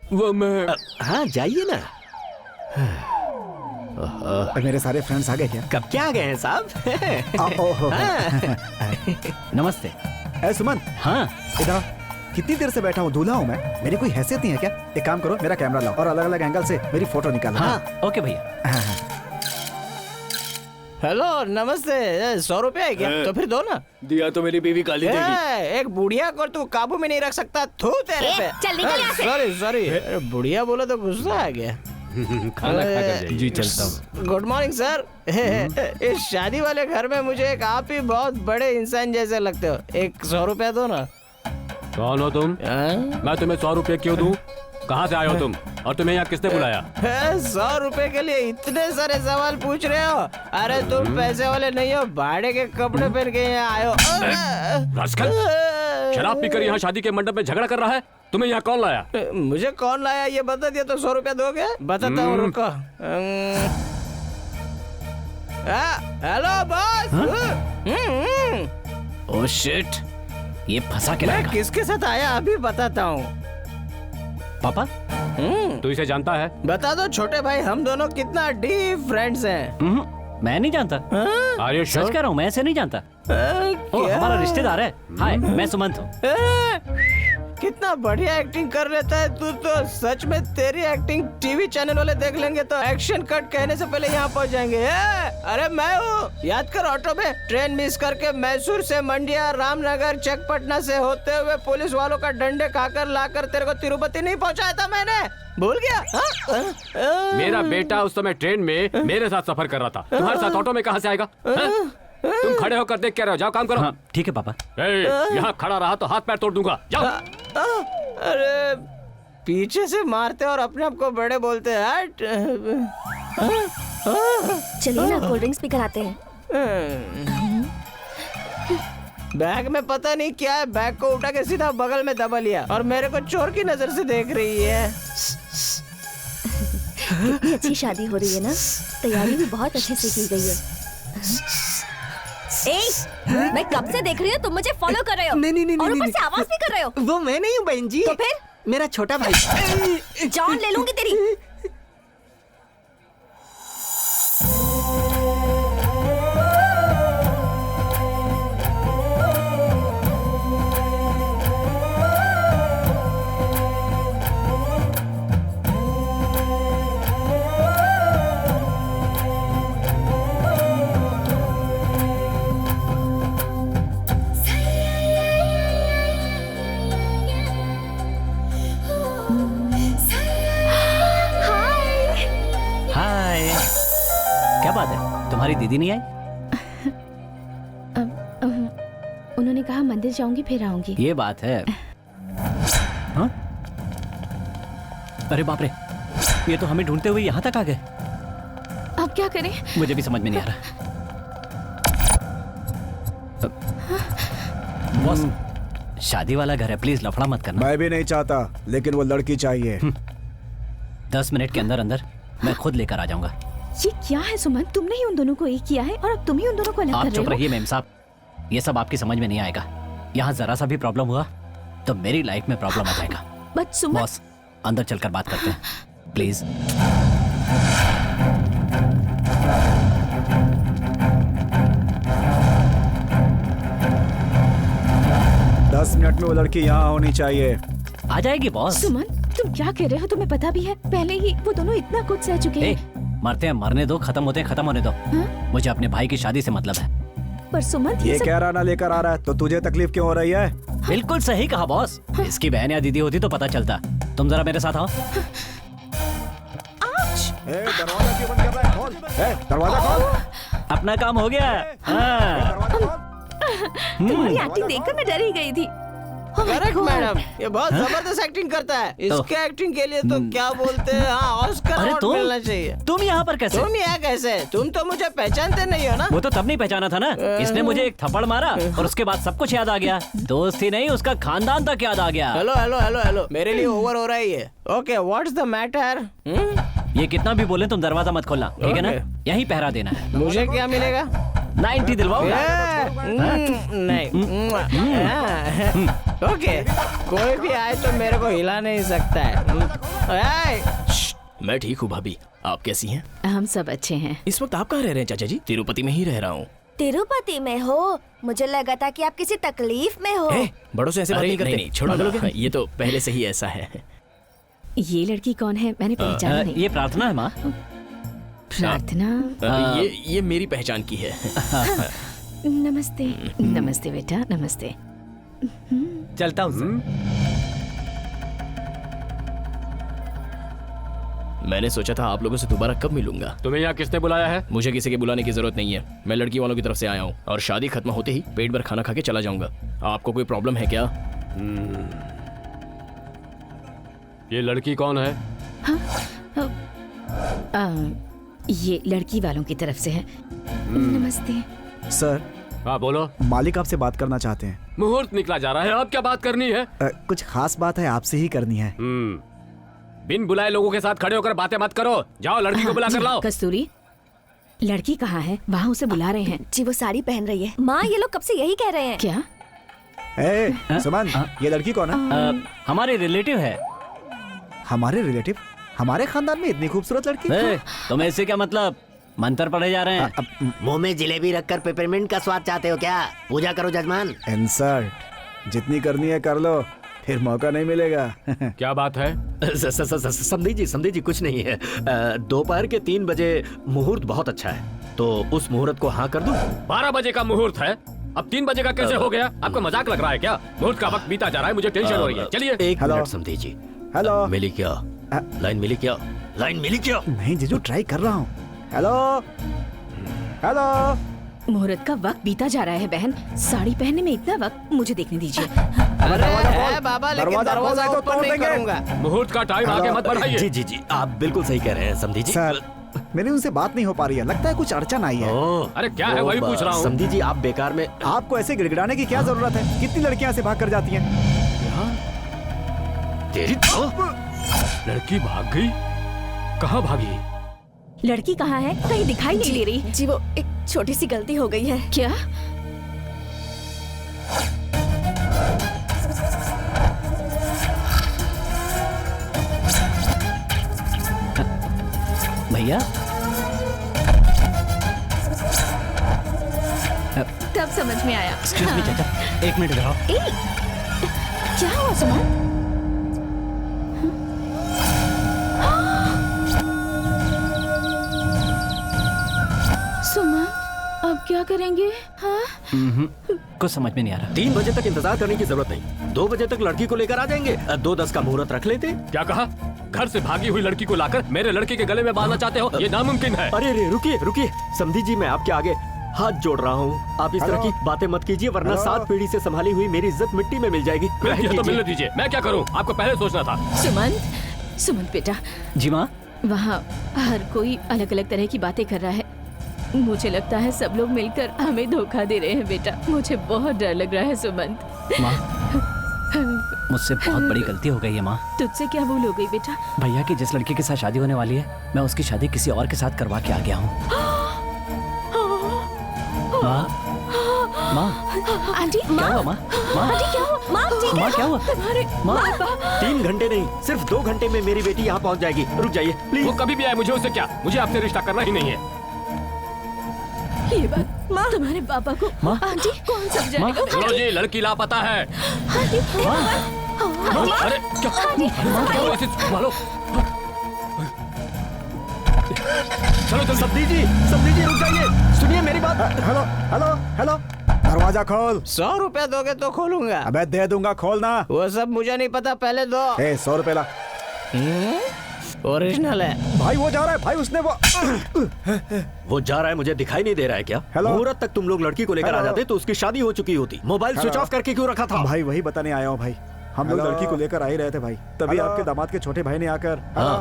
वो मैं हाँ जाइए ना। मेरे सारे फ्रेंड्स आ गए क्या? कब क्या आ गए हैं साहब? नमस्ते। सुमन। हाँ इधर कितनी देर से बैठा हूँ, दूल्हा हूँ मैं। मेरी कोई हैसियत नहीं है क्या? एक काम करो, मेरा कैमरा लाओ और अलग अलग एंगल से मेरी फोटो निकालो। हाँ ओके भैया। हेलो नमस्ते। 100 रुपया है क्या? तो फिर दो ना। दिया तो मेरी बीवी काली देगी। एक बुढ़िया को तू काबू में नहीं रख सकता। थू तेरे पे। चल निकल यहाँ से। सॉरी बुढ़िया बोला तो गुस्सा आ गया। खाना खाकर जाइए। जी चलता हूँ। Good morning sir. इस शादी वाले घर में मुझे एक आप ही बहुत बड़े इंसान जैसे लगते हो। एक 100 रुपया दो ना। कौन हो तुम? मैं तुम्हें 100 रुपए क्यों दूं? कहाँ से आए हो तुम? और तुम्हें यहाँ किसने बुलाया? 100 रुपए के लिए इतने सारे सवाल पूछ रहे हो? अरे तुम पैसे वाले नहीं हो, भाड़े के कपड़े पहन के यहाँ आए हो। रास्कल, शराब पीकर यहाँ शादी के मंडप में झगड़ा कर रहा है। तुम्हें यहाँ कौन लाया? मुझे कौन लाया ये बता दिया तो 100 रुपया दोगे? बताता हूँ रुको। Hello boss. ओह शिट, ये फंसा के मैं लाएगा। किसके साथ आया अभी बताता हूँ। पापा तू इसे जानता है? बता दो छोटे भाई, हम दोनों कितना डीप फ्रेंड्स हैं। मैं नहीं जानता। Are you sure? सच कह रहा हूँ, मैं ऐसे नहीं जानता। ओ, हमारा रिश्तेदार है। हाय मैं सुमंत हूँ। कितना बढ़िया एक्टिंग कर लेता है तू तो। सच में तेरी एक्टिंग टीवी चैनल वाले देख लेंगे तो एक्शन कट कहने से पहले यहाँ पहुँच जाएंगे। अरे मैं हूँ, याद कर ऑटो में ट्रेन मिस करके मैसूर से मंडिया, रामनगर, चकपटना से होते हुए पुलिस वालों का डंडे खाकर लाकर तेरे को तिरुपति नहीं पहुँचाया था मैंने? भूल गया? मेरा बेटा उस समय ट्रेन में मेरे साथ सफर कर रहा था। तुम्हारे साथ ऑटो में कहाँ से आएगा? तुम खड़े होकर देख क्या रहे हो? जाओ काम करो। हाँ ठीक है पापा। यहाँ खड़ा रहा तो हाथ पैर तोड़ दूंगा। जाओ। अरे पीछे से मारते और अपने आप को बड़े बोलते हैं। चलिए ना कोल्ड ड्रिंक्स भी कराते हैं। बैग में पता नहीं क्या है, बैग को उठा के सीधा बगल में दबा लिया और मेरे को चोर की नजर से देख रही है। कितनी अच्छी शादी हो रही है ना, तैयारी भी बहुत अच्छे से की गई है। ए, मैं कब से देख रही हूँ तुम मुझे फॉलो कर रहे हो। नहीं और ऊपर से आवाज भी कर रहे हो। वो मैं नहीं हूँ बहन जी। तो फिर मेरा छोटा भाई। जान ले लूंगी तेरी। क्या बात है, तुम्हारी दीदी नहीं आई? उन्होंने कहा मंदिर जाऊंगी फिर आऊंगी। ये बात है। हाँ? अरे बाप रे, ये तो हमें ढूंढते हुए यहाँ तक आ गए। अब क्या करें? मुझे भी समझ में नहीं आ रहा। बॉस, शादी वाला घर है, प्लीज लफड़ा मत करना। मैं भी नहीं चाहता, लेकिन वो लड़की चाहिए। 10 मिनट के अंदर अंदर मैं खुद लेकर आ जाऊंगा। ये क्या है सुमन, तुमने ही उन दोनों को एक किया है और अब तुम ही उन दोनों को अलग कर आप रहे चुप हो। रहिए मेम साहब, ये सब आपकी समझ में नहीं आएगा। यहाँ जरा सा भी प्रॉब्लम हुआ तो मेरी लाइफ में प्रॉब्लम आ जाएगा। बट सुमन, बॉस, अंदर चलकर बात करते हैं प्लीज। दस मिनट में वो लड़की यहाँ होनी चाहिए। आ जाएगी बॉस। सुमन, तुम क्या कह रहे हो? तुम्हें पता भी है पहले ही वो दोनों इतना कुछ सह चुके हैं। मरते हैं मरने दो, खत्म होते हैं खत्म होने दो। हाँ? मुझे अपने भाई की शादी से मतलब है। पर सुमन, ये कह रहा ना लेकर आ रहा है तो तुझे तकलीफ क्यों हो रही है? बिल्कुल सही कहा बॉस। इसकी बहन या दीदी होती तो पता चलता। तुम जरा मेरे साथ आओ। दरवाजा क्यों बंद कर रहा है? खोल। दरवाजा खोल। अपना काम हो गया। तुम्हारी एक्टिंग देखकर मैं डर ही गई थी। करेक्ट मैडम, ये बहुत जबरदस्त एक्टिंग करता है। इसके एक्टिंग के लिए तो क्या बोलते हैं, हाँ, ऑस्कर अवार्ड मिलना चाहिए। तुम यहाँ पर कैसे? तुम यहाँ कैसे? तुम तो मुझे पहचानते नहीं हो ना। वो तो तब नहीं पहचाना था ना। इसने मुझे एक थप्पड़ मारा और उसके बाद सब कुछ याद आ गया। दोस्त ही नहीं, उसका खानदान तक याद आ गया। हेलो हेलो हेलो हेलो, मेरे लिए ओवर हो रही है। Okay, what's the matter? ये कितना भी बोले तुम दरवाजा मत खोलना, ठीक है ना? यहीं पहरा देना है। मुझे क्या मिलेगा? 90 दिलवाऊंगा। नहीं। ओके, कोई भी आए तो मेरे को हिला नहीं सकता है। मैं ठीक हूँ भाभी, आप कैसी हैं? हम सब अच्छे हैं। इस वक्त आप कहाँ रह रहे हैं चाचा जी? तिरुपति में ही रह रहा हूँ। तिरुपति में हो? मुझे लगा था कि आप किसी तकलीफ में हो। बड़ों से ऐसे बात नहीं करते। नहीं, छोड़ो ना, ये तो पहले से ही ऐसा है। ये लड़की कौन है? मैंने पहचाना नहीं। ये प्रार्थना है माँ। प्रार्थना? ये मेरी पहचान की है। नमस्ते। नमस्ते बेटा, नमस्ते। चलता हूँ। मैंने सोचा था आप लोगों से दोबारा कब मिलूंगा। तुम्हें यहाँ किसने बुलाया है? मुझे किसी के बुलाने की जरूरत नहीं है। मैं लड़की वालों की तरफ से आया हूँ और शादी खत्म होते ही पेट भर खाना खा के चला जाऊंगा। आपको कोई प्रॉब्लम है क्या? ये लड़की कौन है? ये लड़की वालों की तरफ से है। नमस्ते सर। हाँ बोलो। मालिक आपसे बात करना चाहते हैं। मुहूर्त निकला जा रहा है, अब क्या बात करनी है? कुछ खास बात है, आपसे ही करनी है। बिन बुलाए लोगों के साथ खड़े होकर बातें मत करो। जाओ लड़की को बुला कर लाओ। कस्तूरी, लड़की कहाँ है? वहाँ उसे बुला रहे हैं। जी, वो साड़ी पहन रही है। माँ, ये लोग कब से यही कह रहे हैं। क्या? सुमन, ये लड़की कौन है? हमारे रिलेटिव है। हमारे रिलेटिव? हमारे खानदान में इतनी खूबसूरत लड़की? तुम्हें इससे क्या मतलब? मंत्र पढ़े जा रहे हैं। मुंह में जलेबी रखकर पेपरमिंट का स्वाद चाहते हो क्या? पूजा करो जजमान। इंसल्ट जितनी करनी है कर लो, फिर मौका नहीं मिलेगा। क्या बात है? समझी जी कुछ नहीं है। दोपहर के 3 बजे मुहूर्त बहुत अच्छा है, तो उस मुहूर्त को हाँ कर दूं? 12 बजे का मुहूर्त है, अब 3 बजे का कैसे हो गया? आपको मजाक लग रहा है क्या? मुहूर्त का वक्त बीता जा रहा है, मुझे टेंशन हो रही है। चलिए। एक मिनट समझी जी। हेलो। मिली क्या? लाइन मिली क्या? लाइन मिली क्या? नहीं जीजू, ट्राई कर रहा हूँ। Hello hello. मुहूर्त का वक्त बीता जा रहा है बहन। साड़ी पहनने में इतना वक्त? मुझे देखने दीजिए। अरे बाबा, लेकिन दरवाजा तो ओपन नहीं करूंगा। मुहूर्त का टाइम आगे मत बढ़ाइए। जी आप बिल्कुल सही कह रहे हैं समधी जी। सर, मेरी उनसे बात नहीं हो पा रही है, लगता है कुछ अड़चन आई है। अरे क्या है, वही पूछ रहा हूँ। समधी जी आप बेकार में। आपको ऐसे गिड़गिड़ाने की क्या जरूरत है? कितनी लड़कियां से भाग कर जाती हैं? लड़की भाग गई? कहाँ भागी? लड़की कहाँ है? कहीं दिखाई नहीं दे रही। जी, वो एक छोटी सी गलती हो गई है। क्या? भैया तब समझ में आया। एक्सक्यूज मी चाचा, एक मिनट इधर आओ। ए, क्या हुआ सुमन? सुमन, अब क्या करेंगे? हाँ? कुछ समझ में नहीं आ रहा। 3 बजे तक इंतजार करने की जरूरत नहीं, 2 बजे तक लड़की को लेकर आ जाएंगे। 2:10 का मुहूर्त रख लेते। क्या कहा? घर से भागी हुई लड़की को लाकर मेरे लड़के के गले में बांधना चाहते हो? ये नामुमकिन है। अरे अरे रुकिए रुकिए, समधी जी मैं आपके आगे हाथ जोड़ रहा हूँ, आप इस तरह की बातें मत कीजिए, वरना 7 पीढ़ी से संभाली हुई मेरी इज्जत मिट्टी में मिल जाएगी। तो मिलने दीजिए, मैं क्या करूँ? आपको पहले सोचना था। सुमन बेटा। जी माँ। वहाँ हर कोई अलग अलग तरह की बातें कर रहा है। मुझे लगता है सब लोग मिलकर हमें धोखा दे रहे हैं बेटा। मुझे बहुत डर लग रहा है सुमंत। माँ, मुझसे बहुत बड़ी गलती हो गई है माँ। तुझसे क्या भूल हो गई बेटा? भैया की जिस लड़की के साथ शादी होने वाली है, मैं उसकी शादी किसी और के साथ करवा के आ गया हूँ। माँ, माँ, आंटी, क्या हुआ माँ? माँ, आंटी क्या हुआ? माँ, ठीक माँ है? क्या हुआ? तुम्हारे माँ, 3 घंटे नहीं, सिर्फ 2 घंटे में मेरी बेटी यहाँ पहुँच जाएगी। रुक जाइए प्लीज। वो कभी भी आए, मुझे उससे क्या? मुझे आपसे रिश्ता करना ही नहीं है। ये बात माँ, तुम्हारे पापा को माँ, आंटी कौन समझाएगा? सुनो जी, लड़की लापता है। आंटी, अरे क्या? क्या हुआ? इसे संभालो। चलो चल। समधी जी रुक जाइए, सुनिए मेरी बात। हेलो हेलो हेलो, दरवाजा खोल। 100 रुपया दोगे तो खोलूंगा। अबे दे दूंगा, खोलना। वो सब मुझे नहीं पता, पहले दो। 100 रुपए ला। ओरिजिनल है भाई, वो जा रहा है भाई, उसने वो जा रहा है, मुझे दिखाई नहीं दे रहा है क्या? हेलो? मुहूर्त तक तुम लोग लड़की को लेकर आ जाते तो उसकी शादी हो चुकी होती। मोबाइल स्विच ऑफ करके क्यों रखा था? भाई वही बताने आया हूँ भाई, हम लोग लड़की को लेकर आ ही रहे थे भाई, तभी आपके दामाद के छोटे भाई ने आकर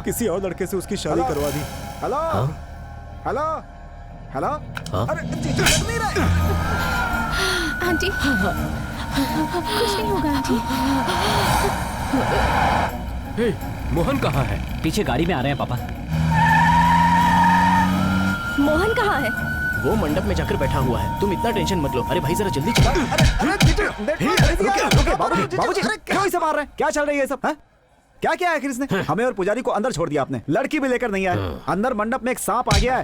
किसी और लड़के से उसकी शादी करवा दी। हेलो हेलो हेलो, अरे जीजू लग नहीं रहा। आंटी कुछ नहीं होगा आंटी। हे, मोहन कहाँ है? पीछे गाड़ी में आ रहे हैं पापा। मोहन कहाँ है? वो मंडप में जाकर बैठा हुआ है, तुम इतना टेंशन मत लो। अरे भाई जरा जल्दी चलो। बाबूजी क्यों इसे मार रहे हैं? क्या चल रही है सब? क्या क्या आखिर इसने? हमें और पुजारी को अंदर छोड़ दिया आपने, लड़की भी लेकर नहीं आए। अंदर मंडप में एक सांप आ गया है।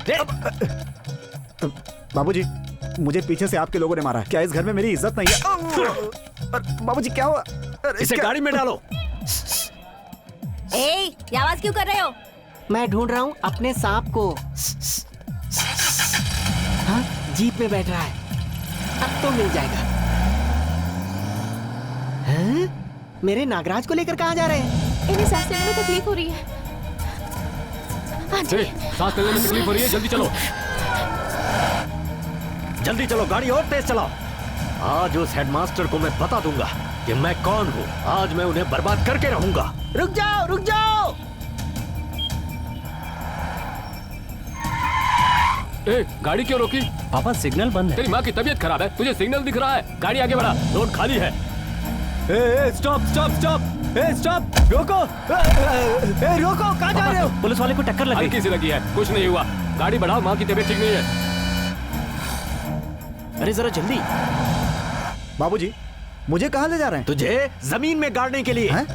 बाबूजी, मुझे पीछे से आपके लोगों ने मारा है। क्या इस घर में मेरी इज्जत नहीं है? बाबूजी क्या हुआ? इसे गाड़ी में डालो। ए, ये आवाज क्यों कर रहे हो? मैं ढूंढ रहा हूँ अपने सांप को। हाँ, जीप में बैठ रहा है, अब तो मिल जाएगा। हाँ? मेरे नागराज को लेकर कहाँ जा रहे हैं? इन्हें सांस लेने में तकलीफ हो रही है। आंटी, सांस लेने में तकलीफ हो रही है, जल्दी चलो। जल्दी चलो, गाड़ी और तेज चलाओ। आज उस हेडमास्टर को मैं बता दूंगा कि मैं कौन हूँ। आज मैं उन्हें बर्बाद करके रहूंगा। रुक जाओ रुक जाओ। ए, गाड़ी क्यों रोकी? पापा सिग्नल बंद है। तेरी माँ की तबीयत खराब है, तुझे सिग्नल दिख रहा है। गाड़ी आगे बढ़ा, रोड खाली है। स्टॉप स्टॉप स्टॉप, स्टॉप, रोको। रोको, कहाँ जा रहे हो? पुलिस वाले को टक्कर लगी। हल्की सी लगी है, कुछ नहीं हुआ। गाड़ी बढ़ाओ, माँ की तबीयत ठीक नहीं है। अरे जरा जल्दी। बाबूजी, मुझे कहाँ ले जा रहे हैं? तुझे जमीन में गाड़ने के लिए।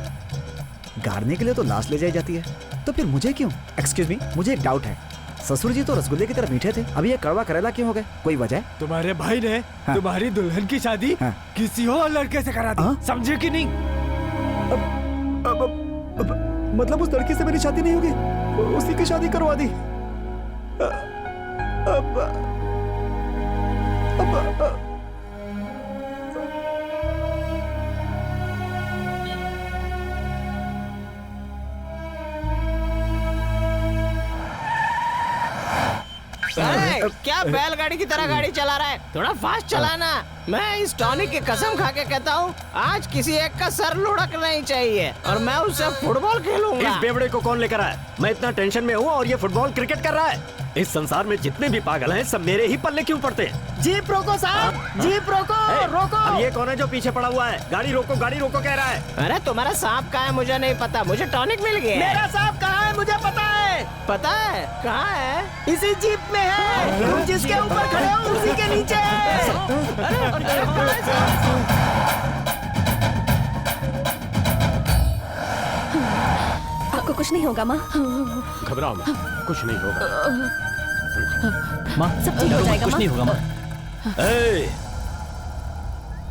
गाड़ने के लिए तो लाश ले जाई जाती है, तो फिर मुझे क्यों? एक्सक्यूज मी, मुझे एक डाउट है। ससुर जी तो रसगुल्ले की तरह मीठे थे, अभी ये कड़वा करेला क्यों हो गए? कोई वजह? तुम्हारे भाई ने तुम्हारी दुल्हन की शादी किसी और लड़के से करा दी, समझे कि नहीं? मतलब उस लड़की से मेरी शादी नहीं होगी, उसी की शादी करवा दी। अरे क्या बैलगाड़ी की तरह गाड़ी चला रहा है? थोड़ा फास्ट चलाना। मैं इस टॉनिक की कसम खा के कहता हूँ, आज किसी एक का सर लुढ़कना ही चाहिए और मैं उससे फुटबॉल खेलूंगा। इस बेवड़े को कौन लेकर आया? मैं इतना टेंशन में हूँ और ये फुटबॉल क्रिकेट कर रहा है। इस संसार में जितने भी पागल हैं सब मेरे ही पल्ले क्यों पड़ते हैं? जीप रोको साहब, जीप रोको, रोको। अब ये कौन है जो पीछे पड़ा हुआ है? गाड़ी रोको कह रहा है। अरे तुम्हारा सांप कहाँ है मुझे नहीं पता, मुझे टॉनिक मिल गया। मेरा सांप कहाँ है मुझे पता है। पता है कहाँ है? इसी जीप में है, तुम जिसके ऊपर खड़े हो उसी के नीचे आपको कुछ कुछ नहीं होगा माँ। घबराओ मत, कुछ नहीं होगा। माँ सब ठीक हो जाएगा कुछ माँ। नहीं होगा माँ। ए,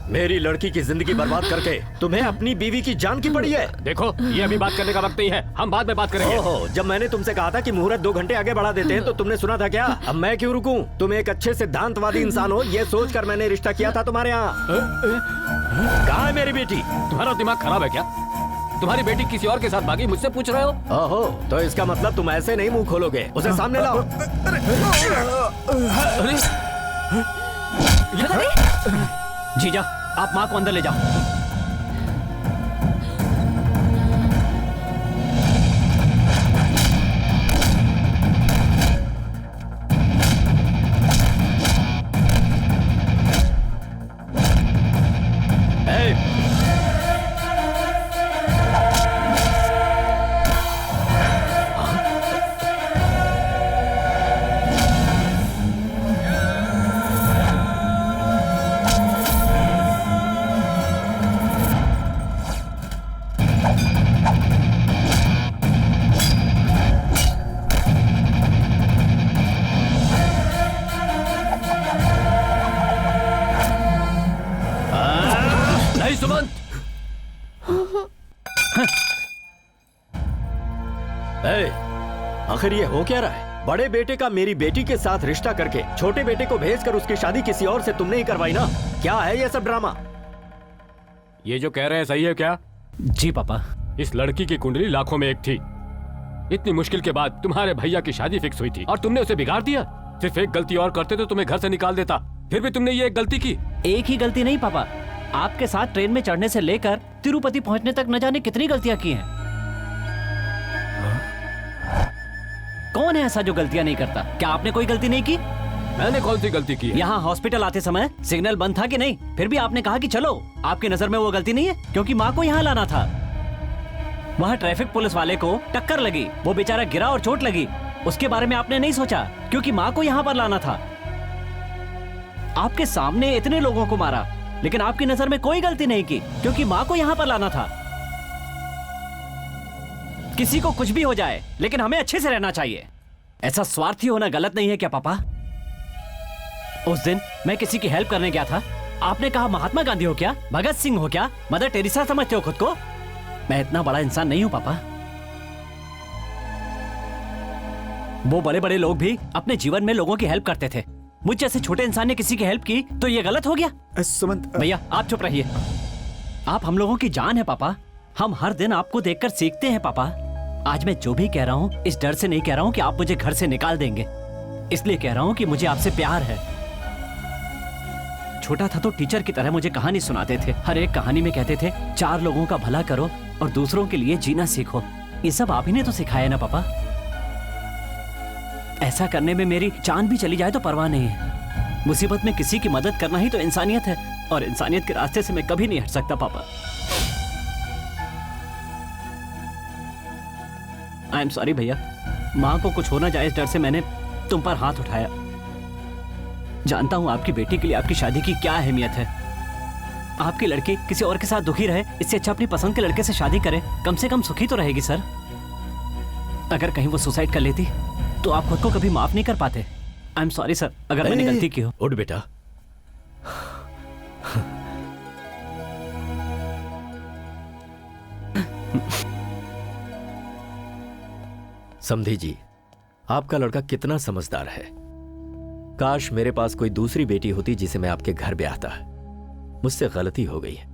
मेरी लड़की की जिंदगी बर्बाद करके तुम्हें अपनी बीवी की जान की पड़ी है। देखो, ये अभी बात करने का वक्त नहीं है, हम बाद में बात करेंगे। ओहो, जब मैंने तुमसे कहा था कि मुहूर्त 2 घंटे आगे बढ़ा देते हैं तो तुमने सुना था क्या? अब मैं क्यों रुकूं? तुम एक अच्छे सिद्धांतवादी इंसान हो, ये सोचकर मैंने रिश्ता किया था तुम्हारे यहाँ। कहाँ है मेरी बेटी? तुम्हारा दिमाग खराब है क्या? तुम्हारी बेटी किसी और के साथ भागी, मुझसे पूछ रहे हो? ओहो, तो इसका मतलब तुम ऐसे नहीं मुंह खोलोगे। उसे सामने लाओ। जीजा, आप माँ को अंदर ले जाओ। नहीं सुमंत, आखिर ये हो क्या रहा है? बड़े बेटे का मेरी बेटी के साथ रिश्ता करके छोटे बेटे को भेजकर उसकी शादी किसी और से तुमने ही करवाई ना? क्या है ये सब ड्रामा? ये जो कह रहे हैं सही है क्या? जी पापा। इस लड़की की कुंडली लाखों में एक थी। इतनी मुश्किल के बाद तुम्हारे भैया की शादी फिक्स हुई थी और तुमने उसे बिगाड़ दिया। सिर्फ एक गलती और करते तो तुम्हें घर से निकाल देता, फिर भी तुमने ये एक गलती की। एक ही गलती नहीं पापा, आपके साथ ट्रेन में चढ़ने से लेकर तिरुपति पहुंचने तक न जाने कितनी गलतियां की हैं। कौन है ऐसा जो गलतियां नहीं करता? क्या आपने कोई गलती नहीं की? मैंने कौन सी गलती की है? यहाँ हॉस्पिटल आते समय सिग्नल बंद था कि नहीं? फिर भी आपने कहा कि चलो। आपकी नजर में वो गलती नहीं है? क्योंकि माँ को यहाँ लाना था। वहाँ ट्रैफिक पुलिस वाले को टक्कर लगी, वो बेचारा गिरा और चोट लगी। उसके बारे में आपने नहीं सोचा क्योंकि माँ को यहाँ पर लाना था। आपके सामने इतने लोगों को मारा, लेकिन आपकी नजर में कोई गलती नहीं की क्योंकि माँ को यहाँ पर लाना था। किसी को कुछ भी हो जाए, लेकिन हमें अच्छे से रहना चाहिए। ऐसा स्वार्थी होना गलत नहीं है क्या पापा? उस दिन मैं किसी की हेल्प करने गया था, आपने कहा महात्मा गांधी हो क्या, भगत सिंह हो क्या, मदर टेरेसा समझते हो खुद को? मैं इतना बड़ा इंसान नहीं हूं पापा। वो बड़े बड़े लोग भी अपने जीवन में लोगों की हेल्प करते थे। मुझ जैसे छोटे इंसान ने किसी की हेल्प की तो ये गलत हो गया? सुमंत भैया आप चुप रहिए। आप हम लोगों की जान है पापा। हम हर दिन आपको देखकर सीखते हैं पापा। आज मैं जो भी कह रहा हूँ इस डर से नहीं कह रहा हूँ कि आप मुझे घर से निकाल देंगे, इसलिए कह रहा हूँ कि मुझे आपसे प्यार है। छोटा था तो टीचर की तरह मुझे कहानी सुनाते थे। हर एक कहानी में कहते थे 4 लोगों का भला करो और दूसरों के लिए जीना सीखो। ये सब आप ही ने तो सिखाया ना पापा। ऐसा करने में मेरी जान भी चली जाए तो परवाह नहीं है। मुसीबत में किसी की मदद करना ही तो इंसानियत है और इंसानियत के रास्ते से मैं कभी नहीं हट सकता पापा। आई एम सॉरी भैया। माँ को कुछ होना जाए इस डर से मैंने तुम पर हाथ उठाया। जानता हूँ आपकी बेटी के लिए आपकी शादी की क्या अहमियत है। आपकी लड़की किसी और के साथ दुखी रहे, इससे अच्छा अपनी पसंद के लड़के से शादी करे। कम से कम सुखी तो रहेगी सर। अगर कहीं वो सुसाइड कर लेती तो आप खुद को कभी माफ नहीं कर पाते। आई एम सॉरी सर अगर मैंने गलती की हो। उठ बेटा। समधी जी, आपका लड़का कितना समझदार है। काश मेरे पास कोई दूसरी बेटी होती जिसे मैं आपके घर ब्याहता। मुझसे गलती हो गई है,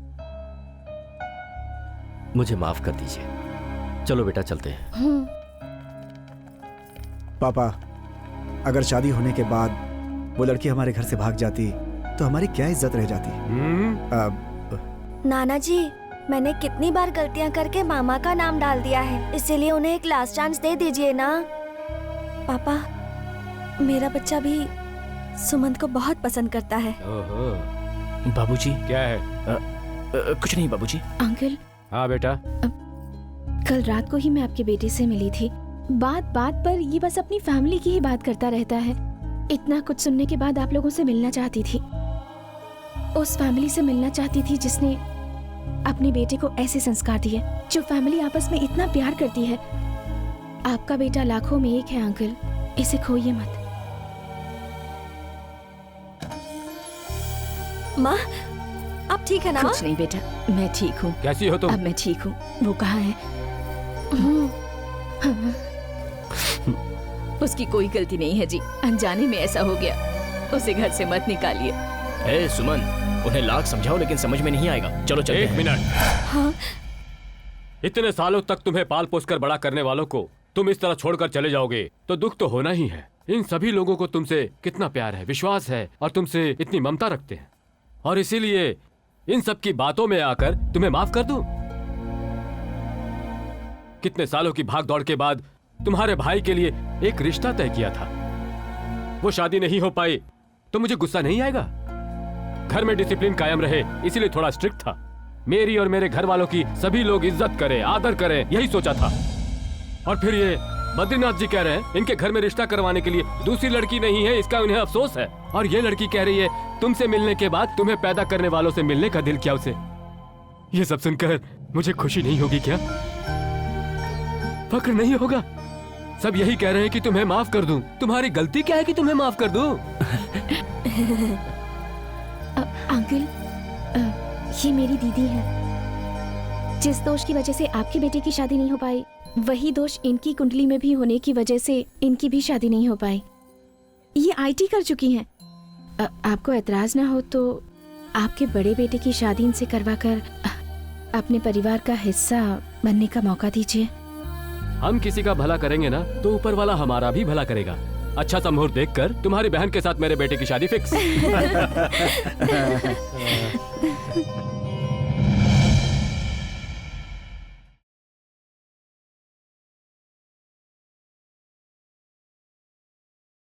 मुझे माफ कर दीजिए। चलो बेटा चलते हैं। पापा, अगर शादी होने के बाद वो लड़की हमारे घर से भाग जाती तो हमारी क्या इज्जत रह जाती? नाना जी, मैंने कितनी बार गलतियां करके मामा का नाम डाल दिया है, इसीलिए उन्हें एक लास्ट चांस दे दीजिए ना। पापा, मेरा बच्चा भी सुमंत को बहुत पसंद करता है। बाबूजी। क्या है? कुछ नहीं बाबूजी। अंकल। हाँ बेटा। कल रात को ही मैं आपके बेटे से मिली थी। बात बात पर ये बस अपनी फैमिली की ही बात करता रहता है। इतना कुछ सुनने के बाद आप लोगों से मिलना चाहती थी, उस फैमिली से मिलना चाहती थी जिसने अपने बेटे को ऐसे संस्कार दिए, जो फैमिली आपस में इतना प्यार करती है। आपका बेटा लाखों में एक है अंकल, इसे खोइए मत। माँ, आप ठीक है ना? कुछ नहीं बेटा, मैं ठीक हूँ। कैसी हो तुम? अब मैं ठीक हूँ। वो कहाँ है? उसकी कोई गलती नहीं है जी, अनजाने में ऐसा हो गया। उसे घर से मत निकालिए। ए सुमन, उन्हें लाख समझाओ लेकिन समझ में नहीं आएगा। चलो चलते हैं। 1 मिनट। हाँ? इतने सालों तक तुम्हें पाल पोस कर बड़ा करने वालों को तुम इस तरह छोड़कर चले जाओगे तो दुख तो होना ही है। इन सभी लोगों को तुमसे कितना प्यार है, विश्वास है और तुमसे इतनी ममता रखते हैं, और इसीलिए इन सब की बातों में आकर तुम्हें माफ कर दूं? कितने सालों की भाग दौड़ के बाद तुम्हारे भाई के लिए एक रिश्ता तय किया था, वो शादी नहीं हो पाई तो मुझे गुस्सा नहीं आएगा? घर में डिसिप्लिन कायम रहे इसीलिए थोड़ा स्ट्रिक्ट था। मेरी और मेरे घर वालों की सभी लोग इज्जत करें, आदर करें, यही सोचा था। और फिर ये बद्रीनाथ जी कह रहे हैं इनके घर में रिश्ता करवाने के लिए दूसरी लड़की नहीं है, इसका उन्हें अफसोस है। और ये लड़की कह रही है तुमसे मिलने के बाद तुम्हें पैदा करने वालों से मिलने का दिल क्या उसे? ये सब सुनकर मुझे खुशी नहीं होगी क्या? फक्र नहीं होगा? सब यही कह रहे हैं कि तुम्हें माफ कर दूं। तुम्हारी गलती क्या है कि तुम्हें माफ कर दूं? अंकल, ये मेरी दीदी है। जिस दोष की वजह से आपके बेटे की शादी नहीं हो पाई, वही दोष इनकी कुंडली में भी होने की वजह से इनकी भी शादी नहीं हो पाई। ये आईटी कर चुकी हैं। आपको एतराज ना हो तो आपके बड़े बेटे की शादी इनसे करवाकर अपने परिवार का हिस्सा बनने का मौका दीजिए। हम किसी का भला करेंगे ना तो ऊपर वाला हमारा भी भला करेगा। अच्छा सा मुहूर्त देखकर तुम्हारी बहन के साथ मेरे बेटे की शादी फिक्स।